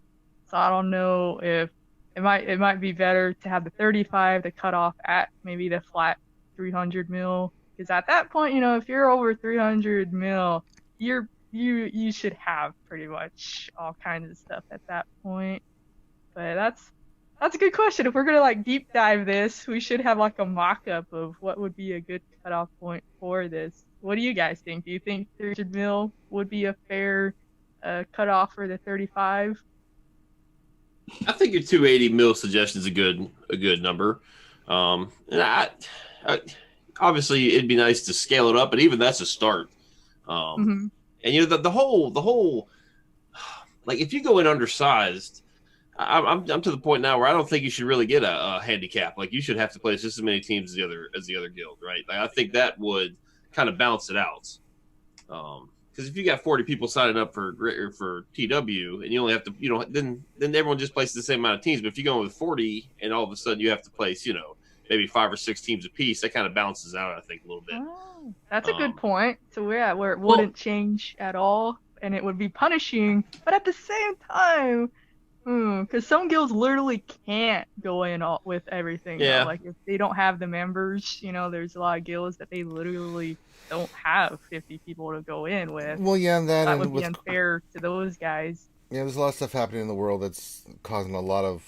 Speaker 5: So I don't know if it might be better to have the 35 the cutoff at maybe the flat 300 mil, because at that point, if you're over 300 mil, you should have pretty much all kinds of stuff at that point. But that's a good question. If we're gonna deep dive this, we should have a mock-up of what would be a good cutoff point for this. What do you guys think? Do you think 300 mil would be a fair cutoff for the 35?
Speaker 4: I think your 280 mil suggestion is a good number. And I obviously it'd be nice to scale it up, but even that's a start. And the whole if you go in undersized, I'm to the point now where I don't think you should really get a handicap. You should have to play just as many teams as the other guild, right? I think that would kind of balance it out. Because if you got 40 people signing up for TW and you only have to, then everyone just places the same amount of teams. But if you go with 40 and all of a sudden you have to place, maybe 5 or 6 teams apiece, that kind of balances out, I think, a little bit.
Speaker 5: Oh, that's a good point. So where it wouldn't change at all, and it would be punishing, but at the same time, because some guilds literally can't go in with everything.
Speaker 4: Yeah.
Speaker 5: If they don't have the members, there's a lot of guilds that they literally don't have 50 people to go in with.
Speaker 1: Well, yeah,
Speaker 5: that would be unfair to those guys.
Speaker 1: Yeah, there's a lot of stuff happening in the world that's causing a lot of,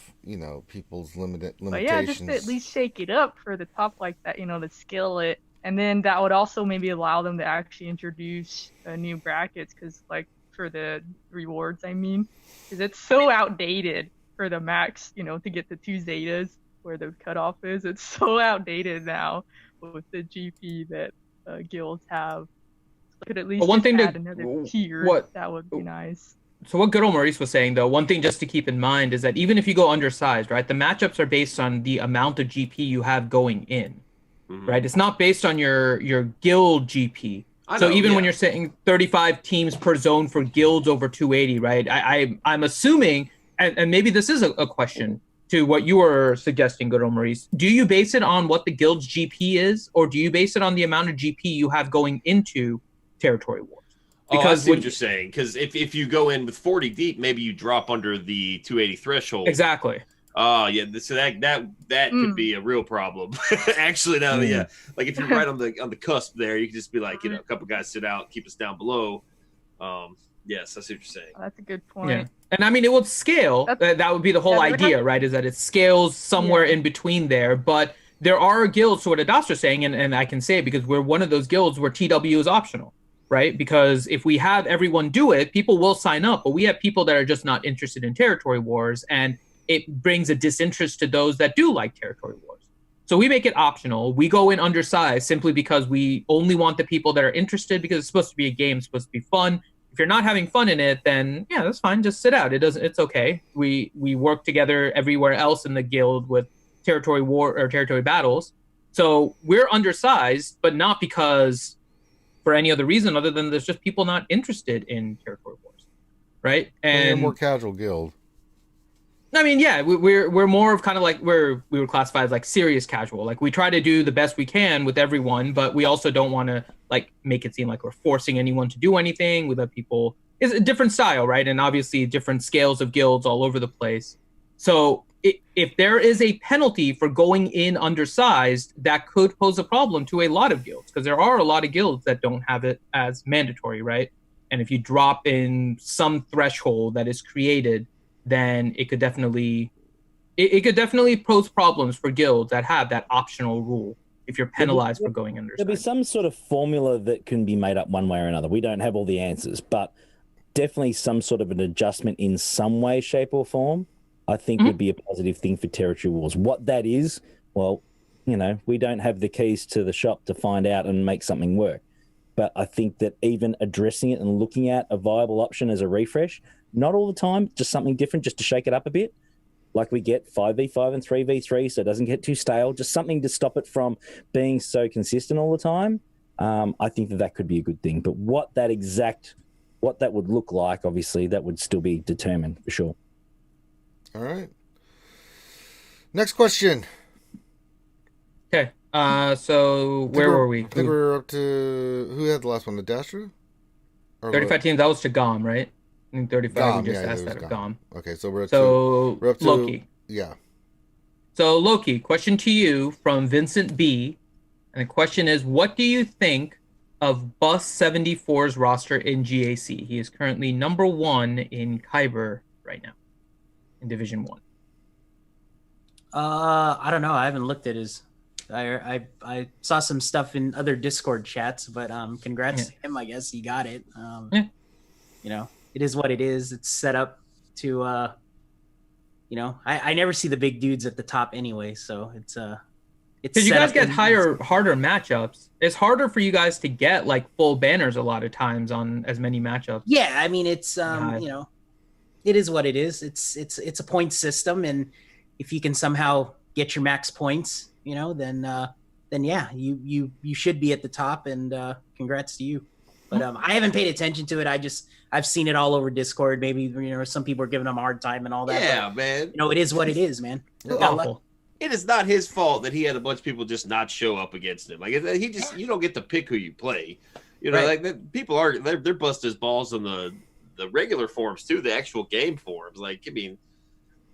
Speaker 1: people's limitations.
Speaker 5: But yeah, just to at least shake it up for the top like that, the skillet. And then that would also maybe allow them to actually introduce new brackets, because for the rewards, because it's so outdated for the max, to get the 2 zetas where the cutoff is. It's so outdated now with the GP that guilds have. Could at least add another tier. That would be nice.
Speaker 2: So what good old Maurice was saying, though, one thing just to keep in mind is that even if you go undersized, right, the matchups are based on the amount of GP you have going in, right? It's not based on your guild GP. When you're saying 35 teams per zone for guilds over 280, right, I'm assuming, and maybe this is a question to what you were suggesting, good old Maurice, do you base it on what the guild's GP is, or do you base it on the amount of GP you have going into Territory Wars?
Speaker 4: Because I see what you're saying. Because if you go in with 40 deep, maybe you drop under the 280 threshold.
Speaker 2: Exactly.
Speaker 4: Yeah. So that could be a real problem. Actually, now, yeah. If you're right on the cusp there, you can just be a couple guys sit out, keep us down below. Yes, I see what you're saying.
Speaker 5: That's a good point.
Speaker 2: Yeah. And it would scale. That would be the whole idea, right? Is that it scales somewhere in between there. But there are guilds, so what Adastra's saying, and I can say it because we're one of those guilds where TW is optional. Right? Because if we have everyone do it, people will sign up, but we have people that are just not interested in Territory Wars, and it brings a disinterest to those that do like Territory Wars. So we make it optional. We go in undersized simply because we only want the people that are interested, because it's supposed to be a game, it's supposed to be fun. If you're not having fun in it, then yeah, that's fine. Just sit out. It's okay. We work together everywhere else in the guild with Territory War or Territory Battles. So we're undersized, but not because for any other reason other than there's just people not interested in Territory Wars, right? And
Speaker 1: a more casual guild.
Speaker 2: I mean, yeah, we're more of kind of we were classified as serious casual. We try to do the best we can with everyone, but we also don't want to like make it seem like we're forcing anyone to do anything. We let people. It's a different style, right? And obviously different scales of guilds all over the place. So if there is a penalty for going in undersized, that could pose a problem to a lot of guilds, because there are a lot of guilds that don't have it as mandatory, right? And if you drop in some threshold that is created, then it could definitely pose problems for guilds that have that optional rule if you're penalized for going undersized.
Speaker 3: There'll be some sort of formula that can be made up one way or another. We don't have all the answers, but definitely some sort of an adjustment in some way, shape, or form, I think would be a positive thing for territory wars. What that is, well, we don't have the keys to the shop to find out and make something work. But I think that even addressing it and looking at a viable option as a refresh, not all the time, just something different, just to shake it up a bit, like we get 5v5 and 3v3, so it doesn't get too stale, just something to stop it from being so consistent all the time. I think that could be a good thing. But what that would look like, obviously, that would still be determined for sure.
Speaker 1: All right. Next question.
Speaker 2: Okay. So where were we?
Speaker 1: I think we're up to, who had the last one? The Dasher?
Speaker 2: 35 teams. That was to GOM, right? I think 35.
Speaker 1: GOM,
Speaker 2: we just
Speaker 1: yeah,
Speaker 2: asked that of GOM.
Speaker 1: Okay, so we're up to
Speaker 2: Loki.
Speaker 1: Yeah.
Speaker 2: So Loki, question to you from Vincent B. And the question is, what do you think of Bus 74's roster in GAC? He is currently number 1 in Kyber right now in Division 1.
Speaker 6: I don't know. I haven't looked at his. I saw some stuff in other Discord chats, but congrats to him. I guess he got it. It is what it is. It's set up to. I never see the big dudes at the top anyway, so it's
Speaker 2: because you guys get harder matchups. It's harder for you guys to get like full banners a lot of times on as many matchups.
Speaker 6: Yeah, I mean it's it is what it is. It's a point system, and if you can somehow get your max points, then yeah, you should be at the top, and congrats to you. But I haven't paid attention to it. I've seen it all over Discord. Maybe some people are giving him a hard time and all that.
Speaker 4: Yeah,
Speaker 6: but,
Speaker 4: man.
Speaker 6: It is what it is, man.
Speaker 4: It is not his fault that he had a bunch of people just not show up against him. Like you don't get to pick who you play.
Speaker 6: Right.
Speaker 4: Like people they're busting his balls on the regular forums too, the actual game forums. Like, I mean,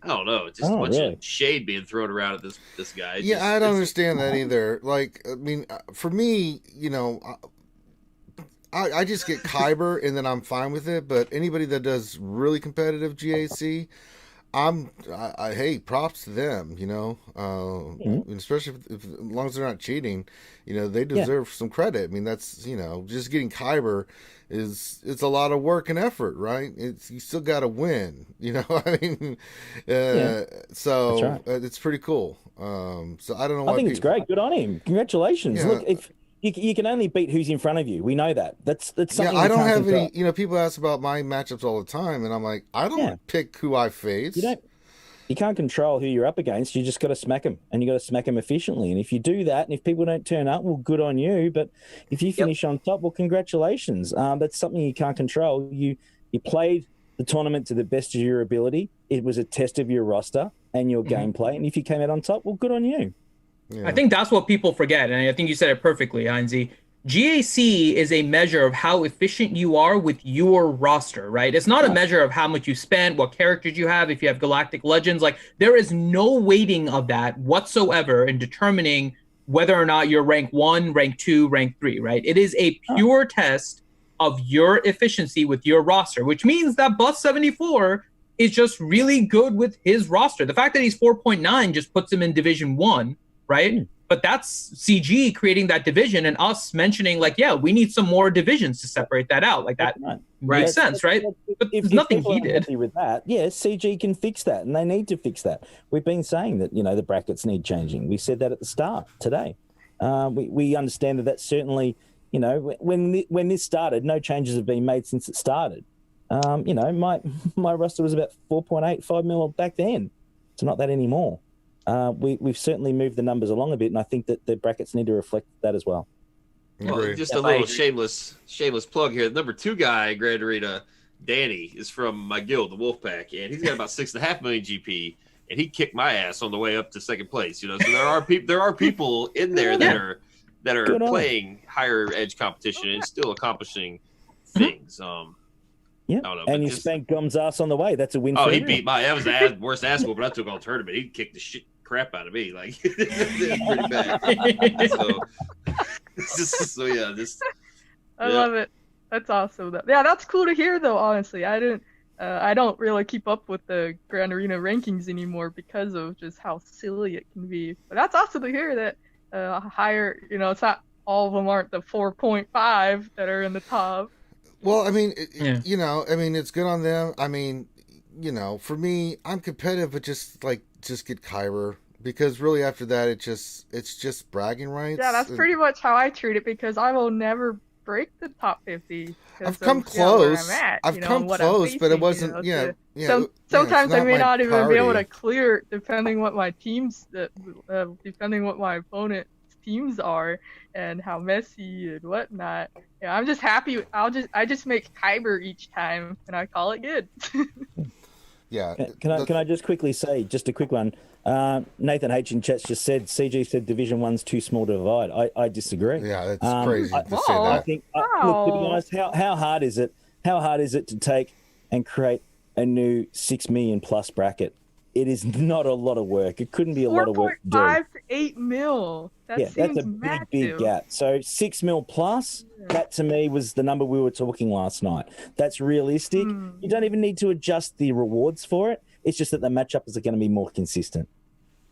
Speaker 4: I don't know, it's just a bunch of shade being thrown around at this guy.
Speaker 1: I don't understand that either. Like, I mean, for me, I just get Kyber and then I'm fine with it. But anybody that does really competitive GAC, hey, props to them, especially if as long as they're not cheating, they deserve some credit. I mean, that's, just getting Kyber it's a lot of work and effort, right? You still got to win, I mean, so right. It's pretty cool. So I don't know.
Speaker 3: I think it's great. Good on him. Congratulations. Yeah. Look, if you can only beat who's in front of you, we know that. That's something.
Speaker 1: Yeah, I don't have any. People ask about my matchups all the time, and I'm like, I don't pick who I face.
Speaker 3: You can't control who you're up against. You just got to smack them, and you got to smack them efficiently. And if you do that, and if people don't turn up, well, good on you. But if you finish on top, well, congratulations. That's something you can't control. You played the tournament to the best of your ability. It was a test of your roster and your gameplay. And if you came out on top, well, good on you.
Speaker 2: Yeah. I think that's what people forget, and I think you said it perfectly, Heinze. GAC is a measure of how efficient you are with your roster, right? It's not a measure of how much you spend, what characters you have, if you have Galactic Legends. Like, there is no weighting of that whatsoever in determining whether or not you're rank 1, rank 2, rank 3, right? It is a pure test of your efficiency with your roster, which means that Bus 74 is just really good with his roster. The fact that he's 4.9 just puts him in Division 1, right? But that's CG creating that division and us mentioning, like, yeah, we need some more divisions to separate that out. Like, that makes sense, right? But there's nothing he did.
Speaker 3: With that, CG can fix that, and they need to fix that. We've been saying that, the brackets need changing. We said that at the start today. We understand that that's certainly, when this started, no changes have been made since it started. My roster was about 4.85 mil back then. It's not that anymore. We've certainly moved the numbers along a bit, and I think that the brackets need to reflect that as well.
Speaker 4: Well, just a little shameless plug here. The number 2 guy, Grand Arena, Danny, is from my guild, the Wolfpack, and he's got about 6.5 million GP, and he kicked my ass on the way up to second place. So there are people in there that that are
Speaker 3: Good on.
Speaker 4: playing higher edge competition and still accomplishing things.
Speaker 3: Yeah,
Speaker 4: I don't know,
Speaker 3: and
Speaker 4: but
Speaker 3: you
Speaker 4: just-
Speaker 3: spanked Gom's ass on the way. That's a win
Speaker 4: Oh,
Speaker 3: for
Speaker 4: he
Speaker 3: everyone.
Speaker 4: beat my. That was the worst ass whooping I took all tournament. He kicked the shit crap out of me. Like it was pretty bad. So yeah, just
Speaker 5: I
Speaker 4: Yeah.
Speaker 5: love it. That's awesome. Yeah, that's cool to hear though. Honestly, I don't really keep up with the Grand Arena rankings anymore because of just how silly it can be. But that's awesome to hear that higher. It's not all of them aren't the 4.5 that are in the top.
Speaker 1: Well, I mean,
Speaker 2: Yeah.
Speaker 1: it's good on them. I mean, for me, I'm competitive, but just get Kyber, because really after that, it's just bragging rights.
Speaker 5: Yeah, that's pretty much how I treat it because I will never break the top 50.
Speaker 1: I've come
Speaker 5: Where
Speaker 1: close.
Speaker 5: I'm at,
Speaker 1: I've come
Speaker 5: what I'm
Speaker 1: close, but it
Speaker 5: facing,
Speaker 1: wasn't.
Speaker 5: Sometimes I may not even be able
Speaker 1: priority.
Speaker 5: to clear it, depending what my depending what my opponent's teams are and how messy and whatnot. Yeah, I'm just happy. I just make Kyber each time and I call it good.
Speaker 1: Yeah.
Speaker 3: Can I just quickly say, just a quick one? Nathan H in chats just said CG said Division 1's too small to divide. I disagree.
Speaker 1: Yeah, that's crazy to say
Speaker 5: Whoa.
Speaker 3: I
Speaker 1: that.
Speaker 3: think look, to be honest, how hard is it? How hard is it to take and create a new 6 million plus bracket? It is not a lot of work. It couldn't be a lot of work to do.
Speaker 5: 4.5 to 8 mil. That
Speaker 3: Yeah,
Speaker 5: seems
Speaker 3: that's a
Speaker 5: massive.
Speaker 3: big gap. So 6 mil plus, that to me was the number we were talking last night. That's realistic. You don't even need to adjust the rewards for it. It's just that the matchups are going to be more consistent.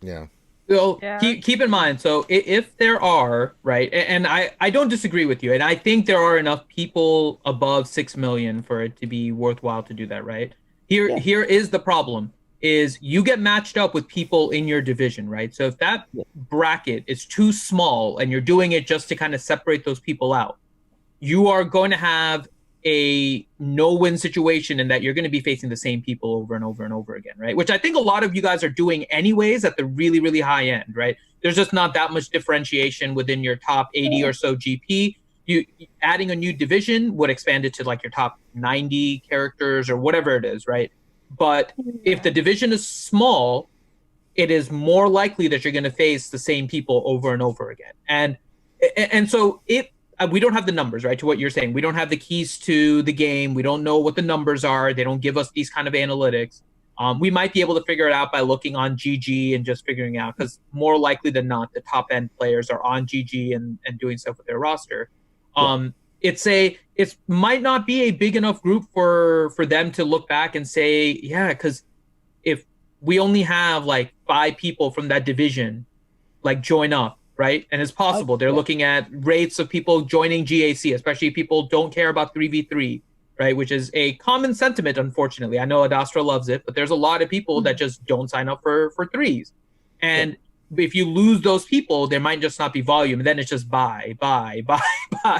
Speaker 1: Yeah.
Speaker 2: Well,
Speaker 5: Yeah.
Speaker 2: keep in mind, so if there are, right, and I don't disagree with you, and I think there are enough people above 6 million for it to be worthwhile to do that, right? Here is the problem, is you get matched up with people in your division, right? So if that bracket is too small and you're doing it just to kind of separate those people out, you are going to have a no-win situation in that you're going to be facing the same people over and over and over again, right? Which I think a lot of you guys are doing anyways at the really, really high end, right? There's just not that much differentiation within your top 80 or so GP. You adding a new division would expand it to like your top 90 characters or whatever it is, right? But if the division is small, it is more likely that you're going to face the same people over and over again. And so we don't have the numbers, right, to what you're saying. We don't have the keys to the game. We don't know what the numbers are. They don't give us these kind of analytics. We might be able to figure it out by looking on GG and just figuring out, because more likely than not, the top end players are on GG and doing stuff with their roster. It might not be a big enough group for them to look back and say, yeah, because if we only have like 5 people from that division like join up, right? And it's possible. They're looking at rates of people joining GAC, especially if people don't care about 3v3, right? Which is a common sentiment, unfortunately. I know Adastra loves it, but there's a lot of people that just don't sign up for threes. And if you lose those people, there might just not be volume. And then it's just buy.
Speaker 3: I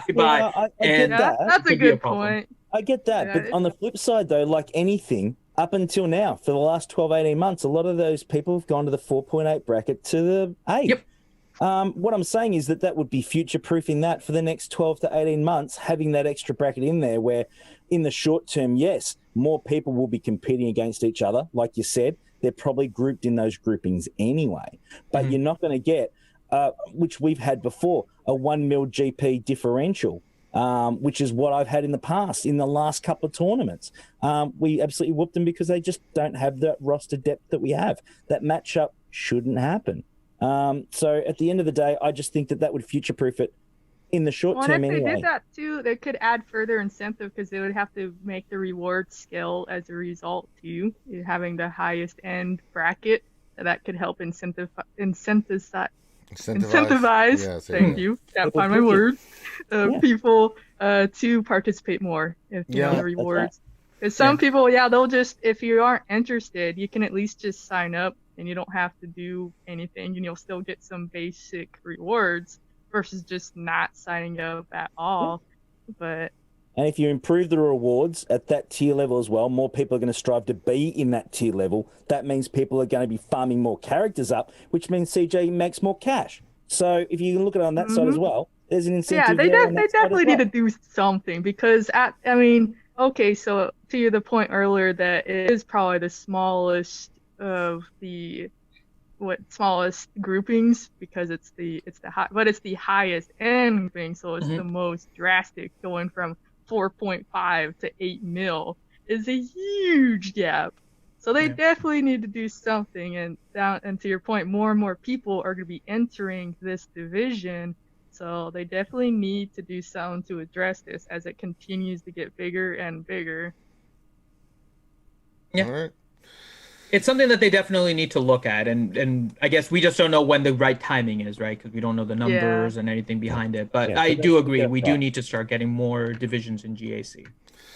Speaker 3: get that.
Speaker 5: That's a
Speaker 2: could be a
Speaker 5: good
Speaker 2: problem.
Speaker 5: point.
Speaker 3: I get that.
Speaker 5: Yeah,
Speaker 3: But on the flip side, though, like anything, up until now, for the last 12, 18 months, a lot of those people have gone to the 4.8 bracket to the 8.
Speaker 2: Yep.
Speaker 3: What I'm saying is that would be future-proofing that for the next 12 to 18 months, having that extra bracket in there where in the short term, yes, more people will be competing against each other. Like you said, they're probably grouped in those groupings anyway. But you're not going to get, which we've had before, a 1 mil GP differential, which is what I've had in the past, in the last couple of tournaments. We absolutely whooped them because they just don't have that roster depth that we have. That matchup shouldn't happen. So at the end of the day, I just think that would future-proof it in the short
Speaker 5: Well,
Speaker 3: term
Speaker 5: and if
Speaker 3: anyway.
Speaker 5: they did that too, they could add further incentive because they would have to make the reward scale as a result too. Having the highest end bracket, that could help incentivize.
Speaker 1: Yeah,
Speaker 5: Thank you. Can't find my words. People to participate more if you know the rewards. Because some people, they'll just, if you aren't interested, you can at least just sign up and you don't have to do anything and you'll still get some basic rewards versus just not signing up at all. But
Speaker 3: And if you improve the rewards at that tier level as well, more people are going to strive to be in that tier level. That means people are going to be farming more characters up, which means CJ makes more cash. So if you can look at it on that side as well, there's an incentive.
Speaker 5: they
Speaker 3: there on that side as
Speaker 5: definitely
Speaker 3: well.
Speaker 5: need to do something because so to the point earlier that it is probably the smallest of the smallest groupings because it's the highest end thing, so it's the most drastic, going from 4.5 to 8 mil is a huge gap. So they definitely need to do something, and to your point, more and more people are going to be entering this division. So they definitely need to do something to address this as it continues to get bigger and bigger.
Speaker 1: Yeah. All right.
Speaker 2: It's something that they definitely need to look at, and I guess we just don't know when the right timing is, right? Because we don't know the numbers and anything behind it. But I do agree, we do need to start getting more divisions in GAC.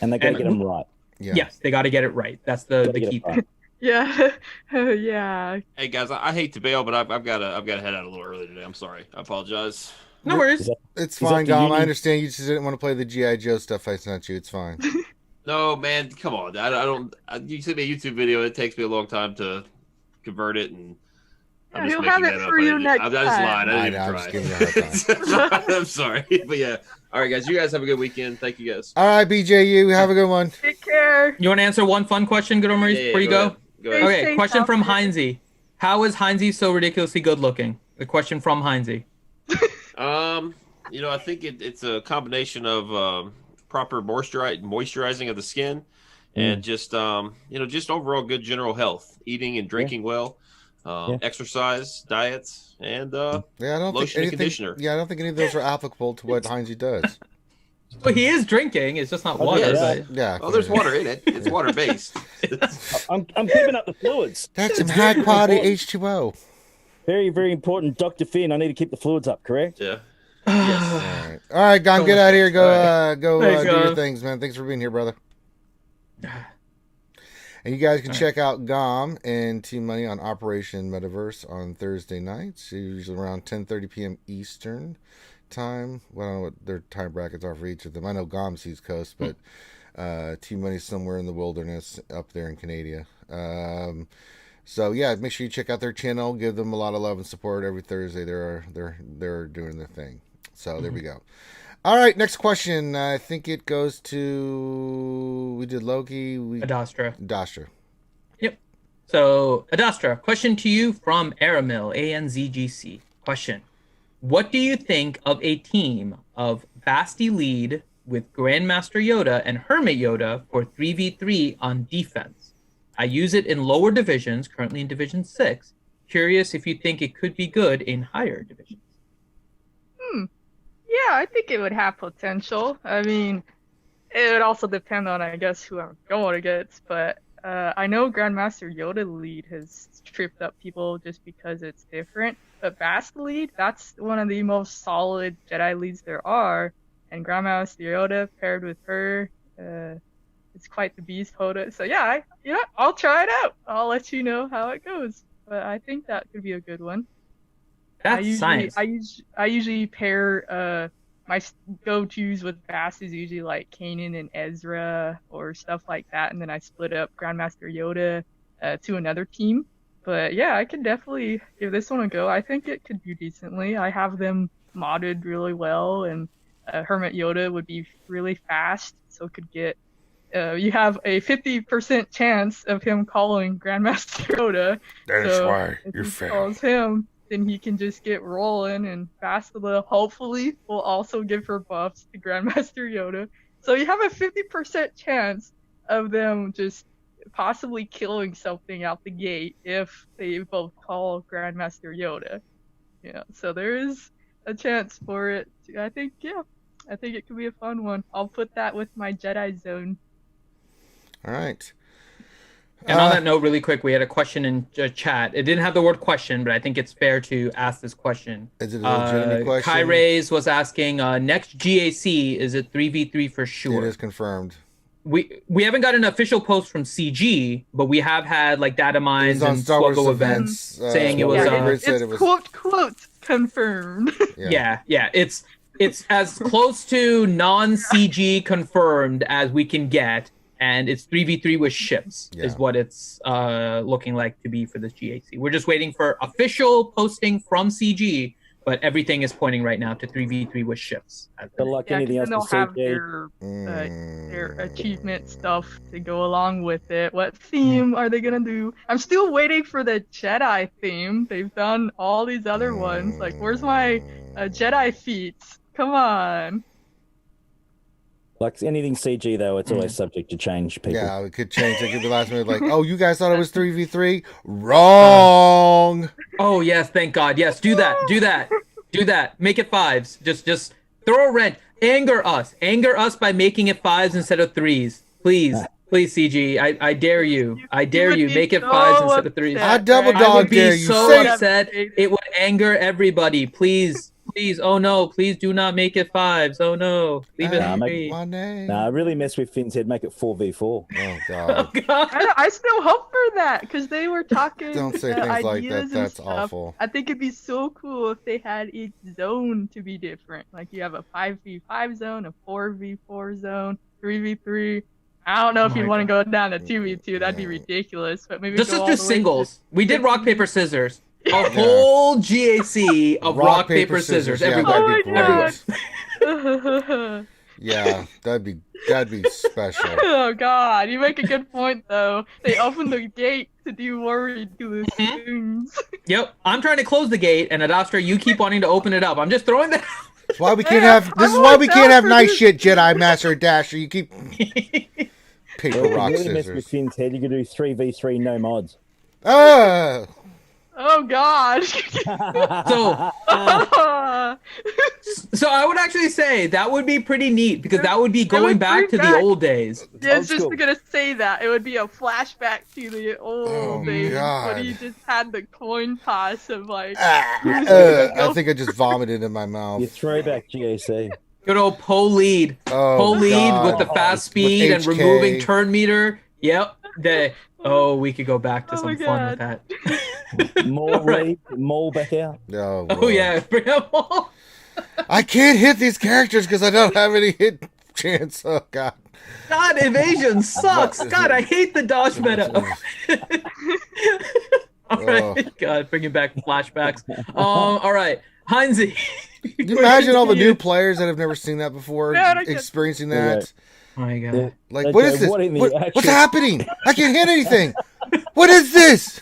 Speaker 3: And they got to get them right.
Speaker 1: Yeah.
Speaker 2: Yes, they got to get it right. That's the key thing.
Speaker 5: Yeah, yeah.
Speaker 4: Hey guys, I hate to bail, but I've got to head out a little early today. I'm sorry. I apologize.
Speaker 2: No worries.
Speaker 1: It's fine, Dom. I understand you just didn't want to play the G.I. Joe stuff I sent you. It's fine.
Speaker 4: No, man, come on. I don't. You sent me a YouTube video. It takes me a long time to convert it, and I'm just
Speaker 5: he'll
Speaker 4: making
Speaker 5: have it
Speaker 4: that
Speaker 5: for
Speaker 4: up.
Speaker 5: you next
Speaker 4: I just lied. I didn't
Speaker 1: I'm
Speaker 4: even
Speaker 1: just
Speaker 4: try.
Speaker 1: giving you a hard time.
Speaker 4: I'm sorry, but yeah. All right, guys. You guys have a good weekend. Thank you, guys.
Speaker 1: All right, BJU, have a good one.
Speaker 5: Take care.
Speaker 2: You want to answer one fun question, good Maurice, before you go?
Speaker 4: Go ahead.
Speaker 2: Okay,
Speaker 5: Stay
Speaker 2: question from
Speaker 5: confident.
Speaker 2: Heinzie. How is Heinzie so ridiculously good looking? A question from Heinzie.
Speaker 4: I think it's a combination of proper moisturizing of the skin, and just just overall good general health, eating and drinking well, exercise, diets, and
Speaker 1: I don't
Speaker 4: lotion
Speaker 1: think
Speaker 4: and
Speaker 1: anything,
Speaker 4: conditioner.
Speaker 1: Yeah, I don't think any of those are applicable to what Heinzie does.
Speaker 2: Well, he is drinking. It's just not water.
Speaker 4: yes.
Speaker 2: But...
Speaker 1: Yeah.
Speaker 4: Oh, there's water in it. It's water based.
Speaker 3: I'm keeping up the fluids.
Speaker 1: That's some high quality H2O.
Speaker 3: Very, very important. Dr. Finn, I need to keep the fluids up, correct?
Speaker 4: Yeah.
Speaker 1: All right, Gom, get out of here. Go,
Speaker 2: Thanks,
Speaker 1: do your
Speaker 2: Gom.
Speaker 1: things, man. Thanks for being here, brother. And you guys can check out Gom and Team Money on Operation Metaverse on Thursday nights, usually around 10:30 p.m. Eastern time. Well, I don't know what their time brackets are for each of them. I know Gom's East Coast, but Team Money's somewhere in the wilderness up there in Canada. So yeah, make sure you check out their channel. Give them a lot of love and support every Thursday. They're doing their thing. So there we go. All right, next question. I think it goes to we did Loki. Adastra.
Speaker 2: Yep. So Adastra, question to you from Aramil, ANZGC. Question: what do you think of a team of Basti lead with Grandmaster Yoda and Hermit Yoda for 3v3 on defense? I use it in lower divisions, currently in Division 6. Curious if you think it could be good in higher divisions.
Speaker 5: Yeah, I think it would have potential. I mean, it would also depend on, I guess, who I'm going against. But I know Grandmaster Yoda lead has tripped up people just because it's different. But Bast lead, that's one of the most solid Jedi leads there are. And Grandmaster Yoda paired with her, it's quite the beast Hoda. So yeah, I'll try it out. I'll let you know how it goes. But I think that could be a good one.
Speaker 2: That's science.
Speaker 5: I usually pair my go-tos with Bass is usually like Kanan and Ezra or stuff like that, and then I split up Grandmaster Yoda to another team. But yeah, I can definitely give this one a go. I think it could do decently. I have them modded really well, and Hermit Yoda would be really fast, so could get. You have a 50% chance of him calling Grandmaster Yoda.
Speaker 1: That's why
Speaker 5: if
Speaker 1: you're
Speaker 5: he
Speaker 1: fair.
Speaker 5: calls him, then he can just get rolling, and Bastila hopefully will also give her buffs to Grandmaster Yoda. So you have a 50% chance of them just possibly killing something out the gate if they both call Grandmaster Yoda. Yeah, so there is a chance for it. I think it could be a fun one. I'll put that with my Jedi zone.
Speaker 1: All right.
Speaker 2: And on that note, really quick, we had a question in chat. It didn't have the word question, but I think it's fair to ask this question.
Speaker 1: Is it a legitimate question?
Speaker 2: Kai Reyes was asking, next GAC, is it 3v3 for sure?
Speaker 1: It is confirmed.
Speaker 2: We haven't got an official post from CG, but we have had like data mines and
Speaker 1: Star Wars
Speaker 2: SWGOH events saying it was.
Speaker 5: It's quote confirmed.
Speaker 2: Yeah. It's as close to non-CG confirmed as we can get, and it's 3v3 with ships is what it's looking like to be for this GAC. We're just waiting for official posting from CG but everything is pointing right now to 3v3 with ships.
Speaker 3: But like
Speaker 5: Yeah, 'cause
Speaker 3: anything else
Speaker 5: then they'll
Speaker 3: with
Speaker 5: have
Speaker 3: CG,
Speaker 5: their achievement stuff to go along with it. What theme are they gonna do? I'm still waiting for the Jedi theme. They've done all these other ones. Like, where's my Jedi feats? Come on.
Speaker 3: like anything CG though, it's always subject to change. People.
Speaker 1: Yeah, it could change. It could be last minute. Like, oh, you guys thought it was 3v3? Wrong.
Speaker 2: Oh yes, thank God. Yes, do that. Do that. Do that. Make it 5s. Just throw a wrench. Anger us. Anger us by making it 5s instead of 3s. Please. Please, CG. I dare you. I dare you. Make it 5s instead of 3s.
Speaker 1: I double
Speaker 2: I
Speaker 1: dog
Speaker 2: would
Speaker 1: dare
Speaker 2: be
Speaker 1: you.
Speaker 2: so
Speaker 1: Say
Speaker 2: upset. It would anger everybody. Please. Please. Oh no. Please do not make it 5s. Oh no. Leave it at 3.
Speaker 1: my name.
Speaker 3: Nah, really mess with Finn's head. Make it 4v4.
Speaker 1: Oh
Speaker 2: Oh
Speaker 1: God.
Speaker 2: God.
Speaker 5: I still hope for that because they were talking.
Speaker 1: Don't say things like that.
Speaker 5: ideas and
Speaker 1: That's
Speaker 5: stuff.
Speaker 1: awful.
Speaker 5: I think it'd be so cool if they had each zone to be different. Like you have a 5v5 zone, a 4v4 zone, 3v3. I don't know if
Speaker 2: Oh
Speaker 5: you
Speaker 2: my
Speaker 5: want to go down to 2v2. That'd be
Speaker 1: Yeah.
Speaker 5: ridiculous. But maybe
Speaker 2: Just
Speaker 5: go all
Speaker 2: do
Speaker 5: the way
Speaker 2: singles. We did rock, paper, scissors. A
Speaker 1: Yeah.
Speaker 2: whole GAC of rock, paper, scissors.
Speaker 1: Yeah,
Speaker 2: Everybody.
Speaker 1: that'd be
Speaker 5: Oh my
Speaker 1: great.
Speaker 5: to...
Speaker 1: Yeah, that'd be special.
Speaker 5: Oh God, you make a good point though. They opened the gate to do more ridiculous
Speaker 2: Mhm.
Speaker 5: things.
Speaker 2: Yep. I'm trying to close the gate, and Adastra, you keep wanting to open it up. I'm just throwing that.
Speaker 1: That's why we can't
Speaker 5: Hey,
Speaker 1: have. This
Speaker 5: I'm
Speaker 1: is why we
Speaker 5: all
Speaker 1: can't
Speaker 5: down
Speaker 1: have
Speaker 5: for
Speaker 1: nice
Speaker 5: this.
Speaker 1: shit, Jedi Master Dasher. You keep paper,
Speaker 3: Well,
Speaker 1: rock,
Speaker 3: if you really mess with
Speaker 1: scissors.
Speaker 3: Finn's head, you could do 3v3 no mods.
Speaker 1: Ah,
Speaker 5: Oh God.
Speaker 2: So, so I would actually say that would be pretty neat because that would be going
Speaker 5: would
Speaker 2: back to
Speaker 5: bring
Speaker 2: the
Speaker 5: back-
Speaker 2: old days.
Speaker 5: Yeah, it's
Speaker 3: Old
Speaker 5: just
Speaker 3: school.
Speaker 5: gonna say that. It would be a flashback to the old
Speaker 1: Oh,
Speaker 5: days
Speaker 1: God.
Speaker 5: when he just had the coin toss of like.
Speaker 1: I think I just vomited in my mouth.
Speaker 3: Your throwback GAC.
Speaker 2: Good old Poe lead.
Speaker 1: Oh,
Speaker 2: Poe lead
Speaker 1: God.
Speaker 2: with the fast speed and
Speaker 1: HK.
Speaker 2: removing turn meter. Yep. We could go back to
Speaker 5: Oh my
Speaker 2: some fun with
Speaker 5: God.
Speaker 2: that.
Speaker 3: More
Speaker 2: Right.
Speaker 3: lead, more back out.
Speaker 1: Oh,
Speaker 2: Oh
Speaker 1: Lord.
Speaker 2: yeah. Bring them all.
Speaker 1: I can't hit these characters because I don't have any hit chance. Oh God.
Speaker 2: God, evasion sucks. God, I hate the dodge meta. All right, God, bringing back flashbacks. All right, Heinzie.
Speaker 1: Can you imagine all the new players that have never seen that before
Speaker 5: Man, I can't-
Speaker 1: experiencing
Speaker 3: Yeah.
Speaker 1: that?
Speaker 2: Oh my God.
Speaker 3: Yeah.
Speaker 1: Like,
Speaker 3: Okay,
Speaker 1: what is this?
Speaker 3: what in the
Speaker 1: What's
Speaker 3: actual-
Speaker 1: happening? I can't hit anything. What is this?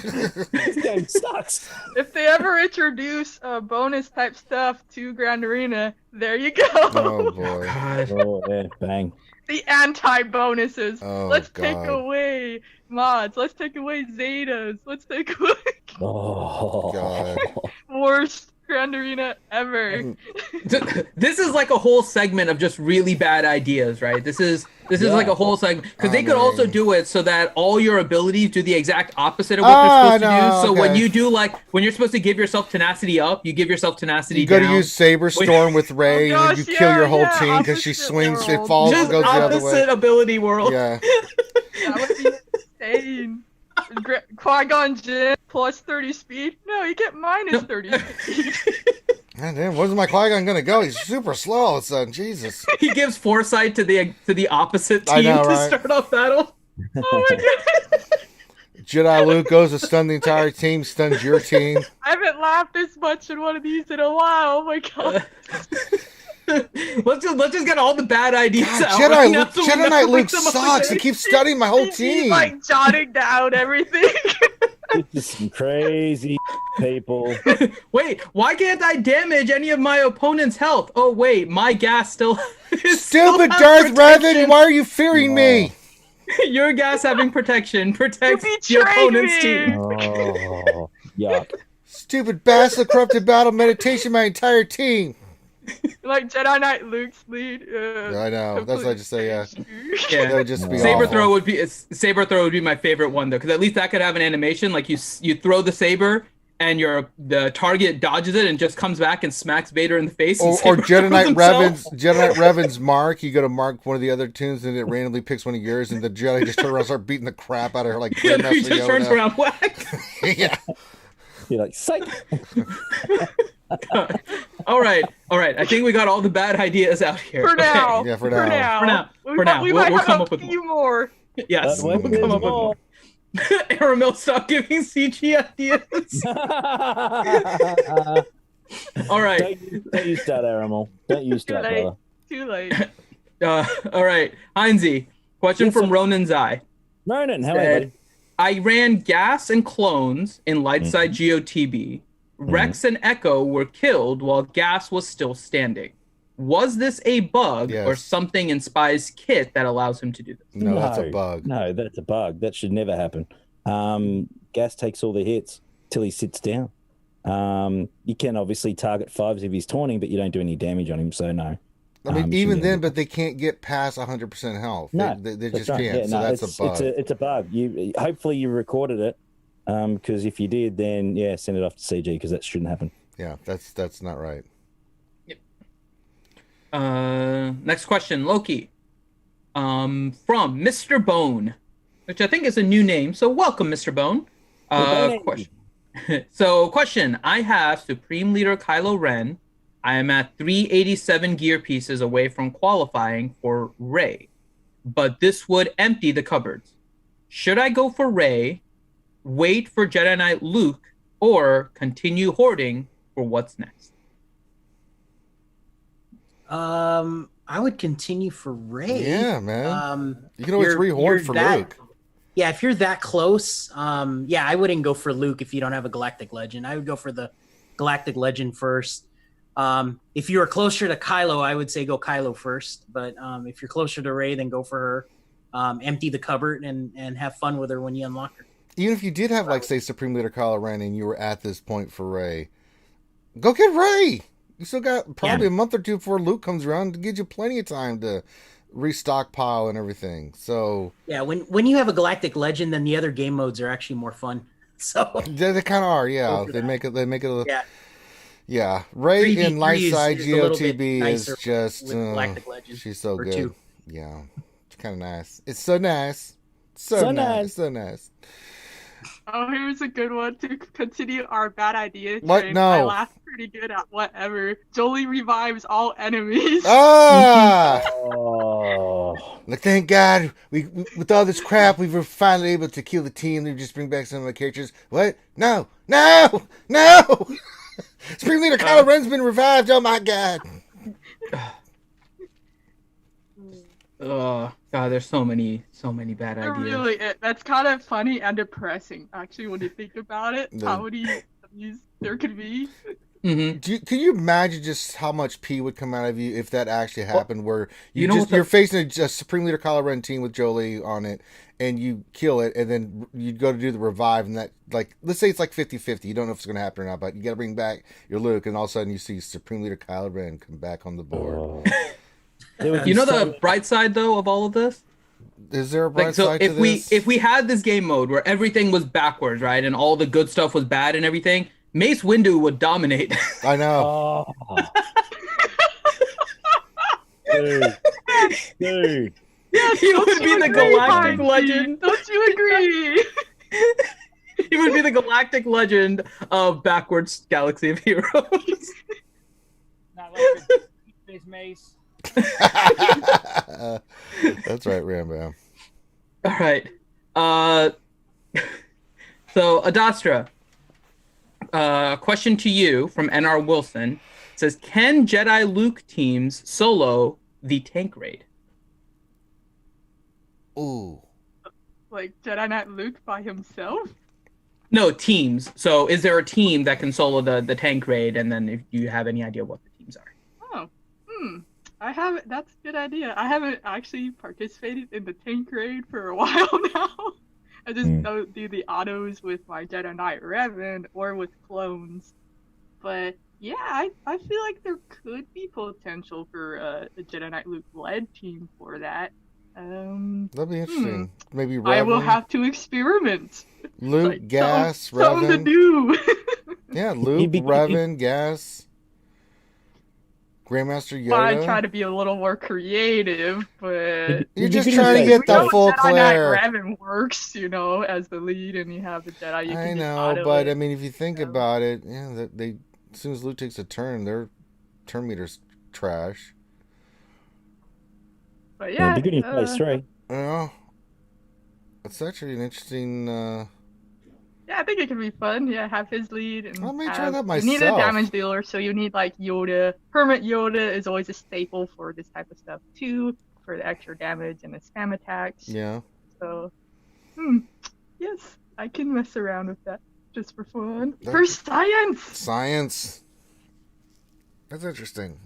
Speaker 3: This game sucks.
Speaker 5: If they ever introduce bonus type stuff to Grand Arena, there you go.
Speaker 1: Oh boy.
Speaker 2: God.
Speaker 3: Oh, yeah, bang.
Speaker 5: The anti-bonuses.
Speaker 1: Oh,
Speaker 5: Let's
Speaker 1: God.
Speaker 5: take away mods. Let's take away Zetas. Let's take away
Speaker 3: Oh,
Speaker 1: God.
Speaker 5: worst Grand Arena ever.
Speaker 2: This is like a whole segment of just really bad ideas, right? This is
Speaker 3: Yeah.
Speaker 2: like a whole segment because they could
Speaker 1: I
Speaker 2: also
Speaker 1: mean-
Speaker 2: do it so that all your abilities do the exact opposite of what
Speaker 1: Ah,
Speaker 2: they're supposed to
Speaker 1: no,
Speaker 2: do. So when
Speaker 1: okay.
Speaker 2: you do when you're supposed to give yourself tenacity up, you give yourself tenacity
Speaker 1: You got to
Speaker 2: down.
Speaker 1: use Saber Storm with Ray,
Speaker 5: Oh,
Speaker 1: and then you
Speaker 5: gosh,
Speaker 1: kill your
Speaker 5: yeah,
Speaker 1: whole
Speaker 5: yeah,
Speaker 1: team because she
Speaker 5: opposite
Speaker 1: swings, it
Speaker 5: world.
Speaker 1: falls, and
Speaker 2: just
Speaker 1: goes the other
Speaker 2: opposite
Speaker 1: way.
Speaker 2: ability world.
Speaker 1: Yeah.
Speaker 5: That would be insane. Qui-Gon Jinn plus 30 speed? No, you get minus 30 speed.
Speaker 1: God damn, where's my Qui-Gon gonna go? He's super slow all of a sudden. Jesus.
Speaker 2: He gives foresight to the opposite
Speaker 1: I
Speaker 2: team
Speaker 1: know,
Speaker 2: to
Speaker 1: right?
Speaker 2: start off battle.
Speaker 5: Oh my God.
Speaker 1: Jedi Luke goes to stun the entire team, stuns your team.
Speaker 5: I haven't laughed this much in one of these in a while. Oh my God.
Speaker 2: let's just get all the bad ideas
Speaker 1: God,
Speaker 2: out
Speaker 1: Jedi,
Speaker 2: right now
Speaker 1: Luke,
Speaker 2: so we
Speaker 1: Jedi
Speaker 2: never
Speaker 1: Knight
Speaker 2: bring
Speaker 1: Luke
Speaker 2: them up
Speaker 1: sucks. He
Speaker 2: again.
Speaker 1: keeps stunning my whole
Speaker 5: He's
Speaker 1: team.
Speaker 5: like jotting down everything.
Speaker 3: it's just some crazy people.
Speaker 2: Wait, why can't I damage any of my opponent's health? Oh wait, my gas still still
Speaker 1: Stupid
Speaker 2: has
Speaker 1: Darth Revan,
Speaker 2: protection.
Speaker 1: why are you fearing me?
Speaker 2: Your gas having protection protects
Speaker 5: You
Speaker 2: the
Speaker 5: betrayed
Speaker 2: opponent's
Speaker 5: me.
Speaker 2: team.
Speaker 3: Oh, yuck.
Speaker 1: Stupid bastard corrupted battle meditation my entire team.
Speaker 5: Like Jedi Knight Luke's lead.
Speaker 1: I know. That's what I just say. Yeah,
Speaker 2: Yeah.
Speaker 1: that would just be
Speaker 2: Saber
Speaker 1: awful.
Speaker 2: throw would be my favorite one though, because at least that could have an animation. Like you throw the saber and the target dodges it and just comes back and smacks Vader in the face. and
Speaker 1: Or
Speaker 2: Saber
Speaker 1: Jedi
Speaker 2: throws
Speaker 1: Knight
Speaker 2: himself.
Speaker 1: Revan's mark. You go to mark one of the other tunes, and it randomly picks one of yours, and the Jedi just turns around and start beating the crap out of her like
Speaker 2: Yeah,
Speaker 1: Grandmaster
Speaker 2: he just turns
Speaker 1: Yoda.
Speaker 2: around whack.
Speaker 1: Yeah.
Speaker 3: You're like, psych.
Speaker 2: All right. I think we got all the bad ideas out here.
Speaker 5: For now.
Speaker 1: Yeah, for
Speaker 5: For
Speaker 1: now.
Speaker 5: now.
Speaker 2: For now.
Speaker 5: We
Speaker 2: We'll
Speaker 5: might
Speaker 2: come
Speaker 5: have
Speaker 2: up
Speaker 5: a
Speaker 2: with
Speaker 5: few more.
Speaker 2: Yes,
Speaker 3: But
Speaker 2: we'll
Speaker 3: when
Speaker 2: come
Speaker 3: there's
Speaker 2: up with
Speaker 3: more-
Speaker 2: more. Aramil, stop giving CG ideas. All right.
Speaker 3: Don't you start, Aramal. Don't you start,
Speaker 5: late.
Speaker 3: brother.
Speaker 5: Too late.
Speaker 2: All right. Heinzie, question
Speaker 3: Yes,
Speaker 2: from
Speaker 3: sir.
Speaker 2: Ronan Zai.
Speaker 3: Ronan, how are you, buddy?
Speaker 2: I ran gas and clones in Lightside GOTB. Rex and Echo were killed while gas was still standing. Was this a bug or
Speaker 1: Yes.
Speaker 2: something in Spy's kit that allows him to do this?
Speaker 1: No, that's a bug.
Speaker 3: No, that's a bug. That should never happen. Gas takes all the hits till he sits down. You can obviously target fives if he's taunting, but you don't do any damage on him, so no.
Speaker 1: I mean, even then, but they can't get past 100% health.
Speaker 3: No,
Speaker 1: they
Speaker 3: that's
Speaker 1: just
Speaker 3: right.
Speaker 1: can't.
Speaker 3: Yeah,
Speaker 1: So
Speaker 3: no,
Speaker 1: that's a bug.
Speaker 3: It's a bug. Hopefully you recorded it, because if you did, then yeah, send it off to CG because that shouldn't happen.
Speaker 1: Yeah, that's not right.
Speaker 2: Next question, Loki. From Mr. Bone, which I think is a new name. So welcome, Mr. Bone. Question. So question, I have Supreme Leader Kylo Ren. I am at 387 gear pieces away from qualifying for Rey, but this would empty the cupboards. Should I go for Rey, wait for Jedi Knight Luke, or continue hoarding for what's next?
Speaker 6: I would continue for Rey.
Speaker 1: Yeah, man. You can always rehoard for Luke.
Speaker 6: Yeah, if you're that close, yeah, I wouldn't go for Luke if you don't have a Galactic Legend. I would go for the Galactic Legend first. If you are closer to Kylo, I would say go Kylo first. But if you're closer to Rey, then go for her. Empty the cupboard and have fun with her when you unlock her.
Speaker 1: Even if you did have, like, say, Supreme Leader Kylo Ren and you were at this point for Rey, go get Rey. You still got probably a month or two before Luke comes around to give you plenty of time to restockpile and everything. So
Speaker 6: yeah, when you have a Galactic Legend, then the other game modes are actually more fun. So
Speaker 1: they kind of are, yeah. They make it. Yeah. Rey in Lightside GOTB is just
Speaker 6: Galactic Legend.
Speaker 1: She's so good.
Speaker 6: Two.
Speaker 1: Yeah, it's kind of nice. It's so nice. So nice. So nice.
Speaker 5: Oh, here's a good one to continue our bad idea train.
Speaker 1: What? No.
Speaker 5: I laughed pretty good at whatever. Jolie revives all enemies.
Speaker 1: Ah!
Speaker 3: Oh,
Speaker 1: Like, thank God, we with all this crap, we were finally able to kill the team. They just bring back some of the characters. What? No! Supreme Leader Kylo Ren's been revived. Oh my God!
Speaker 2: Oh God, there's so many bad ideas.
Speaker 5: Really, that's kind of funny and depressing, actually, when you think about it. How many of these there could be.
Speaker 2: Mm-hmm.
Speaker 1: Can you imagine just how much pee would come out of you if that actually happened? Where you're facing a Supreme Leader Kylo Ren team with Jolie on it, and you kill it, and then you go to do the revive, and that, like, let's say it's like 50-50. You don't know if it's going to happen or not, but you got to bring back your Luke, and all of a sudden you see Supreme Leader Kylo Ren come back on the board.
Speaker 2: You know the bright side though of all of this?
Speaker 1: Is there a bright side to this?
Speaker 2: If we had this game mode where everything was backwards, right, and all the good stuff was bad and everything, Mace Windu would dominate.
Speaker 1: I know.
Speaker 3: Oh. Dude.
Speaker 5: Yes,
Speaker 2: He would be the Galactic Legend.
Speaker 5: Don't you agree?
Speaker 2: He would be the Galactic Legend of backwards Galaxy of Heroes.
Speaker 7: Not like the Space Mace.
Speaker 1: That's right, Rambo.
Speaker 2: All right. So, Adastra, question to you from NR Wilson. It says, can Jedi Luke teams solo the tank raid?
Speaker 1: Ooh.
Speaker 5: Like Jedi Knight Luke by himself?
Speaker 2: No, teams. So is there a team that can solo the tank raid? And then if you have any idea what the teams are.
Speaker 5: Oh, that's a good idea. I haven't actually participated in the tank raid for a while now. I just don't do the autos with my Jedi Knight Revan or with clones. But yeah, I feel like there could be potential for a Jedi Knight Luke led team for that.
Speaker 1: That'd be interesting. Maybe Revan.
Speaker 5: I will have to experiment.
Speaker 1: Luke,
Speaker 5: Like,
Speaker 1: Gas,
Speaker 5: something to
Speaker 1: Revan.
Speaker 5: do.
Speaker 1: Yeah, Luke, Revan, Gas, Grandmaster Yoda.
Speaker 5: I try to be a little more creative, but
Speaker 1: You're just trying to get the full
Speaker 5: Jedi Knight
Speaker 1: Claire.
Speaker 5: Revan works, as the lead, and you have the Jedi. You
Speaker 1: I
Speaker 5: can
Speaker 1: know,
Speaker 5: just auto
Speaker 1: but
Speaker 5: it.
Speaker 1: I mean, if you think about it, yeah, they as soon as Luke takes a turn, their turn meter's trash.
Speaker 5: But yeah,
Speaker 3: beginning of phase 3.
Speaker 1: You know, it's actually an interesting.
Speaker 5: Yeah, Yeah, I think it could be fun. Yeah, have his lead and
Speaker 1: I might try that
Speaker 5: you need a
Speaker 1: myself.
Speaker 5: damage dealer, so you need like Yoda. Hermit Yoda is always a staple for this type of stuff too, for the extra damage and the spam attacks.
Speaker 1: Yeah.
Speaker 5: So, yes, I can mess around with that just for fun.
Speaker 1: That-
Speaker 5: For science!
Speaker 1: Science. That's interesting.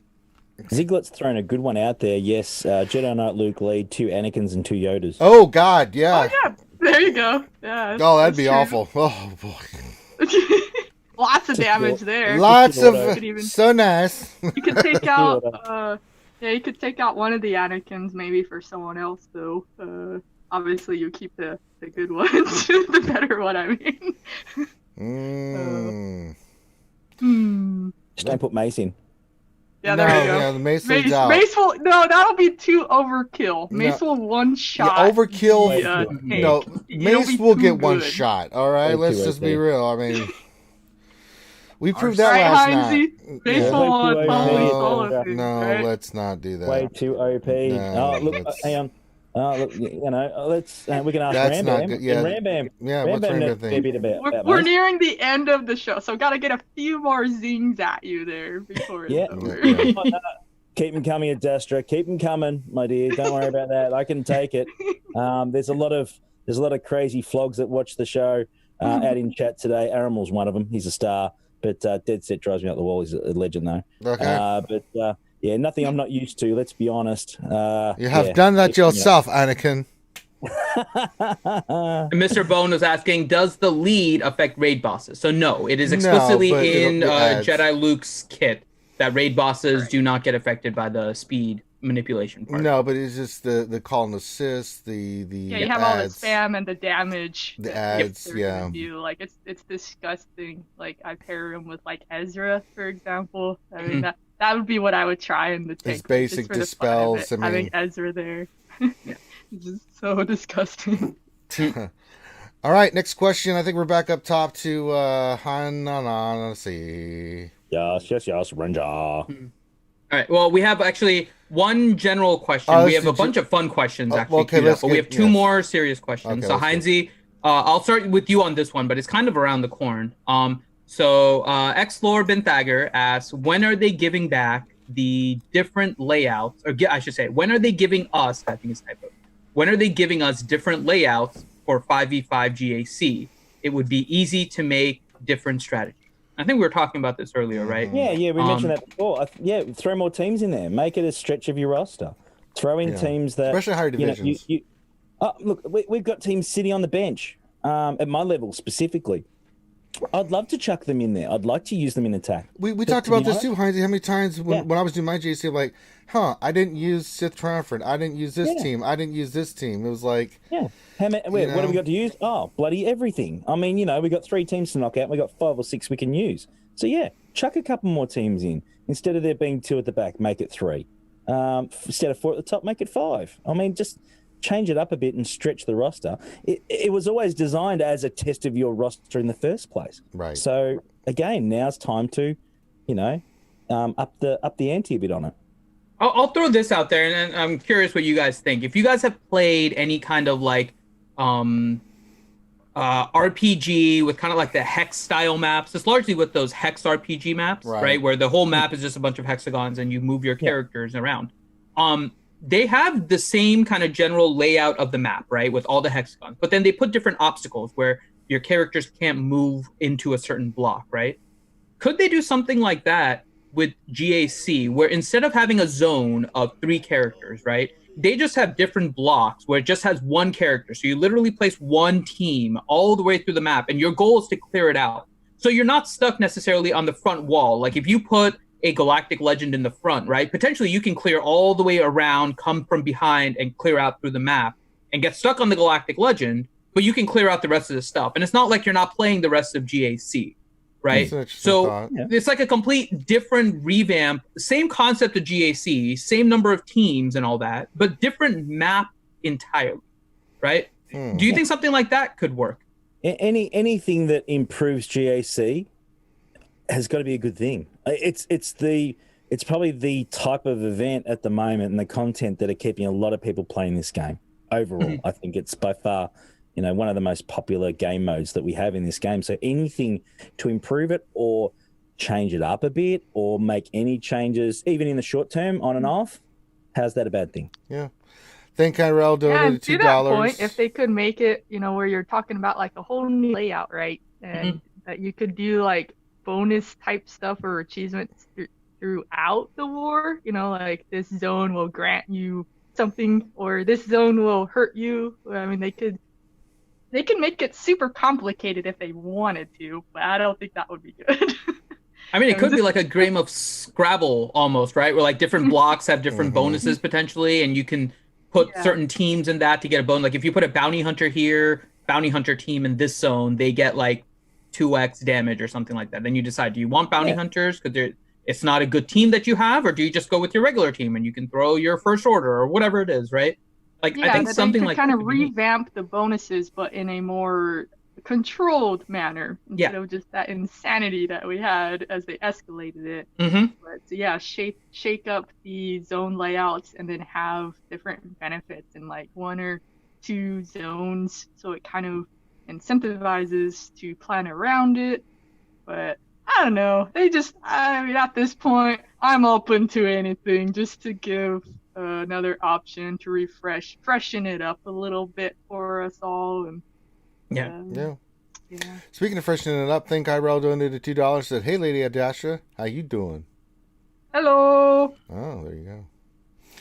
Speaker 3: Ziglet's thrown a good one out there. Yes, Jedi Knight Luke lead, 2 Anakins and 2 Yodas.
Speaker 1: Oh God, yeah.
Speaker 5: Oh, yeah, there you go. Yeah.
Speaker 1: Oh, that'd
Speaker 5: that's
Speaker 1: be
Speaker 5: true.
Speaker 1: awful. Oh boy.
Speaker 5: Lots of damage there.
Speaker 1: Lots of
Speaker 5: You could even-
Speaker 1: so nice.
Speaker 5: You could take out, yeah, you could take out one of the Anakins maybe for someone else though. Obviously you keep the good ones, the better one. I mean.
Speaker 3: Just don't put Mace in.
Speaker 5: Yeah,
Speaker 1: No,
Speaker 5: there you go.
Speaker 1: yeah, the Mace leads out.
Speaker 5: Mace will no, that'll be too overkill. Mace will one shot.
Speaker 1: Yeah, overkill.
Speaker 5: the,
Speaker 1: No,
Speaker 5: tank. It'll
Speaker 1: Mace
Speaker 5: be
Speaker 1: will
Speaker 5: too
Speaker 1: get one
Speaker 5: good.
Speaker 1: shot. All right,
Speaker 3: Way
Speaker 1: let's
Speaker 3: too
Speaker 1: just be
Speaker 3: OP.
Speaker 1: real. I mean, we proved
Speaker 5: All
Speaker 1: that
Speaker 5: right,
Speaker 1: last
Speaker 5: Heinzie.
Speaker 1: night.
Speaker 5: Mace
Speaker 1: Yeah.
Speaker 5: will
Speaker 3: Way too
Speaker 5: totally
Speaker 3: OP.
Speaker 5: solo things,
Speaker 1: No,
Speaker 5: right?
Speaker 1: let's not do that.
Speaker 3: Way too OP.
Speaker 1: No,
Speaker 3: Oh, look,
Speaker 1: that's-
Speaker 3: hang on. Look, let's we can ask
Speaker 1: That's not
Speaker 3: Rambam.
Speaker 1: good. Yeah.
Speaker 3: Rambam.
Speaker 1: Yeah, what's
Speaker 3: Rambam
Speaker 1: Rambam
Speaker 3: knows a
Speaker 1: think?
Speaker 3: bit about
Speaker 5: We're
Speaker 3: Mace.
Speaker 5: nearing the end of the show, so gotta get a few more zings at you there before it's
Speaker 3: Yeah.
Speaker 5: over.
Speaker 1: Yeah.
Speaker 3: Oh, no. Keep them coming, Adastra. Keep them coming, my dear. Don't worry about that. I can take it. There's a lot of crazy flogs that watch the show out in chat today. Aramel's one of them. He's a star, but Dead Set drives me out the wall. He's a legend though.
Speaker 1: Okay.
Speaker 3: Yeah, nothing I'm not used to. Let's be honest.
Speaker 1: You have done that yourself, Anakin.
Speaker 2: And Mr. Bone was asking, does the lead affect raid bosses? So no, it is
Speaker 1: No,
Speaker 2: explicitly
Speaker 1: but
Speaker 2: in
Speaker 1: it adds.
Speaker 2: Jedi Luke's kit that raid bosses do not get affected by the speed manipulation part.
Speaker 1: No, but it's just the call and assist, the
Speaker 5: Yeah, you have all the
Speaker 1: ads.
Speaker 5: spam and the damage.
Speaker 1: The
Speaker 5: that
Speaker 1: ads,
Speaker 5: they're
Speaker 1: yeah.
Speaker 5: gonna do. Like it's disgusting. Like I pair him with like Ezra, for example. I mean that would be what I would try in the tank.
Speaker 1: It's basic
Speaker 5: just for the fun of
Speaker 1: dispels,
Speaker 5: it,
Speaker 1: I mean-
Speaker 5: having Ezra there. It's just so disgusting.
Speaker 1: All right, next question. I think we're back up top to let's see.
Speaker 3: Yes, Ranger.
Speaker 2: All right. Well, we have actually one general question.
Speaker 1: Oh,
Speaker 2: We
Speaker 1: this
Speaker 2: have a
Speaker 1: is
Speaker 2: bunch of fun questions
Speaker 1: Oh,
Speaker 2: actually.
Speaker 1: okay,
Speaker 2: queued up,
Speaker 1: let's
Speaker 2: but we
Speaker 1: get-
Speaker 2: have two
Speaker 1: yes.
Speaker 2: more serious questions.
Speaker 1: Okay,
Speaker 2: So
Speaker 1: let's go.
Speaker 2: Heinzie, I'll start with you on this one, but it's kind of around the corn. So Xlore Benthager asks, when are they giving back the different layouts, or I should say, when are they giving us? I think it's typo. When are they giving us different layouts for 5v5 GAC? It would be easy to make different strategies. I think we were talking about this earlier, right?
Speaker 3: Yeah, we mentioned that before. Throw more teams in there. Make it a stretch of your roster. Throw in
Speaker 1: Yeah.
Speaker 3: teams that,
Speaker 1: Especially higher divisions.
Speaker 3: Look, we've got teams sitting on the bench at my level specifically. I'd love to chuck them in there. I'd like to use them in attack.
Speaker 1: We
Speaker 3: But
Speaker 1: talked
Speaker 3: to be
Speaker 1: about this
Speaker 3: honest-
Speaker 1: too, Heinzie. How many times when I was doing my JC, I'm like, I didn't use Sith Triumphant. I didn't use this
Speaker 3: Yeah.
Speaker 1: team. I didn't use this team. It was like,
Speaker 3: Yeah. What have we got to use? Oh, bloody everything. I mean, we got 3 teams to knock out. We got 5 or 6 we can use. So yeah, chuck a couple more teams in. Instead of there being 2 at the back, make it 3. Instead of 4 at the top, make it 5. I mean, just change it up a bit and stretch the roster. It was always designed as a test of your roster in the first place.
Speaker 1: right.
Speaker 3: So again, now's time to, up the ante a bit on it.
Speaker 2: I'll throw this out there, and I'm curious what you guys think. If you guys have played any kind of like RPG with kind of like the hex style maps, it's largely with those hex RPG maps, right? Where the whole map is just a bunch of hexagons and you move your characters around. They have the same kind of general layout of the map, right? With all the hexagons, but then they put different obstacles where your characters can't move into a certain block, right? Could they do something like that with GAC, where instead of having a zone of 3 characters, right, they just have different blocks where it just has 1 character. So you literally place 1 team all the way through the map, and your goal is to clear it out. So you're not stuck necessarily on the front wall. Like if you put a galactic legend in the front, right, potentially you can clear all the way around, come from behind, and clear out through the map and get stuck on the galactic legend, but you can clear out the rest of the stuff. And it's not like you're not playing the rest of GAC. Right. So it's like a complete different revamp, same concept of GAC, same number of teams and all that, but different map entirely. Right. Do you think something like that could work?
Speaker 3: Anything that improves GAC has got to be a good thing. It's probably the type of event at the moment and the content that are keeping a lot of people playing this game overall. I think it's by far, one of the most popular game modes that we have in this game. So anything to improve it or change it up a bit or make any changes, even in the short term, on and off, how's that a bad thing?
Speaker 1: Yeah. Thank Kyrell
Speaker 5: Yeah,
Speaker 1: donated
Speaker 5: and to that point,
Speaker 1: $2.
Speaker 5: if they could make it, where you're talking about like a whole new layout, right? And that you could do like bonus type stuff or achievements throughout the war, like this zone will grant you something or this zone will hurt you. I mean, they could make it super complicated if they wanted to, but I don't think that would be good.
Speaker 2: I mean, it could be like a game of Scrabble almost, right? Where like different blocks have different bonuses potentially, and you can put certain teams in that to get a bonus. Like if you put a bounty hunter here, bounty hunter team in this zone, they get like 2x damage or something like that. Then you decide, do you want bounty hunters because it's not a good team that you have, or do you just go with your regular team and you can throw your first order or whatever it is, right? Like I think something like
Speaker 5: kind of revamp the bonuses, but in a more controlled manner instead of just that insanity that we had as they escalated it. But shake up the zone layouts and then have different benefits in like 1 or 2 zones, so it kind of incentivizes to plan around it. But I don't know. At this point, I'm open to anything just to give another option to freshen it up a little bit for us all. And
Speaker 1: yeah. Speaking of freshening it up, thank Kyrell donated $2. Said, "Hey, Lady Adasha, how you doing?"
Speaker 5: Hello.
Speaker 1: Oh, there you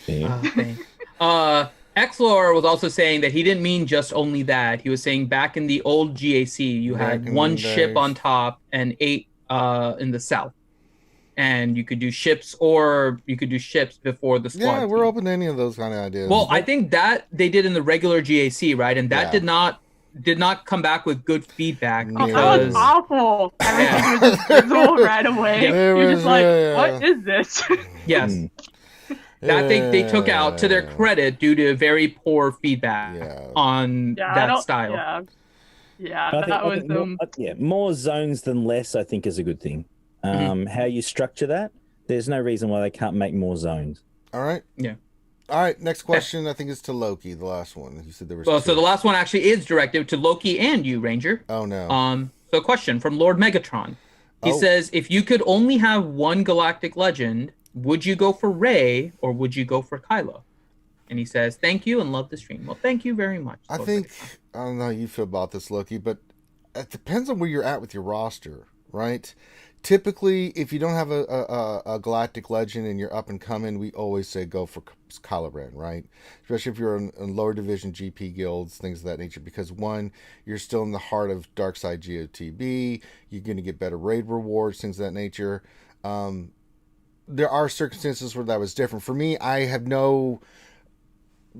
Speaker 1: go.
Speaker 2: Xlor was also saying that he didn't mean just only that. He was saying back in the old GAC, you had 1 ship on top and 8 in the south. And you could do ships or you could do ships before the squad.
Speaker 1: Yeah, we're open to any of those kind of ideas.
Speaker 2: Well, I think that they did in the regular GAC, right? And that did not come back with good feedback.
Speaker 5: Oh, that was awful. Everything was just fizzled right away. You're just like, what is this?
Speaker 2: Yes. That they took out to their credit due to very poor feedback on that style.
Speaker 5: That was
Speaker 3: more zones than less, I think, is a good thing. How you structure that, there's no reason why they can't make more zones.
Speaker 1: All right.
Speaker 2: Yeah.
Speaker 1: All right. Next question, I think, is to Loki, the last one. You said there was.
Speaker 2: Well, so the last one actually is directed to Loki and you, Ranger.
Speaker 1: Oh no.
Speaker 2: So a question from Lord Megatron. He says, if you could only have one galactic legend, would you go for Rey or would you go for Kylo? And he says, thank you and love the stream. Well, thank you very much.
Speaker 1: I think, I don't know how you feel about this, Loki, but it depends on where you're at with your roster, right? Typically, if you don't have a galactic legend and you're up and coming, we always say go for Kylo Ren, right? Especially if you're in lower division GP guilds, things of that nature. Because one, you're still in the heart of Darkside GOTB. You're going to get better raid rewards, things of that nature. There are circumstances where that was different. For me, I have no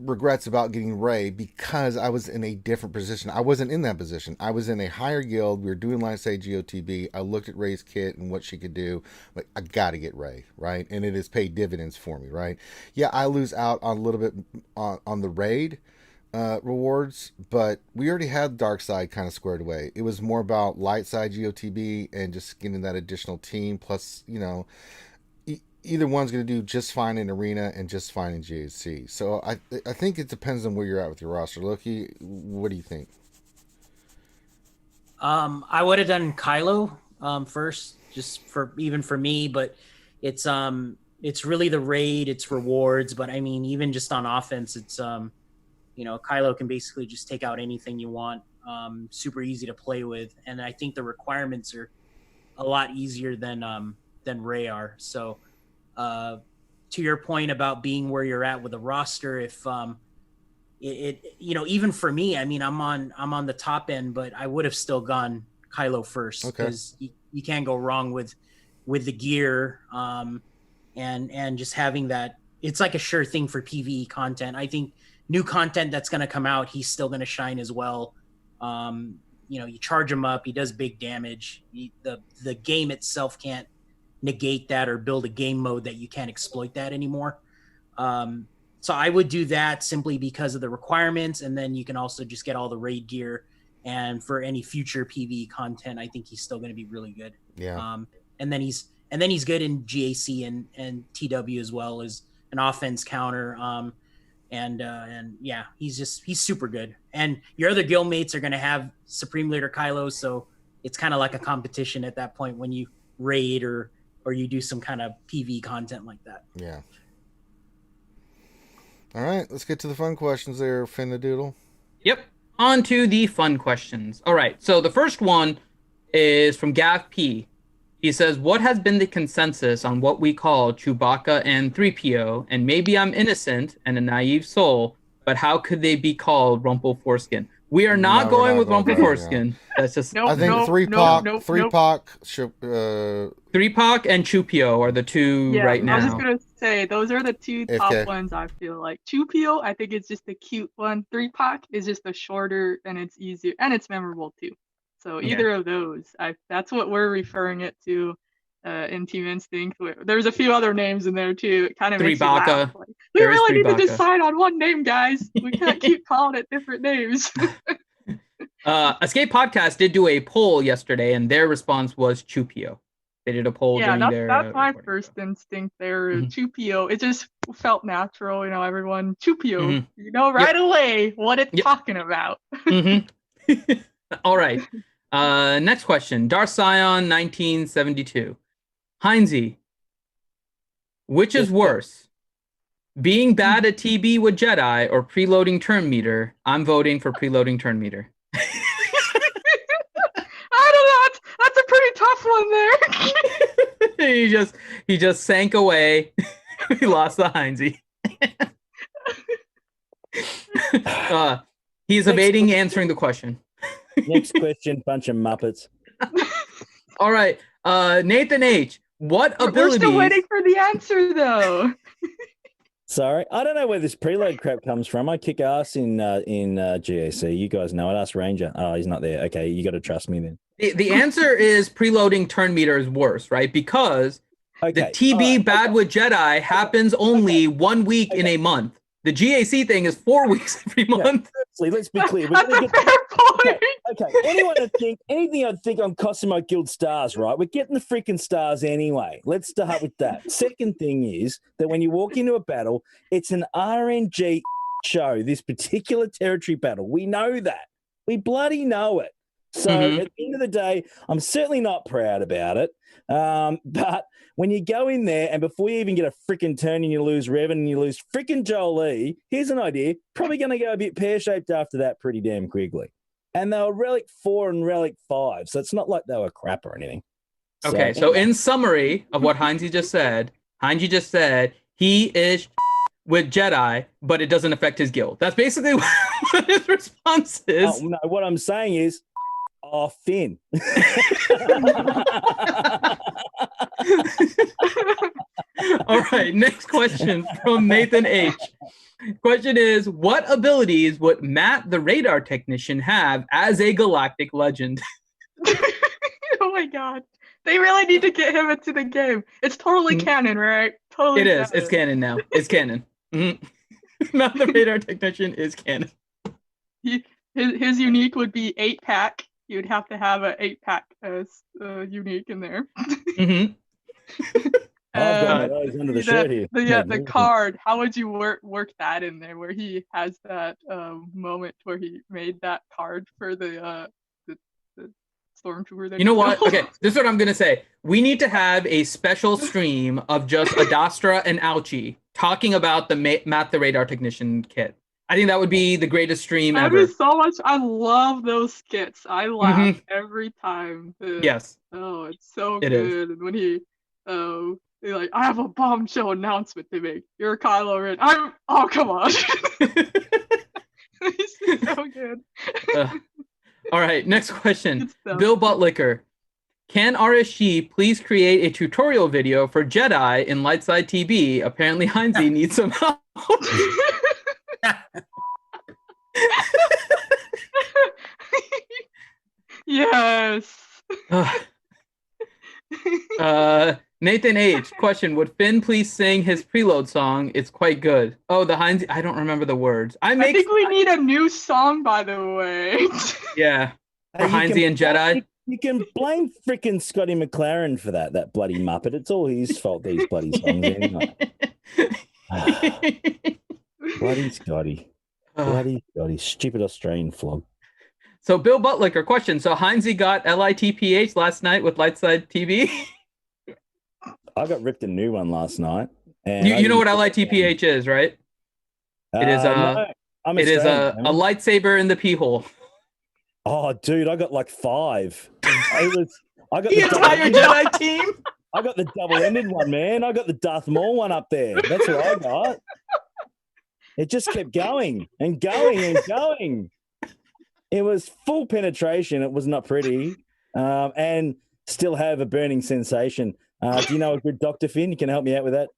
Speaker 1: regrets about getting Rey because I was in a different position. I wasn't in that position. I was in a higher guild. We were doing line side GOTB. I looked at Rey's kit and what she could do. Like, I got to get Rey, right? And it has paid dividends for me, right? Yeah, I lose out on a little bit on the raid rewards, but we already had dark side kind of squared away. It was more about light side GOTB and just getting that additional team. Plus, either one's going to do just fine in arena and just fine in GAC. So I think it depends on where you're at with your roster. Loki, what do you think?
Speaker 6: I would have done Kylo first, just for me, but it's really the raid, it's rewards. But I mean, even just on offense, it's Kylo can basically just take out anything you want. Super easy to play with, and I think the requirements are a lot easier than Rey are. So. To your point about being where you're at with the roster, if even for me, I mean, I'm on the top end, but I would have still gone Kylo first because you can't go wrong with the gear, and just having that. It's like a sure thing for PvE content. I think new content that's going to come out, he's still going to shine as well. You charge him up, he does big damage. The game itself can't negate that or build a game mode that you can't exploit that anymore. So I would do that simply because of the requirements, and then you can also just get all the raid gear, and for any future PvE content, I think he's still going to be really good.
Speaker 1: Yeah.
Speaker 6: And then he's good in GAC and TW as well as an offense counter. and yeah, he's super good. And your other guildmates are gonna have Supreme Leader Kylo, so it's kind of like a competition at that point when you raid or you do some kind of PV content like that.
Speaker 1: Yeah. All right, let's get to the fun questions there, Finn the Doodle.
Speaker 2: Yep. On to the fun questions. All right. So the first one is from Gav P. He says, what has been the consensus on what we call Chewbacca and 3PO? And maybe I'm innocent and a naive soul, but how could they be called Rumple Foreskin? We are not going with Rumple Foreskin. That's just.
Speaker 5: Nope,
Speaker 1: I think
Speaker 5: nope,
Speaker 1: 3POC,
Speaker 5: nope,
Speaker 1: 3POC,
Speaker 2: 3POC and Chewpio are the two right now.
Speaker 5: I was just gonna say those are the two top
Speaker 1: Okay.
Speaker 5: ones. I feel like Chewpio, I think it's just a cute one. 3POC is just a shorter and it's easier and it's memorable too. So either of those, that's what we're referring it to in Team Instinct. There's a few other names in there too. It kind of makes you laugh. Like, we really need to decide on one name, guys. We can't keep calling it different names.
Speaker 2: Escape Podcast did do a poll yesterday, and their response was Chewpio. They did a poll.
Speaker 5: Yeah,
Speaker 2: during their
Speaker 5: that's my
Speaker 2: recording.
Speaker 5: first instinct there.
Speaker 2: Mhm.
Speaker 5: Chewpio. It just felt natural, everyone. Chewpio.
Speaker 2: Mhm.
Speaker 5: You know right away what it's talking about.
Speaker 2: Mm-hmm. All right. Next question. Darth Scion 1972. Heinze, which is worse? Being bad at TB with Jedi or preloading turn meter? I'm voting for preloading turn meter.
Speaker 5: I don't know. That's a pretty tough one there.
Speaker 2: he just sank away. He lost the Heinze. He's evading answering the question.
Speaker 3: Next question, bunch of Muppets.
Speaker 2: All right. Nathan H. What abilities?
Speaker 5: We're still waiting for the answer, though.
Speaker 3: Sorry, I don't know where this preload crap comes from. I kick ass in GAC. You guys know it. Ask Ranger. Oh, he's not there. Okay, you got to trust me then.
Speaker 2: The answer is preloading turn meter is worse, right? Because the TB bad with Jedi happens only 1 week in a month. The GAC thing is 4 weeks every month.
Speaker 3: Firstly, let's be clear.
Speaker 5: That's a fair point.
Speaker 3: Okay. Anything I'd think on costing my guild stars, right? We're getting the freaking stars anyway. Let's start with that. Second thing is that when you walk into a battle, it's an RNG show, this particular territory battle. We know that. We bloody know it. So at the end of the day, I'm certainly not proud about it. But when you go in there and before you even get a freaking turn and you lose Revan and you lose freaking Jolie, here's an idea. Probably going to go a bit pear-shaped after that pretty damn quickly. And they were Relic 4 and Relic 5, so it's not like they were crap or anything.
Speaker 2: Okay, so in summary of what Heinze just said, he is with Jedi, but it doesn't affect his guild. That's basically what his response is.
Speaker 3: Oh, no, what I'm saying is, Finn.
Speaker 2: All right, next question from Nathan H. Question is, what abilities would Matt the radar technician have as a galactic legend?
Speaker 5: Oh my god. They really need to get him into the game. It's totally canon, right? Totally
Speaker 2: It is.
Speaker 5: canon.
Speaker 2: It's canon now. It's canon. Matt the radar technician is canon.
Speaker 5: His unique would be 8-pack. You'd have to have an 8-pack as unique in there.
Speaker 3: I've got those under the shirt here.
Speaker 5: The card. How would you work that in there, where he has that moment where he made that card for the stormtrooper? That
Speaker 2: You know what? Okay, this is what I'm gonna say. We need to have a special stream of just Adastra and Ouchie talking about the Matt the radar technician kit. I think that would be the greatest stream ever.
Speaker 5: That'd be so much. I love those skits. I laugh every time.
Speaker 2: Yes.
Speaker 5: Oh, it's so
Speaker 2: It
Speaker 5: good.
Speaker 2: is.
Speaker 5: And when he's like, I have a bombshell announcement to make. You're Kylo Ren. Oh, come on. He's so good.
Speaker 2: All right, next question. Bill Buttlicker. Can RSG please create a tutorial video for Jedi in Lightside TB? Apparently Heinze needs some help.
Speaker 5: Yes.
Speaker 2: Nathan H. Question: would Finn please sing his preload song? It's quite good. Oh, the Heinze. I don't remember the words. I
Speaker 5: think we need a new song, by the way.
Speaker 2: Yeah. For Heinze and Jedi.
Speaker 3: You can blame freaking Scotty McLaren for that bloody Muppet. It's all his fault, these bloody songs anyway. Bloody Scotty. Bloody Scotty. Stupid Australian flog.
Speaker 2: So Bill Butlicker, question. So Heinzie got LITPH last night with Lightside TV.
Speaker 3: I got ripped a new one last night. And
Speaker 2: you know what LITPH is, right? It is
Speaker 3: no, I'm
Speaker 2: it is a
Speaker 3: Australian, man.
Speaker 2: lightsaber in the pee hole.
Speaker 3: Oh, dude, I got like 5. I got
Speaker 2: The entire Jedi team.
Speaker 3: I got the double-ended one, man. I got the Darth Maul one up there. That's what I got. It just kept going and going and going. It was full penetration. It was not pretty, and still have a burning sensation. Do you know a good doctor, Finn? You can help me out with that.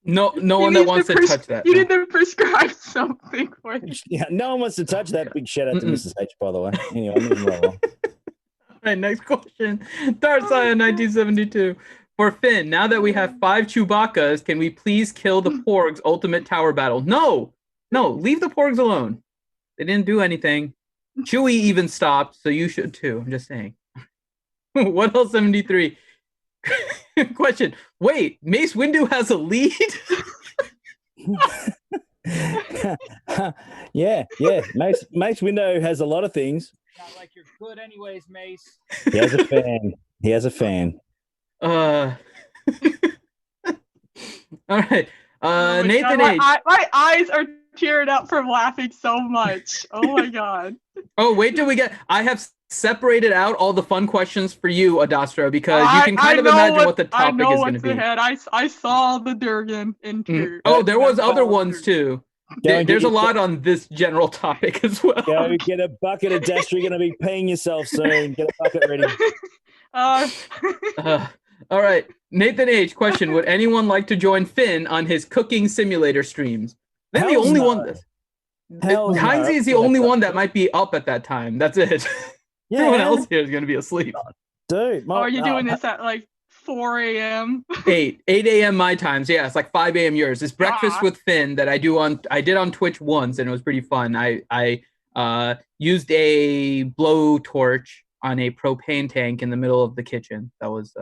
Speaker 2: No one that wants to touch that.
Speaker 5: You need to prescribe something for it.
Speaker 3: Yeah, no one wants to touch that. Big shout out to Mrs. H, by the way. Anyway, moving right along.
Speaker 2: All right, next question. Darsiah 1972. For Finn, now that we have 5 Chewbaccas, can we please kill the Porgs ultimate tower battle? No, leave the Porgs alone. They didn't do anything. Chewie even stopped, so you should too. I'm just saying. What else? 73. Question. Wait, Mace Windu has a lead?
Speaker 3: yeah. Mace Windu has a lot of things.
Speaker 7: Not like you're good, anyways, Mace.
Speaker 3: He has a fan.
Speaker 2: All right.
Speaker 5: Oh my
Speaker 2: Nathan
Speaker 5: God,
Speaker 2: H.
Speaker 5: my eyes are tearing up from laughing so much. Oh my God.
Speaker 2: Oh, wait till we get. I have separated out all the fun questions for you, Adastro, because you can kind of imagine what the topic is going to be.
Speaker 5: Ahead. I saw the Durgan intro.
Speaker 2: Oh, there was other ones too. There's a lot on this general topic as well.
Speaker 3: Go get a bucket of dust. You're going to be peeing yourself soon. Get a bucket ready.
Speaker 2: All right. Nathan H. Question. Would anyone like to join Finn on his cooking simulator streams? They're the only one. Heinzie is the only one that might be up at that time. That's it. Yeah. Everyone else here is going to be asleep.
Speaker 3: Dude.
Speaker 5: Are you doing this at like 4 a.m.? 8
Speaker 2: a.m. my times. Yeah, it's like 5 a.m. yours. It's breakfast with Finn that I did on Twitch once, and it was pretty fun. I used a blow torch on a propane tank in the middle of the kitchen. That was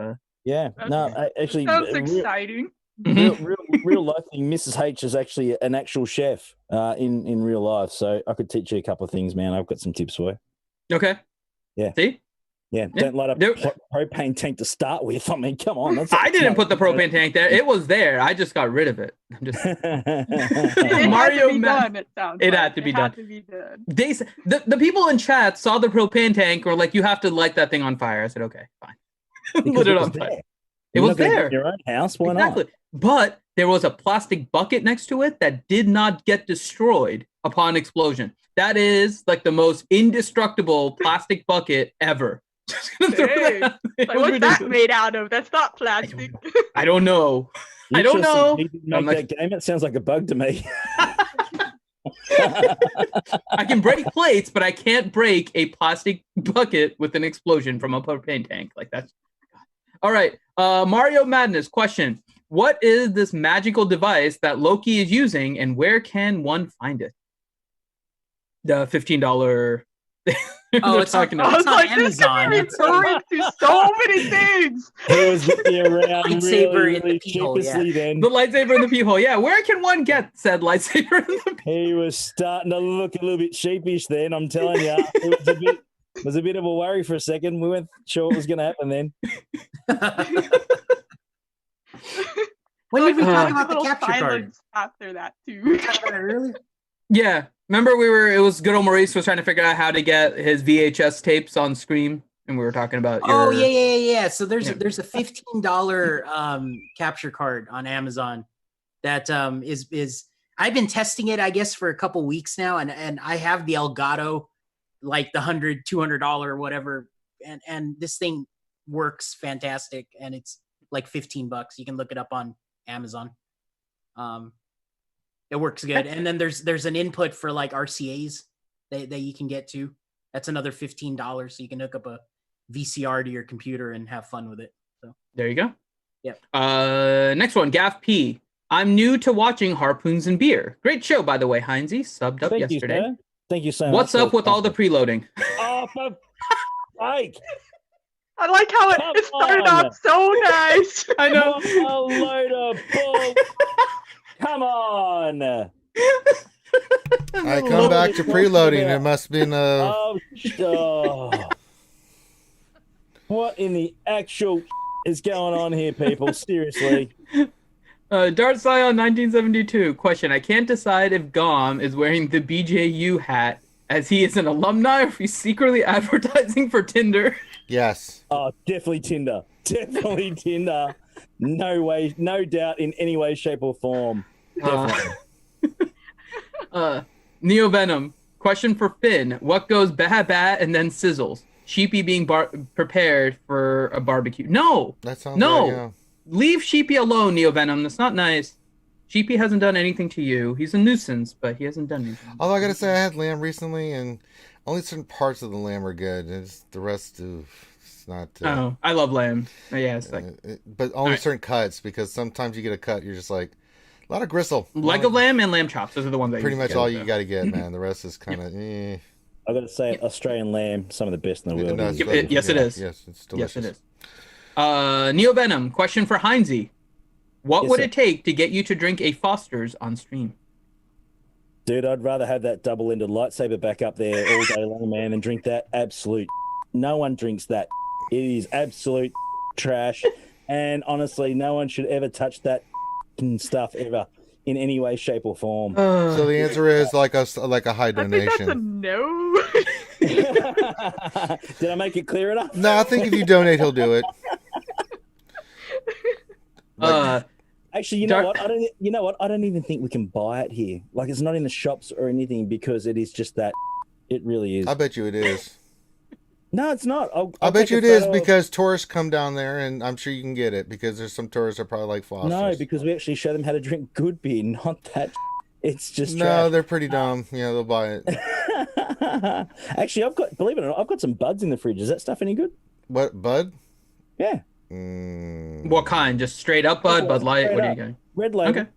Speaker 3: actually
Speaker 5: sounds exciting.
Speaker 3: Real life thing. Mrs. H is actually an actual chef in real life, so I could teach you a couple of things, man. I've got some tips for you.
Speaker 2: Okay.
Speaker 3: Yeah.
Speaker 2: See?
Speaker 3: Yeah. Don't light up a propane tank to start with. I mean, come on.
Speaker 2: I didn't put the propane tank there. It was there. I just got rid of it. I'm just
Speaker 5: Mario.
Speaker 2: It had to be done. The people in chat saw the propane tank, or like, you have to light that thing on fire. I said, okay, fine. Lit it on fire. It was there.
Speaker 3: Your own house. Why
Speaker 2: not? But there was a plastic bucket next to it that did not get destroyed upon explosion. That is like the most indestructible plastic bucket ever.
Speaker 5: What's that made out of? That's not plastic.
Speaker 2: I don't know. I don't know.
Speaker 3: Make that game. It sounds like a bug to me.
Speaker 2: I can break plates, but I can't break a plastic bucket with an explosion from a propane tank. Like that's. All right. Mario Madness question. What is this magical device that Loki is using, and where can one find it? The $15.
Speaker 6: It's on Amazon.
Speaker 5: It's referring to so many things.
Speaker 3: He was looking around
Speaker 6: lightsaber in the pee hole,
Speaker 3: then.
Speaker 2: The lightsaber in the pee hole. Yeah, where can one get said lightsaber in the pee hole?
Speaker 3: He was starting to look a little bit sheepish then, I'm telling you. It was a bit of a worry for a second. We weren't sure what was going to happen then.
Speaker 6: When did we talk about the capture card?
Speaker 5: After that, too.
Speaker 2: Yeah. Remember it was good old Maurice was trying to figure out how to get his VHS tapes on Scream, and we were talking about
Speaker 6: yeah. So there's a $15 capture card on Amazon that is I've been testing it, I guess, for a couple weeks now, and I have the Elgato, like the $100, $200 or whatever, and this thing works fantastic, and it's like $15. You can look it up on Amazon. It works good. And then there's an input for like RCAs that you can get to. That's another $15. So you can hook up a VCR to your computer and have fun with it. So
Speaker 2: there you go.
Speaker 6: Yep.
Speaker 2: Next one, Gaff P. I'm new to watching Harpoons and Beer. Great show, by the way, Heinzie. Subbed up yesterday.
Speaker 3: Thank you so much.
Speaker 2: What's up with all the preloading?
Speaker 3: Oh, for Mike.
Speaker 5: I like how it started off so nice.
Speaker 2: I know.
Speaker 3: A load of bull. Come on.
Speaker 1: I come back to preloading. It must have been a.
Speaker 3: Oh. What in the actual is going on here, people? Seriously.
Speaker 2: Dart Scion 1972. Question: I can't decide if Gom is wearing the BJU hat as he is an alumni or if he's secretly advertising for Tinder.
Speaker 1: Yes.
Speaker 3: Oh, definitely Tinder. Definitely Tinder. No way, no doubt in any way, shape, or form. Definitely.
Speaker 2: Neo Venom. Question for Finn: what goes bat and then sizzles? Sheepy being prepared for a barbecue. No,
Speaker 1: That sounds
Speaker 2: no.
Speaker 1: right, yeah.
Speaker 2: Leave Sheepy alone, Neo Venom. That's not nice. Sheepy hasn't done anything to you. He's a nuisance, but he hasn't done anything.
Speaker 1: Although I gotta say, I had lamb recently, and only certain parts of the lamb are good. It's the rest of it's not.
Speaker 2: Oh, I love lamb. Yeah, it's like
Speaker 1: but only
Speaker 2: right.
Speaker 1: certain cuts, because sometimes you get a cut, you're just like a lot of gristle.
Speaker 2: leg of lamb and lamb chops. Those are the ones that
Speaker 1: Pretty
Speaker 2: you
Speaker 1: much
Speaker 2: get
Speaker 1: all
Speaker 2: with
Speaker 1: you
Speaker 2: them.
Speaker 1: got to get, man. The rest is kind of.
Speaker 3: I got to say, Australian lamb, some of the best in the world.
Speaker 1: No,
Speaker 2: Yes, it is.
Speaker 1: Yes, it's delicious.
Speaker 2: Yes, it is. Neo Venom. Question for Heinzie. What
Speaker 3: Yes,
Speaker 2: would
Speaker 3: sir.
Speaker 2: it take to get you to drink a Foster's on stream?
Speaker 3: Dude, I'd rather have that double-ended lightsaber back up there all day long, man, than drink that absolute. No one drinks that. It is absolute trash. And honestly, no one should ever touch that stuff ever in any way, shape, or form.
Speaker 1: So the answer is like a high
Speaker 5: I think that's a
Speaker 1: donation.
Speaker 5: no.
Speaker 3: Did I make it clear enough?
Speaker 1: No, I think if you donate, he'll do it.
Speaker 3: Actually, you know what? I don't even think we can buy it here. Like, it's not in the shops or anything because it is just that. It really is.
Speaker 1: I bet you it is.
Speaker 3: No, it's not.
Speaker 1: I bet you it is because tourists come down there, and I'm sure you can get it because there's some tourists that are probably like Foster's.
Speaker 3: No, because we actually show them how to drink good beer, not that. It's just
Speaker 1: No,
Speaker 3: trash.
Speaker 1: they're pretty dumb. Yeah, they'll buy it.
Speaker 3: Actually, believe it or not, I've got some buds in the fridge. Is that stuff any good?
Speaker 1: What, Bud?
Speaker 3: Yeah.
Speaker 2: What kind? Just straight up Bud Light?
Speaker 3: Straight
Speaker 2: What are you
Speaker 3: up.
Speaker 2: getting?
Speaker 3: Red label.
Speaker 2: Okay.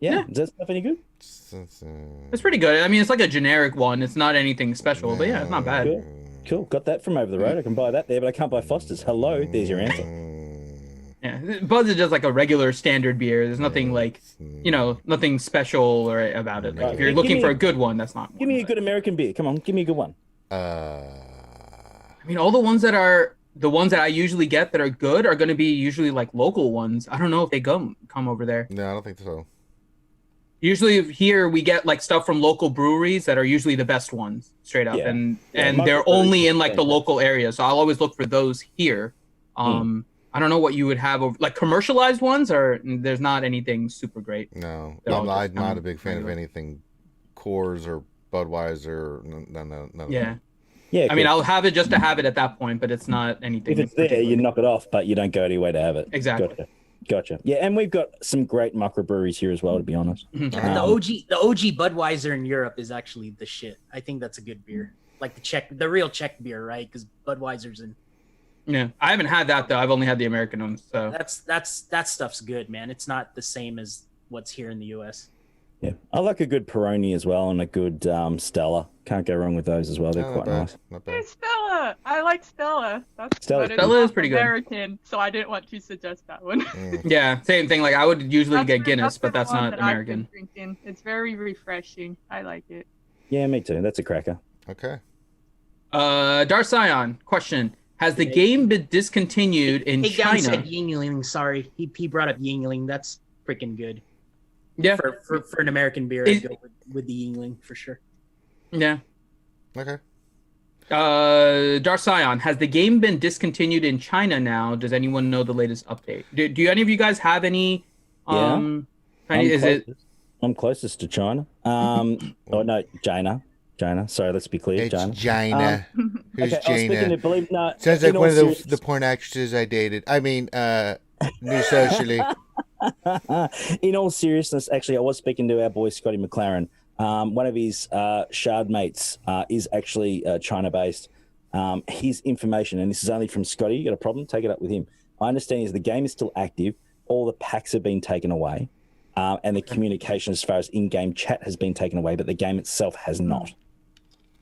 Speaker 3: Yeah.
Speaker 2: Yeah.
Speaker 3: Is that stuff any good?
Speaker 2: It's pretty good. I mean, it's like a generic one. It's not anything special, but yeah, it's not bad.
Speaker 3: Cool. Got that from over the road. I can buy that there, but I can't buy Foster's. Hello, there's your answer.
Speaker 2: Yeah, Buzz is just like a regular standard beer. There's nothing like, nothing special or about it. Like if you're looking for a good one, that's not.
Speaker 3: Give me a good American beer. Come on, give me a good one.
Speaker 2: I mean, all the ones that I usually get that are good are going to be usually like local ones. I don't know if they come over there.
Speaker 1: No, I don't think so.
Speaker 2: Usually here we get like stuff from local breweries that are usually the best ones, straight up,
Speaker 3: Yeah.
Speaker 2: and
Speaker 3: most
Speaker 2: they're
Speaker 3: breweries
Speaker 2: only
Speaker 3: are
Speaker 2: in like the
Speaker 3: fantastic.
Speaker 2: local area. So I'll always look for those here. I don't know what you would have over, like commercialized ones, or there's not anything super great.
Speaker 1: No,
Speaker 2: They're all
Speaker 1: I'm
Speaker 2: just
Speaker 1: not
Speaker 2: kind
Speaker 1: a big fan of
Speaker 2: regular.
Speaker 1: anything Coors or Budweiser. No.
Speaker 2: Yeah,
Speaker 3: Yeah.
Speaker 2: I mean,
Speaker 3: cool.
Speaker 2: I'll have it just to have it at that point, but it's not anything.
Speaker 3: If it's there,
Speaker 2: particular.
Speaker 3: you knock it off, but you don't go to your way to have it.
Speaker 2: Exactly.
Speaker 3: Gotcha. Yeah, and we've got some great microbreweries here as well, to be honest.
Speaker 6: And the OG Budweiser in Europe is actually the shit. I think that's a good beer, like the real Czech beer, right? Because Budweiser's in.
Speaker 2: Yeah, I haven't had that though. I've only had the American ones. So
Speaker 6: That stuff's good, man. It's not the same as what's here in the U.S.
Speaker 3: Yeah, I like a good Peroni as well and a good Stella. Can't go wrong with those as well. They're
Speaker 1: not
Speaker 3: quite
Speaker 1: bad.
Speaker 3: nice.
Speaker 1: Not
Speaker 5: Hey,
Speaker 1: bad.
Speaker 5: Stella. I like Stella. That's
Speaker 3: Stella-
Speaker 5: but it's
Speaker 2: Stella is
Speaker 5: not
Speaker 2: pretty good.
Speaker 5: American, so I didn't want to suggest that one.
Speaker 2: yeah, same thing. Like I would usually
Speaker 5: That's
Speaker 2: get
Speaker 5: the-
Speaker 2: Guinness, but
Speaker 5: the
Speaker 2: that's
Speaker 5: one
Speaker 2: not
Speaker 5: that I've
Speaker 2: American.
Speaker 5: been drinking. It's very refreshing. I like it.
Speaker 3: Yeah, me too. That's a cracker.
Speaker 1: Okay.
Speaker 2: Darth Scion, question: has the game been discontinued in
Speaker 6: Hey, Gunn
Speaker 2: China?
Speaker 6: said Yingling. Sorry, he brought up Yingling. That's freaking good.
Speaker 2: Yeah,
Speaker 6: For an American beer, I'd go with the Yingling for sure.
Speaker 2: yeah.
Speaker 1: Okay.
Speaker 2: Darth Scion, has the game been discontinued in China now? Does anyone know the latest update? Do any of you guys have any?
Speaker 3: I'm closest to China. Oh no, Jaina. Sorry, let's be clear,
Speaker 1: It's
Speaker 3: Jaina.
Speaker 1: Jaina. Who's
Speaker 3: Okay, I was speaking to
Speaker 1: Jaina? Sounds like
Speaker 3: in
Speaker 1: one
Speaker 3: all
Speaker 1: of
Speaker 3: serious-
Speaker 1: the porn actresses I dated. I mean, knew socially.
Speaker 3: In all seriousness, actually, I was speaking to our boy Scotty McLaren. One of his shard mates is actually China-based. His information, and this is only from Scotty. You got a problem? Take it up with him. I understand is the game is still active. All the packs have been taken away, and the communication as far as in-game chat has been taken away, but the game itself has not.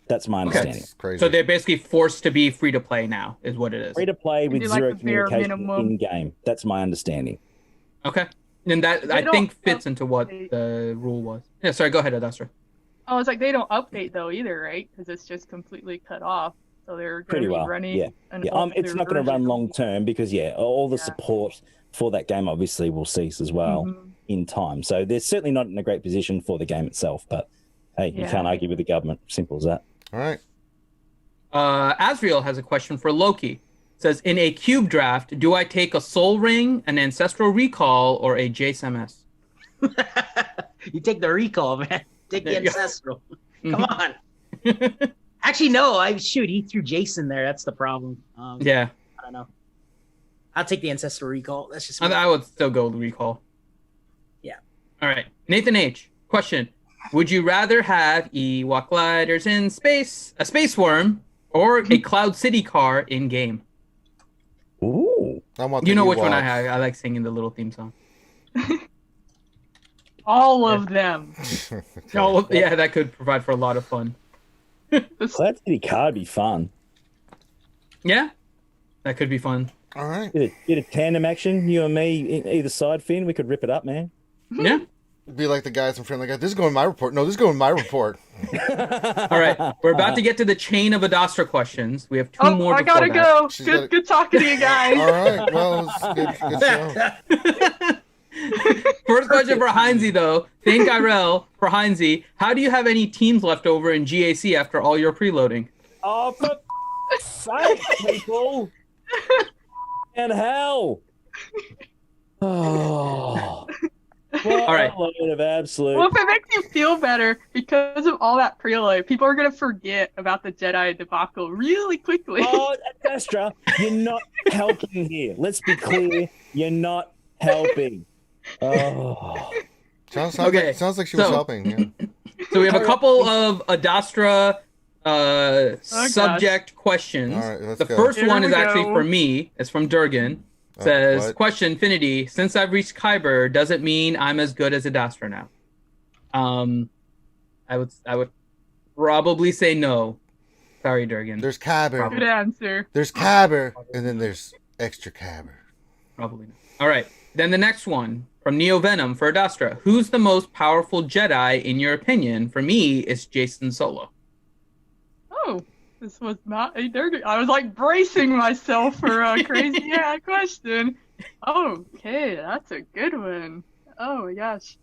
Speaker 3: That's my understanding.
Speaker 1: That's crazy.
Speaker 2: So they're basically forced to be free to play now, is what it is.
Speaker 3: Free to play with
Speaker 5: Maybe like
Speaker 3: zero
Speaker 5: the bare
Speaker 3: communication
Speaker 5: minimum.
Speaker 3: in-game. That's my understanding.
Speaker 2: Okay, and that
Speaker 5: They
Speaker 2: I
Speaker 5: don't
Speaker 2: think fits
Speaker 5: have
Speaker 2: into what
Speaker 5: to-
Speaker 2: the rule was. Yeah, sorry. Go ahead, Adastra.
Speaker 5: Oh, it's like they don't update though either, right? Because it's just completely cut off. So they're going
Speaker 3: Pretty
Speaker 5: to be
Speaker 3: well.
Speaker 5: running
Speaker 3: Yeah.
Speaker 5: an
Speaker 3: Yeah. It's
Speaker 5: older
Speaker 3: not going to run
Speaker 5: version.
Speaker 3: long term because all the
Speaker 5: Yeah.
Speaker 3: support for that game obviously will cease as well
Speaker 5: Mhm.
Speaker 3: in time. So they're certainly not in a great position for the game itself. But hey, you
Speaker 5: Yeah.
Speaker 3: can't argue with the government. Simple as that.
Speaker 1: All right.
Speaker 2: Asriel has a question for Loki. It says, in a cube draft, do I take a Soul Ring, an Ancestral Recall, or a JSMS?
Speaker 6: You take the recall, man. Take the
Speaker 2: There you go.
Speaker 6: ancestral. Come on. Actually, no. He threw Jason there. That's the problem.
Speaker 2: Yeah,
Speaker 6: I don't know. I'll take the ancestral recall. That's just me.
Speaker 2: I would still go with Recall.
Speaker 6: Yeah.
Speaker 2: All right. Nathan H. Question. Would you rather have Ewok gliders in space, a space worm, or a Cloud City car in game?
Speaker 3: Ooh.
Speaker 1: I want
Speaker 2: You
Speaker 1: the
Speaker 2: know which one I
Speaker 1: Ewoks.
Speaker 2: have. I like singing the little theme song.
Speaker 5: All of them.
Speaker 2: Oh, yeah, that could provide for a lot of fun.
Speaker 3: Cloud City car would be fun.
Speaker 2: Yeah, that could be fun.
Speaker 1: All right.
Speaker 3: Get a tandem action, you and me, either side, Finn. We could rip it up, man.
Speaker 2: Yeah.
Speaker 1: Be like the guys in Friendly Guy. This is going in my report. No, this is going in my report.
Speaker 2: All right. We're about to get to the chain of Adastra questions. We have two
Speaker 5: Oh,
Speaker 2: more
Speaker 5: I
Speaker 2: before
Speaker 5: gotta
Speaker 2: that.
Speaker 5: go.
Speaker 1: She's
Speaker 5: Good,
Speaker 1: gotta-
Speaker 5: good talking to you guys.
Speaker 1: All right. Well, it's good show.
Speaker 2: First question for Heinze, though. Thank Irel for Heinze. How do you have any teams left over in GAC after all your preloading?
Speaker 3: Oh, for sake, people! And hell! Oh. What
Speaker 2: All right.
Speaker 3: a load of absolute.
Speaker 5: Well, if it makes you feel better, because of all that preload, people are gonna forget about the Jedi debacle really quickly.
Speaker 3: Oh, Astra, you're not helping here. Let's be clear. You're not helping. Oh.
Speaker 1: Sounds
Speaker 2: Okay,
Speaker 1: sounds like she was
Speaker 2: so-
Speaker 1: helping. Yeah.
Speaker 2: So we have a couple of Adastra
Speaker 5: gosh.
Speaker 2: subject questions.
Speaker 1: All right, let's
Speaker 2: The
Speaker 1: go.
Speaker 2: first
Speaker 5: Here
Speaker 2: one
Speaker 5: we
Speaker 2: is actually
Speaker 5: go.
Speaker 2: for me. It's from Durgan. Says,
Speaker 1: what?
Speaker 2: question, Infinity, since I've reached Kyber, does it mean I'm as good as Adastra now? I would probably say no. Sorry, Durgan.
Speaker 1: There's Cabber.
Speaker 5: Good answer.
Speaker 1: There's Cabber, and then there's extra Cabber.
Speaker 2: Probably not. All right. Then the next one from Neo Venom for Adastra. Who's the most powerful Jedi in your opinion? For me, it's Jason Solo.
Speaker 5: Oh, this was not a dirty. I was like bracing myself for a crazy question. Okay, that's a good one. Oh my gosh.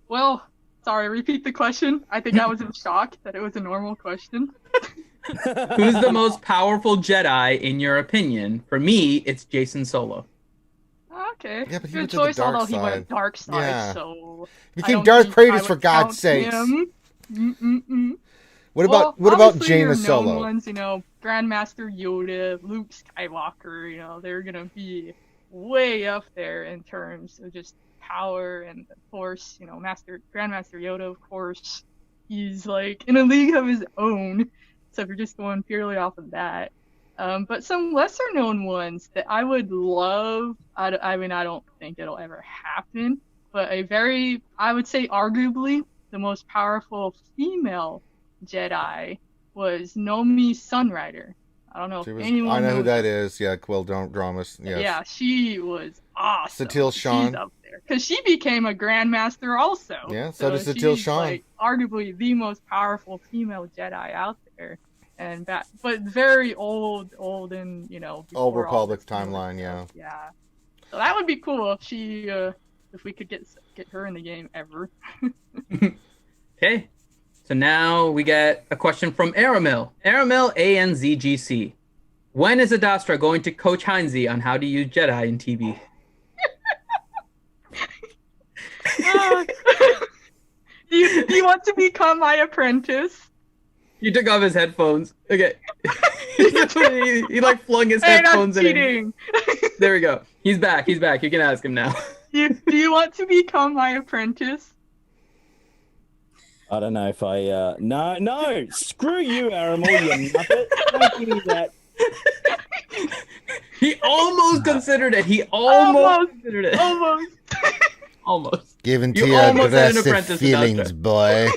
Speaker 5: Well, sorry, repeat the question. I think I was in shock that it was a normal question.
Speaker 2: Who's the most powerful Jedi in your opinion? For me, it's Jason Solo.
Speaker 5: Okay,
Speaker 1: Yeah, but he
Speaker 5: good
Speaker 1: went to the
Speaker 5: choice,
Speaker 1: dark
Speaker 5: although he
Speaker 1: side.
Speaker 5: went dark side,
Speaker 1: Yeah.
Speaker 5: so...
Speaker 1: He
Speaker 5: I
Speaker 1: became
Speaker 5: don't
Speaker 1: Darth
Speaker 5: think
Speaker 1: Praetor
Speaker 5: I
Speaker 1: for
Speaker 5: would
Speaker 1: God's
Speaker 5: count
Speaker 1: sakes.
Speaker 5: him.
Speaker 1: What about
Speaker 5: obviously
Speaker 1: Jaina
Speaker 5: your known
Speaker 1: Solo?
Speaker 5: ones, Grandmaster Yoda, Luke Skywalker, they're gonna be way up there in terms of just power and the Force. Grandmaster Yoda, of course, he's like in a league of his own. So if you're just going purely off of that, but some lesser known ones that I would love. I mean, I don't think it'll ever happen, but I would say arguably the most powerful female Jedi was Nomi Sunrider. I don't know if anyone
Speaker 1: I know who
Speaker 5: knows
Speaker 1: that
Speaker 5: her.
Speaker 1: is. Yeah, Quill Dramas. Yes.
Speaker 5: Yeah, she was awesome.
Speaker 1: Satil Shan.
Speaker 5: She's up there because she became a grandmaster also.
Speaker 1: Yeah, so does Satil
Speaker 5: she's,
Speaker 1: Shan.
Speaker 5: like, arguably the most powerful female Jedi out there, but very old and
Speaker 1: Old
Speaker 5: before all
Speaker 1: Republic
Speaker 5: this newer
Speaker 1: timeline.
Speaker 5: stuff.
Speaker 1: Yeah.
Speaker 5: Yeah. So that would be cool if if we could get her in the game ever.
Speaker 2: Okay. So now we get a question from Aramil. Aramil ANZGC. When is Adastra going to coach Heinze on how to use Jedi in TB?
Speaker 5: Do you want to become my apprentice?
Speaker 2: He took off his headphones. Okay. he like flung his
Speaker 5: Hey, that's
Speaker 2: headphones in.
Speaker 5: cheating.
Speaker 2: There we go. He's back. You can ask him now.
Speaker 5: Do you want to become my apprentice?
Speaker 3: I don't know if I. No, screw you, Aramel, you muppet. Don't give me that.
Speaker 2: He almost considered it. He almost considered it.
Speaker 5: Almost.
Speaker 2: Almost.
Speaker 1: Given to
Speaker 2: You
Speaker 1: your
Speaker 2: almost had an
Speaker 1: aggressive
Speaker 2: apprentice,
Speaker 1: feelings,
Speaker 2: Adastra.
Speaker 1: boy.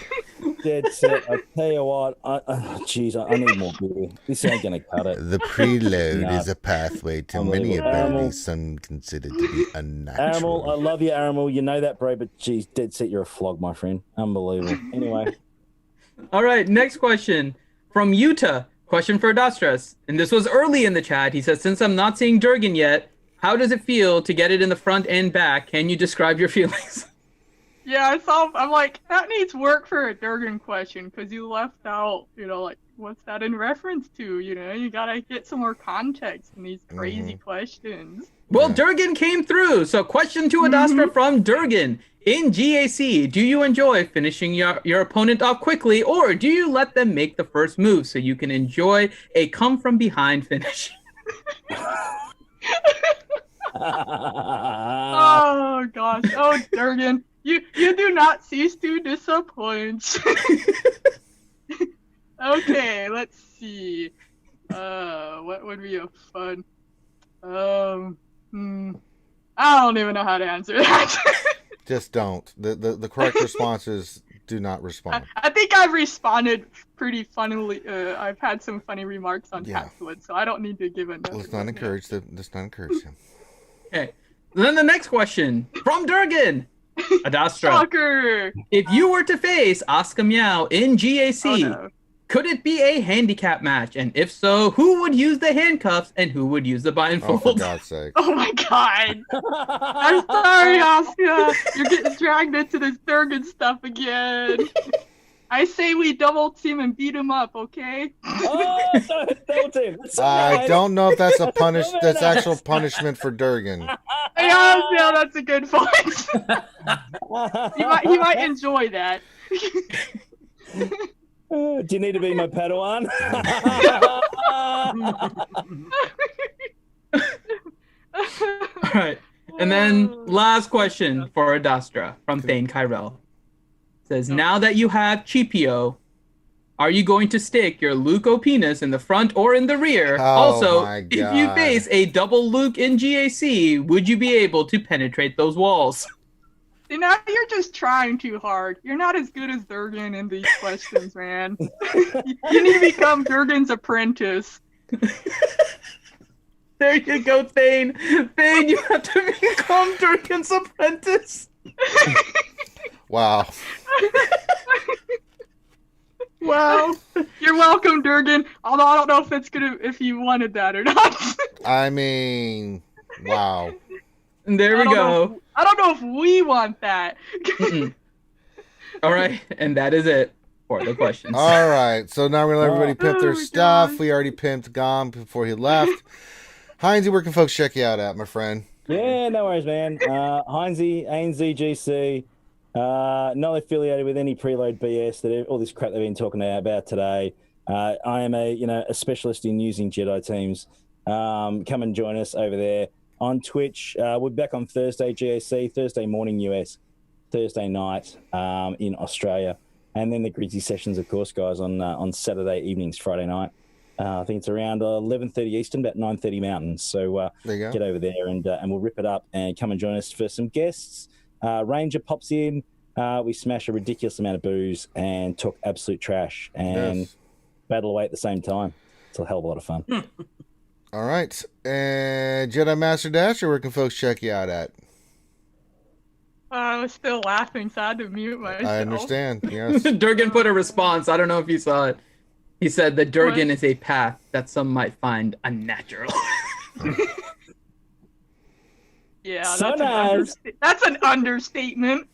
Speaker 3: dead set. I tell you what, jeez, I need more beer. This ain't gonna cut it.
Speaker 1: The preload
Speaker 3: No.
Speaker 1: is a pathway to
Speaker 3: Unbelievable.
Speaker 1: many
Speaker 3: Animal.
Speaker 1: abilities some consider to be unnatural.
Speaker 3: Arimal, I love you, Arimal. You know that, bro, but geez, dead set, you're a flog, my friend. Unbelievable. Anyway.
Speaker 2: All right, next question from Utah. Question for Adastras. And this was early in the chat. He says, since I'm not seeing Durgan yet, how does it feel to get it in the front and back? Can you describe your feelings?
Speaker 5: Yeah, I'm like, that needs work for a Durgan question, because you left out, like, what's that in reference to? You gotta get some more context in these crazy questions.
Speaker 2: Well, Durgan came through. So question to Adastra from Durgan. In GAC, do you enjoy finishing your opponent off quickly, or do you let them make the first move so you can enjoy a come-from-behind finish?
Speaker 5: Oh, gosh. Oh, Durgan. You do not cease to disappoint. Okay, let's see. What would be a fun... I don't even know how to answer that.
Speaker 1: Just don't. The correct response is do not respond.
Speaker 5: I think I've responded pretty funnily. I've had some funny remarks on XSplit, so I don't need to give another.
Speaker 1: Let's not encourage them.
Speaker 2: Okay. Then the next question from Durgan. Adastra.
Speaker 5: Shocker!
Speaker 2: If you were to face Oscar Meow in GAC,
Speaker 5: Oh, no.
Speaker 2: could it be a handicap match? And if so, who would use the handcuffs and who would use the
Speaker 1: Oh,
Speaker 2: blindfold?
Speaker 1: for God's sake.
Speaker 5: Oh my god! I'm sorry, Oscar. You're getting dragged into this Durgan stuff again. I say we double team and beat him up, okay?
Speaker 3: Oh, double team. That's so
Speaker 1: I
Speaker 3: nice.
Speaker 1: don't know if that's that's actual punishment for Durgan.
Speaker 5: Yeah, that's a good point. he might enjoy that.
Speaker 3: Do you need to be my Padawan?
Speaker 2: All right. And then last question for Adastra from Thane Kyrell. Says, now that you have Chipio, are you going to stick your Luco penis in the front or in the rear?
Speaker 1: Oh,
Speaker 2: Also,
Speaker 1: my
Speaker 2: if you
Speaker 1: God.
Speaker 2: face a double Luke in GAC, would you be able to penetrate those walls?
Speaker 5: See, now you're just trying too hard. You're not as good as Durgan in these questions, man. You need to become Durgan's apprentice.
Speaker 2: There you go, Thane. Thane, you have to become Durgan's apprentice.
Speaker 1: Wow.
Speaker 5: Wow. You're welcome, Durgan. Although I don't know if you wanted that or not.
Speaker 1: I mean, wow.
Speaker 2: And there we go.
Speaker 5: I don't know if we want that.
Speaker 2: All right, and that is it for the questions.
Speaker 1: All right, so now we're going to let everybody pimp their
Speaker 5: Oh my
Speaker 1: stuff.
Speaker 5: gosh.
Speaker 1: We already pimped Gom before he left. Heinzie, where can folks check you out at, my friend?
Speaker 3: Yeah, no worries, man. Heinzie, ANZGC, not affiliated with any preload BS that all this crap they've been talking about today. I am a specialist in using Jedi teams. Come and join us over there on Twitch. We're back on Thursday GAC, Thursday morning US, Thursday night in Australia, and then the Grizzly sessions, of course, guys, on Saturday evenings, Friday night. I think it's around 11:30 Eastern, about 9:30 Mountain. So
Speaker 1: There you go.
Speaker 3: get over there and we'll rip it up and come and join us for some guests. Ranger pops in. We smash a ridiculous amount of booze and talk absolute trash and
Speaker 1: Yes.
Speaker 3: battle away at the same time. It's a hell of a lot of fun.
Speaker 1: All right. And Jedi Master Dasher, where can folks check you out at?
Speaker 5: I was still laughing, so I had to mute myself.
Speaker 1: I understand. Yes.
Speaker 2: Durgan put a response. I don't know if you saw it. He said that Durgan is a path that some might find unnatural.
Speaker 5: Yeah,
Speaker 3: So
Speaker 5: that's,
Speaker 3: nice.
Speaker 5: that's an understatement.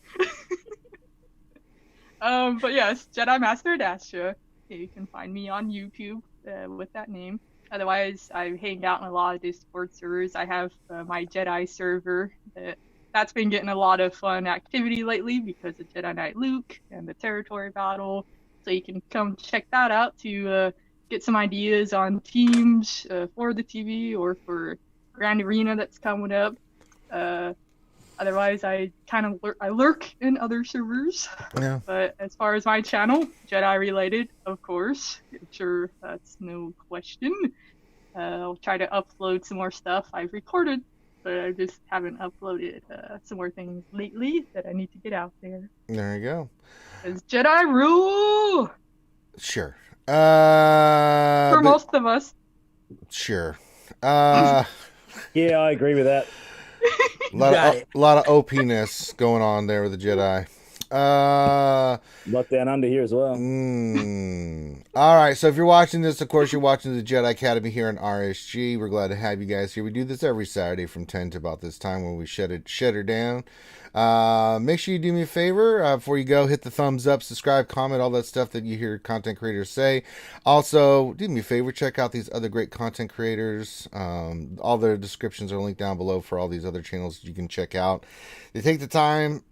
Speaker 5: But yes, Jedi Master Dasha. You can find me on YouTube with that name. Otherwise, I hang out in a lot of Discord servers. I have my Jedi server. That's been getting a lot of fun activity lately because of Jedi Knight Luke and the territory battle. So you can come check that out to get some ideas on teams for the TV or for Grand Arena that's coming up. Otherwise, I kind of lurk in other servers.
Speaker 1: Yeah.
Speaker 5: But as far as my channel, Jedi related, of course. I'm sure that's no question. I'll try to upload some more stuff I've recorded, but I just haven't uploaded some more things lately that I need to get out there.
Speaker 1: There you go.
Speaker 5: Because Jedi rule
Speaker 1: Sure.
Speaker 5: for
Speaker 1: But-
Speaker 5: most of us.
Speaker 1: Sure.
Speaker 3: Yeah, I agree with that.
Speaker 1: A lot of OP-ness going on there with the Jedi.
Speaker 3: Lockdown under here as well.
Speaker 1: All right, so if you're watching this, of course, you're watching the Jedi Academy here on RSG. We're glad to have you guys here. We do this every Saturday from 10 to about this time when we shut her down. Make sure you do me a favor before you go. Hit the thumbs up, subscribe, comment, all that stuff that you hear content creators say. Also, do me a favor, check out these other great content creators. All their descriptions are linked down below for all these other channels you can check out. They take the time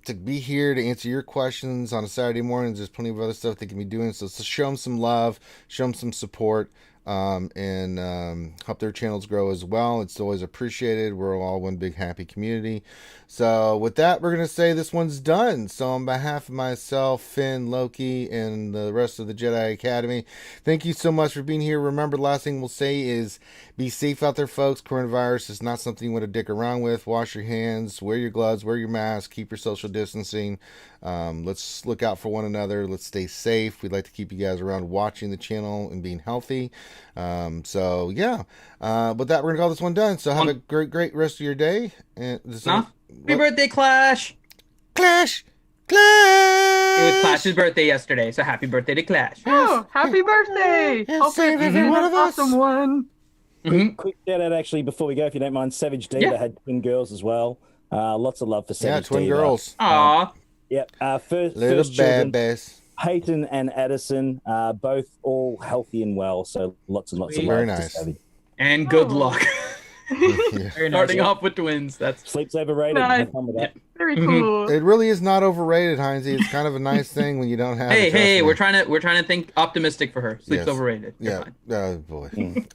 Speaker 1: to be here to answer your questions on a Saturday morning. There's plenty of other stuff they can be doing. So show them some love, show them some support, and help their channels grow as well. It's always appreciated. We're all one big happy community. So with that, we're going to say this one's done. So on behalf of myself, Finn, Loki, and the rest of the Jedi Academy, thank you so much for being here. Remember, the last thing we'll say is be safe out there, folks. Coronavirus is not something you want to dick around with. Wash your hands, wear your gloves, wear your mask, keep your social distancing. Let's look out for one another. Let's stay safe. We'd like to keep you guys around watching the channel and being healthy. So yeah, with that, we're gonna call this one done. So have a great rest of your day. And
Speaker 2: Happy birthday, Clash!
Speaker 1: Clash!
Speaker 2: It was Clash's birthday yesterday, so happy birthday to Clash.
Speaker 5: Oh, happy birthday! Hope
Speaker 1: save
Speaker 5: it's
Speaker 1: every one
Speaker 5: an
Speaker 1: of us.
Speaker 5: awesome one.
Speaker 3: Quick shout out actually before we go, if you don't mind. Savage D that had twin girls as well. Lots of love for Savage D.
Speaker 1: twin girls.
Speaker 2: Aw.
Speaker 3: Yep. First
Speaker 1: Little
Speaker 3: children,
Speaker 1: babies.
Speaker 3: Peyton and Addison, both all healthy and well. So lots and lots of
Speaker 1: Very
Speaker 3: love to
Speaker 1: nice.
Speaker 3: Savage.
Speaker 2: And good
Speaker 5: Oh.
Speaker 2: luck.
Speaker 6: Very nice.
Speaker 2: Starting off with twins. That's
Speaker 3: Sleep's overrated.
Speaker 5: Nice.
Speaker 3: Have fun with that.
Speaker 5: Very cool.
Speaker 1: It really is not overrated, Heinzie. It's kind of a nice thing when you don't have.
Speaker 2: hey, we're trying to think optimistic for her. Sleep's
Speaker 1: Yes.
Speaker 2: overrated. You're
Speaker 1: Yeah.
Speaker 2: fine.
Speaker 1: Oh boy.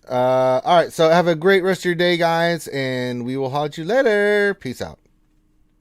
Speaker 1: All right. So have a great rest of your day, guys, and we will holler at you later. Peace out.